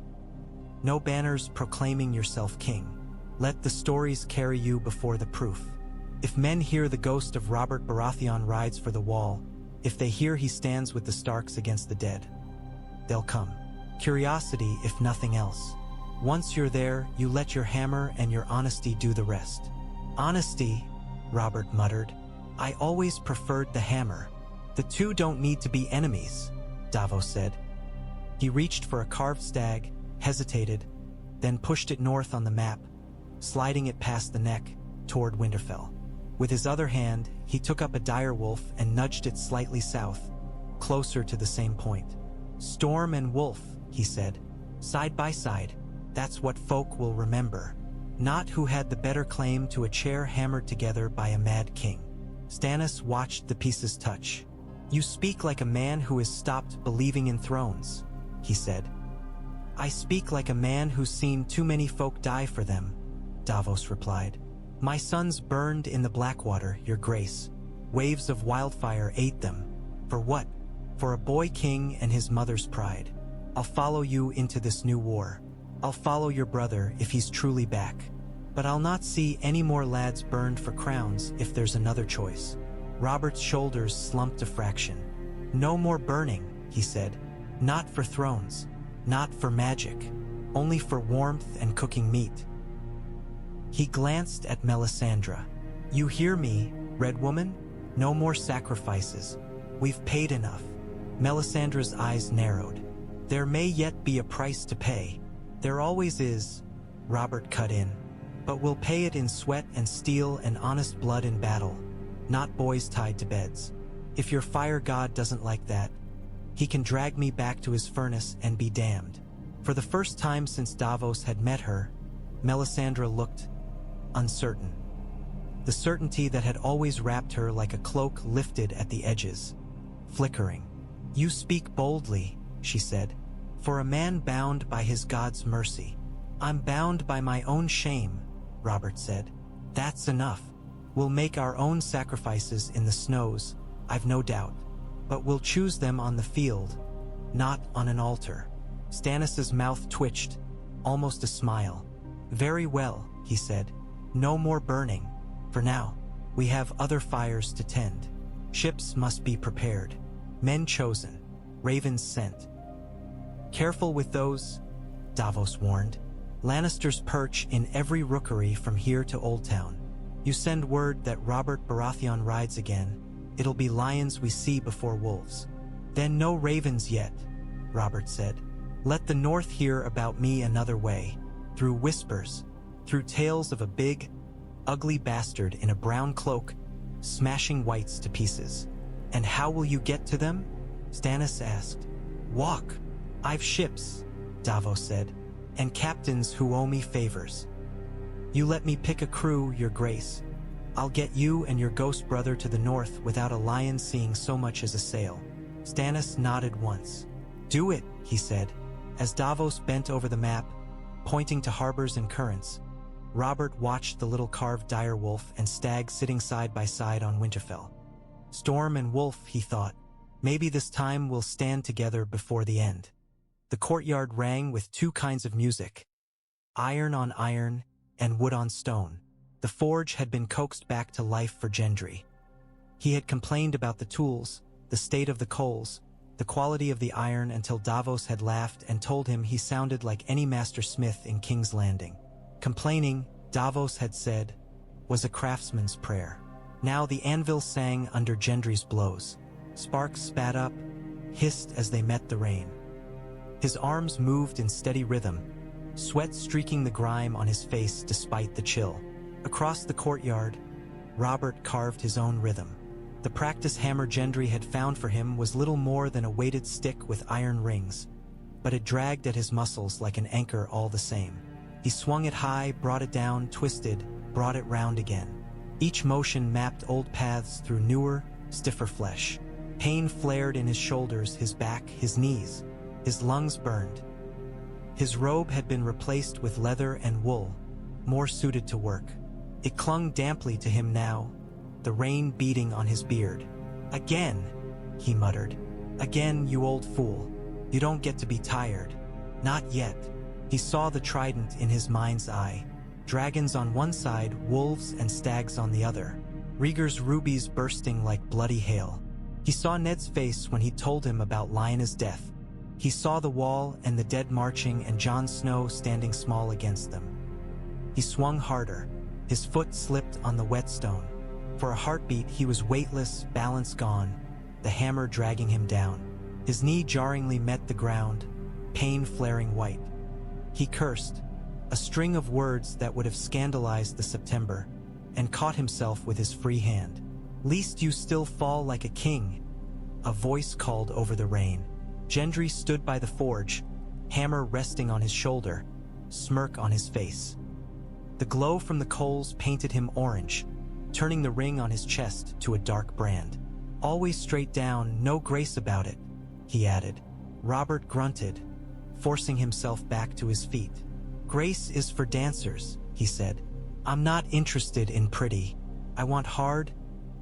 No banners proclaiming yourself king. Let the stories carry you before the proof. If men hear the ghost of Robert Baratheon rides for the wall, if they hear he stands with the Starks against the dead, they'll come. Curiosity, if nothing else. Once you're there, you let your hammer and your honesty do the rest. Honesty, Robert muttered. I always preferred the hammer. The two don't need to be enemies, Davos said. He reached for a carved stag, hesitated, then pushed it north on the map, sliding it past the neck, toward Winterfell. With his other hand, he took up a direwolf and nudged it slightly south, closer to the same point. Storm and wolf, he said, side by side. That's what folk will remember, not who had the better claim to a chair hammered together by a mad king. Stannis watched the pieces touch. You speak like a man who has stopped believing in thrones, he said. I speak like a man who's seen too many folk die for them, Davos replied. My sons burned in the Blackwater, your grace. Waves of wildfire ate them. For what? For a boy king and his mother's pride. I'll follow you into this new war. I'll follow your brother if he's truly back. But I'll not see any more lads burned for crowns if there's another choice. Robert's shoulders slumped a fraction. No more burning, he said. Not for thrones. Not for magic. Only for warmth and cooking meat. He glanced at Melisandre. You hear me, Red Woman? No more sacrifices. We've paid enough. Melisandre's eyes narrowed. There may yet be a price to pay. There always is, Robert cut in. But we'll pay it in sweat and steel and honest blood in battle, not boys tied to beds. If your fire god doesn't like that, he can drag me back to his furnace and be damned. For the first time since Davos had met her, Melisandre looked uncertain. The certainty that had always wrapped her like a cloak lifted at the edges, flickering. You speak boldly, she said. For a man bound by his god's mercy. I'm bound by my own shame, Robert said. That's enough. We'll make our own sacrifices in the snows, I've no doubt. But we'll choose them on the field, not on an altar. Stannis' mouth twitched, almost a smile. Very well, he said. No more burning. For now, we have other fires to tend. Ships must be prepared. Men chosen. Ravens sent. Careful with those, Davos warned. Lannisters perch in every rookery from here to Old Town. You send word that Robert Baratheon rides again, it'll be lions we see before wolves. Then no ravens yet, Robert said. Let the North hear about me another way, through whispers, through tales of a big, ugly bastard in a brown cloak, smashing whites to pieces. And how will you get to them? Stannis asked. Walk. I've ships, Davos said, and captains who owe me favors. You let me pick a crew, your grace. I'll get you and your ghost brother to the north without a lion seeing so much as a sail. Stannis nodded once. Do it, he said. As Davos bent over the map, pointing to harbors and currents, Robert watched the little carved direwolf and stag sitting side by side on Winterfell. Storm and wolf, he thought. Maybe this time we'll stand together before the end. The courtyard rang with two kinds of music. Iron on iron and wood on stone. The forge had been coaxed back to life for Gendry. He had complained about the tools, the state of the coals, the quality of the iron until Davos had laughed and told him he sounded like any master smith in King's Landing. Complaining, Davos had said, was a craftsman's prayer. Now the anvil sang under Gendry's blows. Sparks spat up, hissed as they met the rain. His arms moved in steady rhythm, sweat streaking the grime on his face despite the chill. Across the courtyard, Robert carved his own rhythm. The practice hammer Gendry had found for him was little more than a weighted stick with iron rings, but it dragged at his muscles like an anchor all the same. He swung it high, brought it down, twisted, brought it round again. Each motion mapped old paths through newer, stiffer flesh. Pain flared in his shoulders, his back, his knees. His lungs burned. His robe had been replaced with leather and wool, more suited to work. It clung damply to him now, the rain beating on his beard. Again, he muttered. Again, you old fool. You don't get to be tired. Not yet. He saw the trident in his mind's eye. Dragons on one side, wolves and stags on the other. Rhaegar's rubies bursting like bloody hail. He saw Ned's face when he told him about Lyanna's death. He saw the wall and the dead marching and Jon Snow standing small against them. He swung harder. His foot slipped on the whetstone. For a heartbeat, he was weightless, balance gone, the hammer dragging him down. His knee jarringly met the ground, pain flaring white. He cursed, a string of words that would have scandalized the September, and caught himself with his free hand. Least you still fall like a king, a voice called over the rain. Gendry stood by the forge, hammer resting on his shoulder, smirk on his face. The glow from the coals painted him orange, turning the ring on his chest to a dark brand. Always straight down, no grace about it, he added. Robert grunted, forcing himself back to his feet. Grace is for dancers, he said. I'm not interested in pretty. I want hard,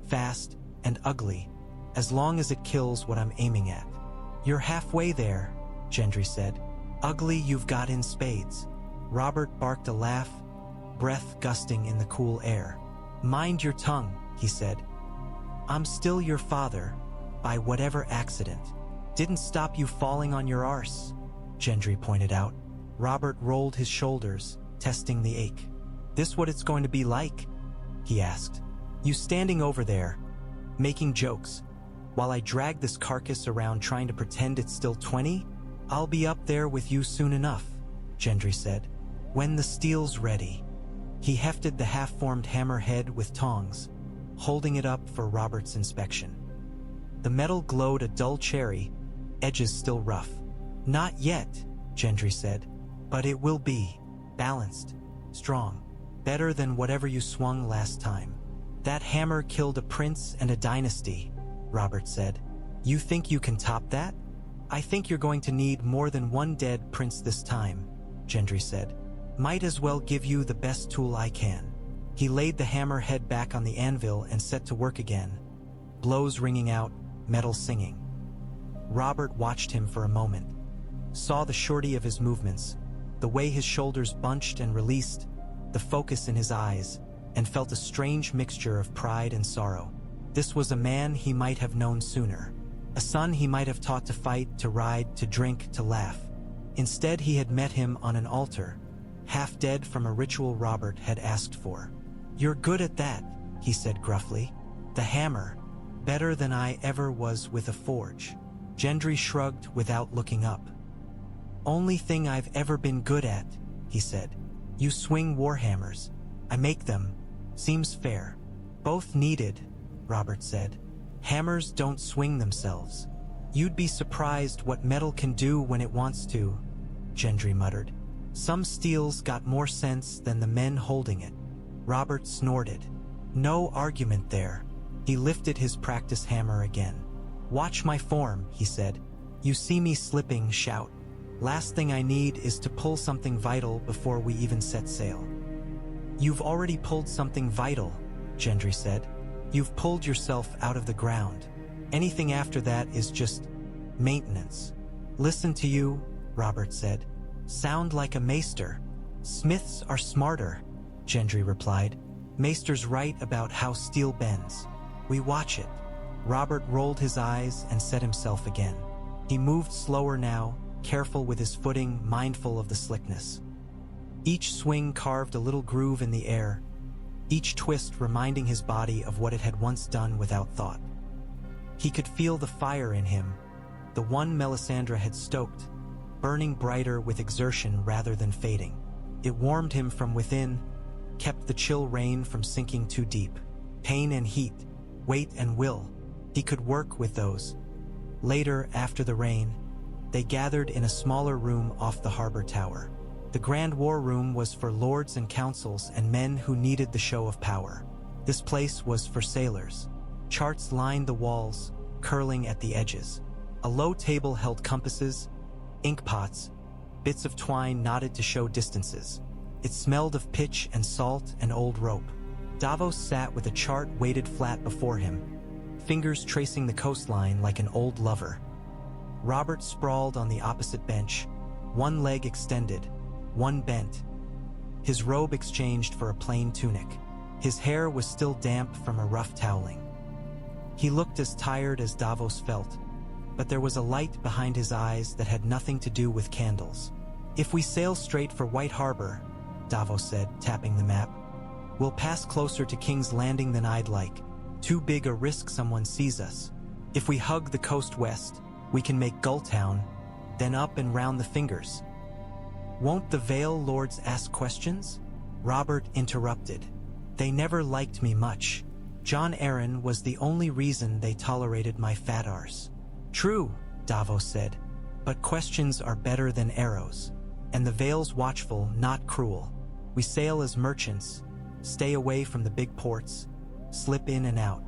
fast, and ugly, as long as it kills what I'm aiming at. You're halfway there, Gendry said. Ugly you've got in spades. Robert barked a laugh, breath gusting in the cool air. Mind your tongue, he said. I'm still your father, by whatever accident. Didn't stop you falling on your arse, Gendry pointed out. Robert rolled his shoulders, testing the ache. This what it's going to be like? He asked. You standing over there, making jokes, while I drag this carcass around trying to pretend it's still 20? I'll be up there with you soon enough, Gendry said. When the steel's ready. He hefted the half-formed hammerhead with tongs, holding it up for Robert's inspection. The metal glowed a dull cherry, edges still rough. Not yet, Gendry said, but it will be. Balanced, strong, better than whatever you swung last time. That hammer killed a prince and a dynasty, Robert said. You think you can top that? I think you're going to need more than one dead prince this time, Gendry said. Might as well give you the best tool I can. He laid the hammer head back on the anvil and set to work again, blows ringing out, metal singing. Robert watched him for a moment, saw the surety of his movements, the way his shoulders bunched and released, the focus in his eyes, and felt a strange mixture of pride and sorrow. This was a man he might have known sooner, a son he might have taught to fight, to ride, to drink, to laugh. Instead, he had met him on an altar, half dead from a ritual Robert had asked for. You're good at that, he said gruffly. The hammer, better than I ever was with a forge. Gendry shrugged without looking up. Only thing I've ever been good at, he said. You swing warhammers. I make them. Seems fair. Both needed, Robert said. Hammers don't swing themselves. You'd be surprised what metal can do when it wants to, Gendry muttered. Some steel's got more sense than the men holding it. Robert snorted. No argument there. He lifted his practice hammer again. Watch my form, he said. You see me slipping, shout. Last thing I need is to pull something vital before we even set sail. You've already pulled something vital, Gendry said. You've pulled yourself out of the ground. Anything after that is just maintenance. Listen to you, Robert said. Sound like a maester. Smiths are smarter, Gendry replied. Maester's right about how steel bends. We watch it. Robert rolled his eyes and set himself again. He moved slower now, careful with his footing, mindful of the slickness. Each swing carved a little groove in the air, each twist reminding his body of what it had once done without thought. He could feel the fire in him, the one Melisandre had stoked, burning brighter with exertion rather than fading. It warmed him from within, kept the chill rain from sinking too deep. Pain and heat, weight and will, he could work with those. Later, after the rain, they gathered in a smaller room off the harbor tower. The Grand War Room was for lords and councils and men who needed the show of power. This place was for sailors. Charts lined the walls, curling at the edges. A low table held compasses, ink pots, bits of twine knotted to show distances. It smelled of pitch and salt and old rope. Davos sat with a chart weighted flat before him, fingers tracing the coastline like an old lover. Robert sprawled on the opposite bench, one leg extended, one bent. His robe exchanged for a plain tunic. His hair was still damp from a rough toweling. He looked as tired as Davos felt, but there was a light behind his eyes that had nothing to do with candles. If we sail straight for White Harbor, Davos said, tapping the map, we'll pass closer to King's Landing than I'd like. Too big a risk someone sees us. If we hug the coast west, we can make Gulltown, then up and round the fingers. Won't the Vale Lords ask questions? Robert interrupted. They never liked me much. Jon Arryn was the only reason they tolerated my fat arse. True, Davos said, but questions are better than arrows. And the Vale's watchful, not cruel. We sail as merchants, stay away from the big ports, slip in and out.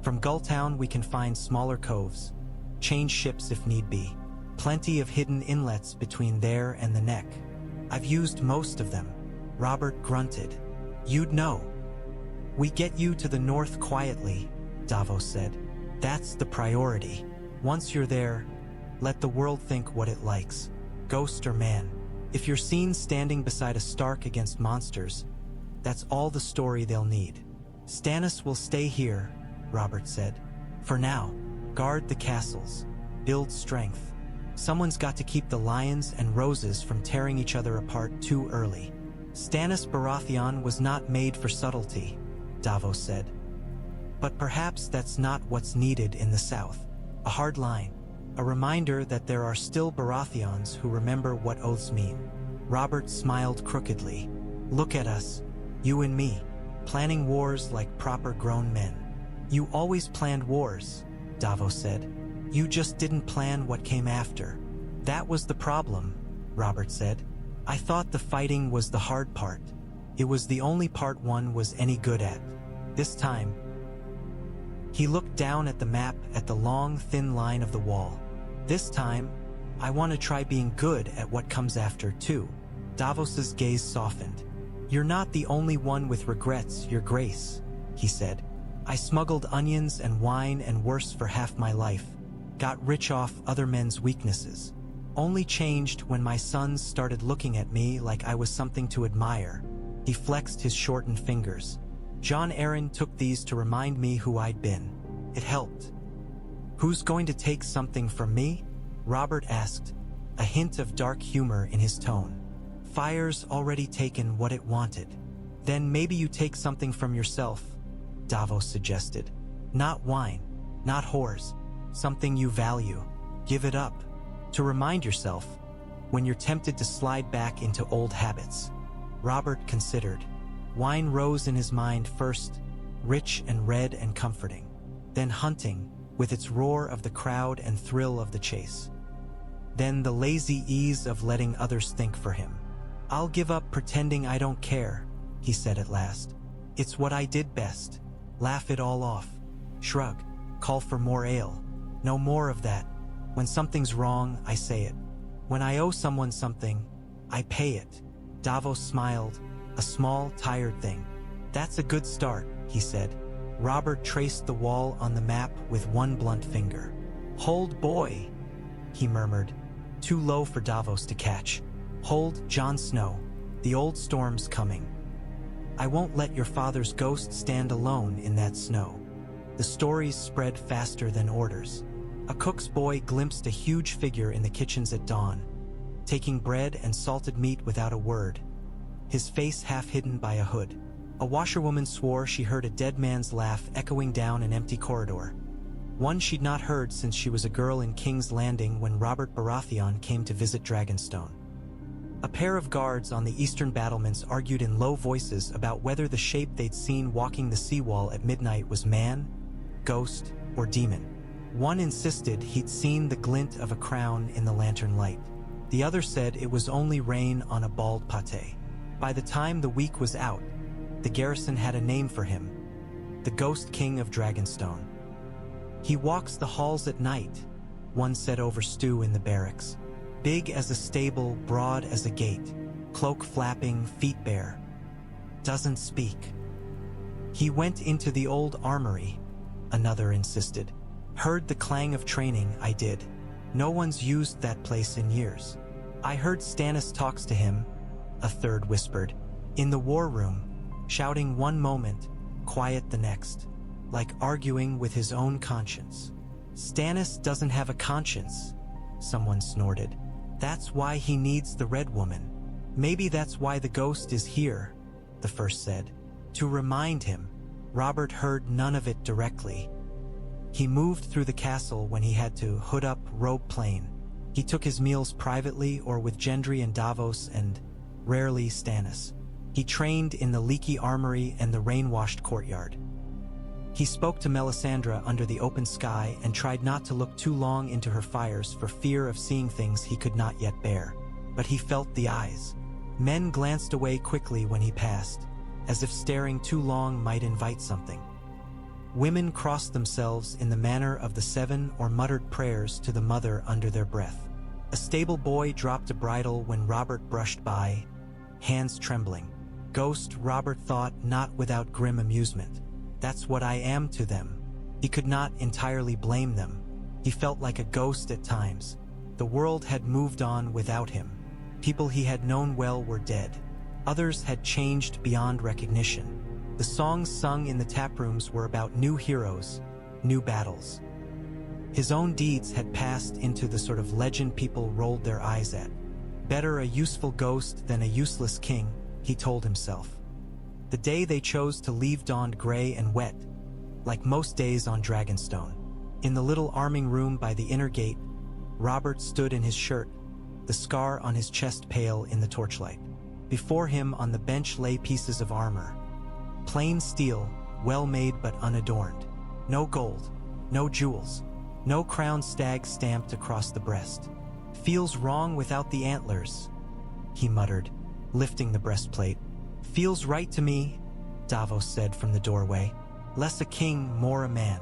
From Gulltown we can find smaller coves, change ships if need be. Plenty of hidden inlets between there and the neck. I've used most of them. Robert grunted. You'd know. We get you to the north quietly, Davos said. That's the priority. Once you're there, let the world think what it likes, ghost or man. If you're seen standing beside a Stark against monsters, that's all the story they'll need. Stannis will stay here, Robert said. For now, guard the castles, build strength. Someone's got to keep the lions and roses from tearing each other apart too early. Stannis Baratheon was not made for subtlety, Davos said. But perhaps that's not what's needed in the south. A hard line. A reminder that there are still Baratheons who remember what oaths mean. Robert smiled crookedly. Look at us, you and me, planning wars like proper grown men. You always planned wars, Davos said. You just didn't plan what came after. That was the problem, Robert said. I thought the fighting was the hard part. It was the only part one was any good at. This time, he looked down at the map at the long, thin line of the wall. This time, I want to try being good at what comes after, too. Davos's gaze softened. You're not the only one with regrets, Your Grace, he said. I smuggled onions and wine and worse for half my life. Got rich off other men's weaknesses. Only changed when my sons started looking at me like I was something to admire. He flexed his shortened fingers. Jon Arryn took these to remind me who I'd been. It helped. Who's going to take something from me? Robert asked, a hint of dark humor in his tone. Fire's already taken what it wanted. Then maybe you take something from yourself, Davos suggested. Not wine, not whores, something you value. Give it up. To remind yourself, when you're tempted to slide back into old habits. Robert considered. Wine rose in his mind first, rich and red and comforting. Then hunting, with its roar of the crowd and thrill of the chase. Then the lazy ease of letting others think for him. "I'll give up pretending I don't care," he said at last. "It's what I did best. Laugh it all off. Shrug. Call for more ale. No more of that. When something's wrong, I say it. When I owe someone something, I pay it." Davos smiled, a small, tired thing. "That's a good start," he said. Robert traced the wall on the map with one blunt finger. "Hold, boy," he murmured, too low for Davos to catch. "Hold, Jon Snow. The old storm's coming. I won't let your father's ghost stand alone in that snow." The stories spread faster than orders. A cook's boy glimpsed a huge figure in the kitchens at dawn, taking bread and salted meat without a word, his face half hidden by a hood. A washerwoman swore she heard a dead man's laugh echoing down an empty corridor, one she'd not heard since she was a girl in King's Landing when Robert Baratheon came to visit Dragonstone. A pair of guards on the eastern battlements argued in low voices about whether the shape they'd seen walking the seawall at midnight was man, ghost, or demon. One insisted he'd seen the glint of a crown in the lantern light. The other said it was only rain on a bald pate. By the time the week was out, the garrison had a name for him: the Ghost King of Dragonstone. "He walks the halls at night," one said over stew in the barracks. "Big as a stable, broad as a gate, cloak flapping, feet bare. Doesn't speak." "He went into the old Armory," another insisted. "Heard the clang of training, I did. No one's used that place in years." "I heard Stannis talks to him," a third whispered. "In the war room, shouting one moment, quiet the next, like arguing with his own conscience." "Stannis doesn't have a conscience," someone snorted. "That's why he needs the Red Woman." "Maybe that's why the ghost is here," the first said. "To remind him." Robert heard none of it directly. He moved through the castle when he had to hood up robe plain. He took his meals privately or with Gendry and Davos and, rarely, Stannis. He trained in the leaky armory and the rain-washed courtyard. He spoke to Melisandre under the open sky and tried not to look too long into her fires for fear of seeing things he could not yet bear. But he felt the eyes. Men glanced away quickly when he passed, as if staring too long might invite something. Women crossed themselves in the manner of the seven or muttered prayers to the mother under their breath. A stable boy dropped a bridle when Robert brushed by, hands trembling. Ghost, Robert thought, not without grim amusement. That's what I am to them. He could not entirely blame them. He felt like a ghost at times. The world had moved on without him. People he had known well were dead. Others had changed beyond recognition. The songs sung in the taprooms were about new heroes, new battles. His own deeds had passed into the sort of legend people rolled their eyes at. Better a useful ghost than a useless king, he told himself. The day they chose to leave dawned gray and wet, like most days on Dragonstone. In the little arming room by the inner gate, Robert stood in his shirt, the scar on his chest pale in the torchlight. Before him on the bench lay pieces of armor. Plain steel, well-made but unadorned. No gold, no jewels, no crown stag stamped across the breast. "Feels wrong without the antlers," he muttered, lifting the breastplate. "Feels right to me," Davos said from the doorway. "Less a king, more a man."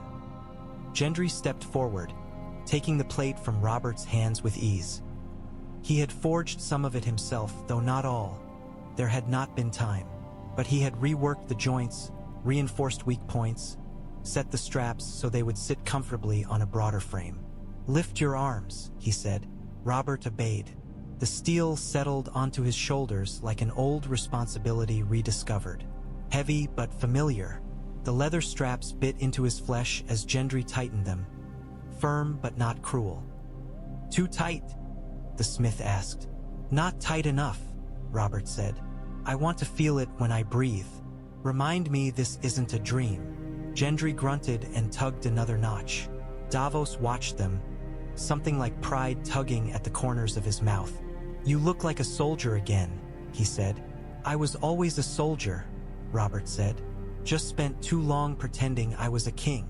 Gendry stepped forward, taking the plate from Robert's hands with ease. He had forged some of it himself, though not all. There had not been time. But he had reworked the joints, reinforced weak points, set the straps so they would sit comfortably on a broader frame. "Lift your arms," he said. Robert obeyed. The steel settled onto his shoulders like an old responsibility rediscovered. Heavy but familiar, the leather straps bit into his flesh as Gendry tightened them. Firm but not cruel. "Too tight?" the smith asked. "Not tight enough," Robert said. "I want to feel it when I breathe. Remind me this isn't a dream." Gendry grunted and tugged another notch. Davos watched them, something like pride tugging at the corners of his mouth. "You look like a soldier again," he said. "I was always a soldier," Robert said. "Just spent too long pretending I was a king."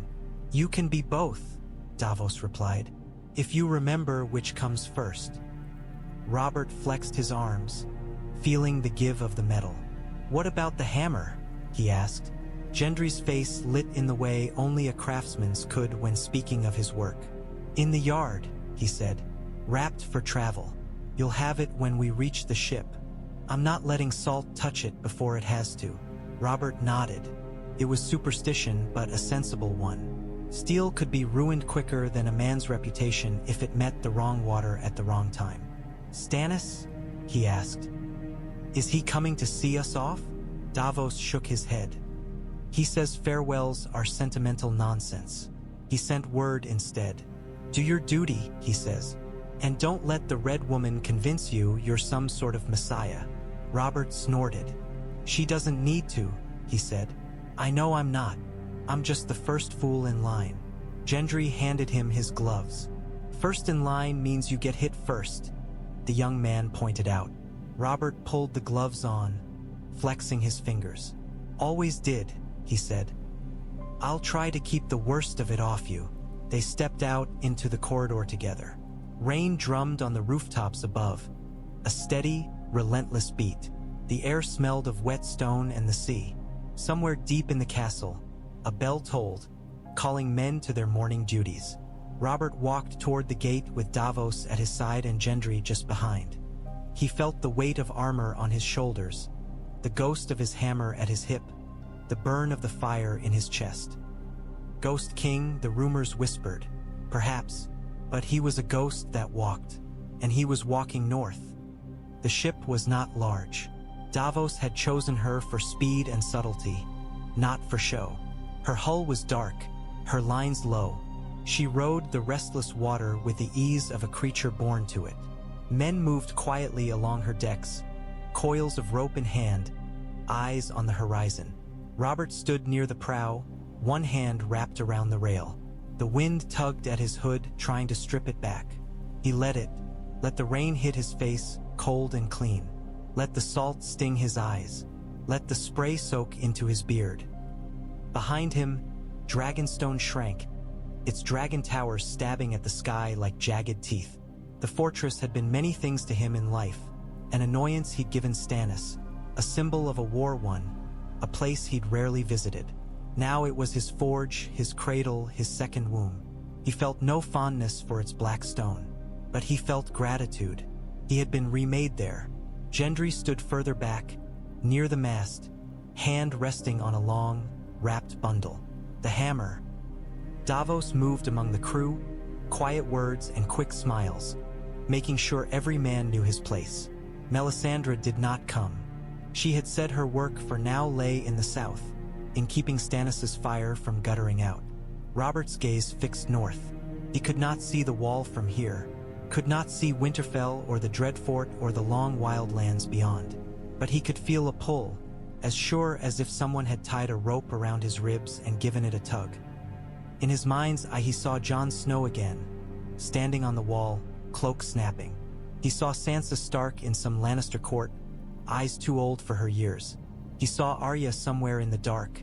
"You can be both," Davos replied, "if you remember which comes first." Robert flexed his arms, feeling the give of the metal. "What about the hammer?" he asked. Gendry's face lit in the way only a craftsman's could when speaking of his work. "In the yard," he said, "wrapped for travel. You'll have it when we reach the ship. I'm not letting Salt touch it before it has to." Robert nodded. It was superstition, but a sensible one. Steel could be ruined quicker than a man's reputation if it met the wrong water at the wrong time. "Stannis?" he asked. "Is he coming to see us off?" Davos shook his head. "He says farewells are sentimental nonsense. He sent word instead. Do your duty, he says. And don't let the Red Woman convince you you're some sort of messiah." Robert snorted. "She doesn't need to," he said. "I know I'm not. I'm just the first fool in line." Gendry handed him his gloves. "First in line means you get hit first," the young man pointed out. Robert pulled the gloves on, flexing his fingers. "Always did," he said. "I'll try to keep the worst of it off you." They stepped out into the corridor together. Rain drummed on the rooftops above, a steady, relentless beat. The air smelled of wet stone and the sea. Somewhere deep in the castle, a bell tolled, calling men to their morning duties. Robert walked toward the gate with Davos at his side and Gendry just behind. He felt the weight of armor on his shoulders, the ghost of his hammer at his hip, the burn of the fire in his chest. Ghost King, the rumors whispered. Perhaps, but he was a ghost that walked, and he was walking north. The ship was not large. Davos had chosen her for speed and subtlety, not for show. Her hull was dark, her lines low. She rode the restless water with the ease of a creature born to it. Men moved quietly along her decks, coils of rope in hand, eyes on the horizon. Robert stood near the prow, one hand wrapped around the rail. The wind tugged at his hood, trying to strip it back. He let the rain hit his face, cold and clean. Let the salt sting his eyes. Let the spray soak into his beard. Behind him, Dragonstone shrank, its dragon towers stabbing at the sky like jagged teeth. The fortress had been many things to him in life, an annoyance he'd given Stannis, a symbol of a war won, a place he'd rarely visited. Now it was his forge, his cradle, his second womb. He felt no fondness for its black stone, but he felt gratitude. He had been remade there. Gendry stood further back, near the mast, hand resting on a long, wrapped bundle. The hammer. Davos moved among the crew, quiet words and quick smiles, making sure every man knew his place. Melisandre did not come. She had said her work for now lay in the south, in keeping Stannis' fire from guttering out. Robert's gaze fixed north. He could not see the wall from here, could not see Winterfell or the Dreadfort or the long wildlands beyond. But he could feel a pull, as sure as if someone had tied a rope around his ribs and given it a tug. In his mind's eye he saw Jon Snow again, standing on the wall, cloak snapping. He saw Sansa Stark in some Lannister court, eyes too old for her years. He saw Arya somewhere in the dark,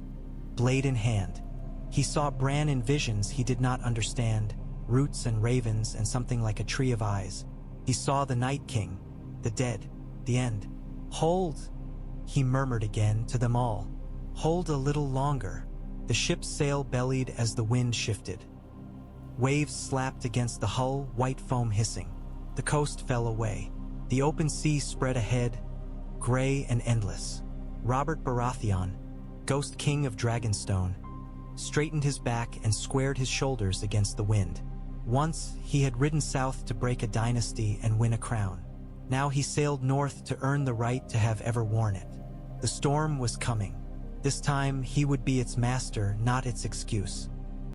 blade in hand. He saw Bran in visions he did not understand, roots and ravens and something like a tree of eyes. He saw the Night King, the dead, the end. "Hold," he murmured again to them all. "Hold a little longer." The ship's sail bellied as the wind shifted. Waves slapped against the hull, white foam hissing. The coast fell away. The open sea spread ahead, gray and endless. Robert Baratheon, Ghost King of Dragonstone, straightened his back and squared his shoulders against the wind. Once, he had ridden south to break a dynasty and win a crown. Now he sailed north to earn the right to have ever worn it. The storm was coming. This time, he would be its master, not its excuse.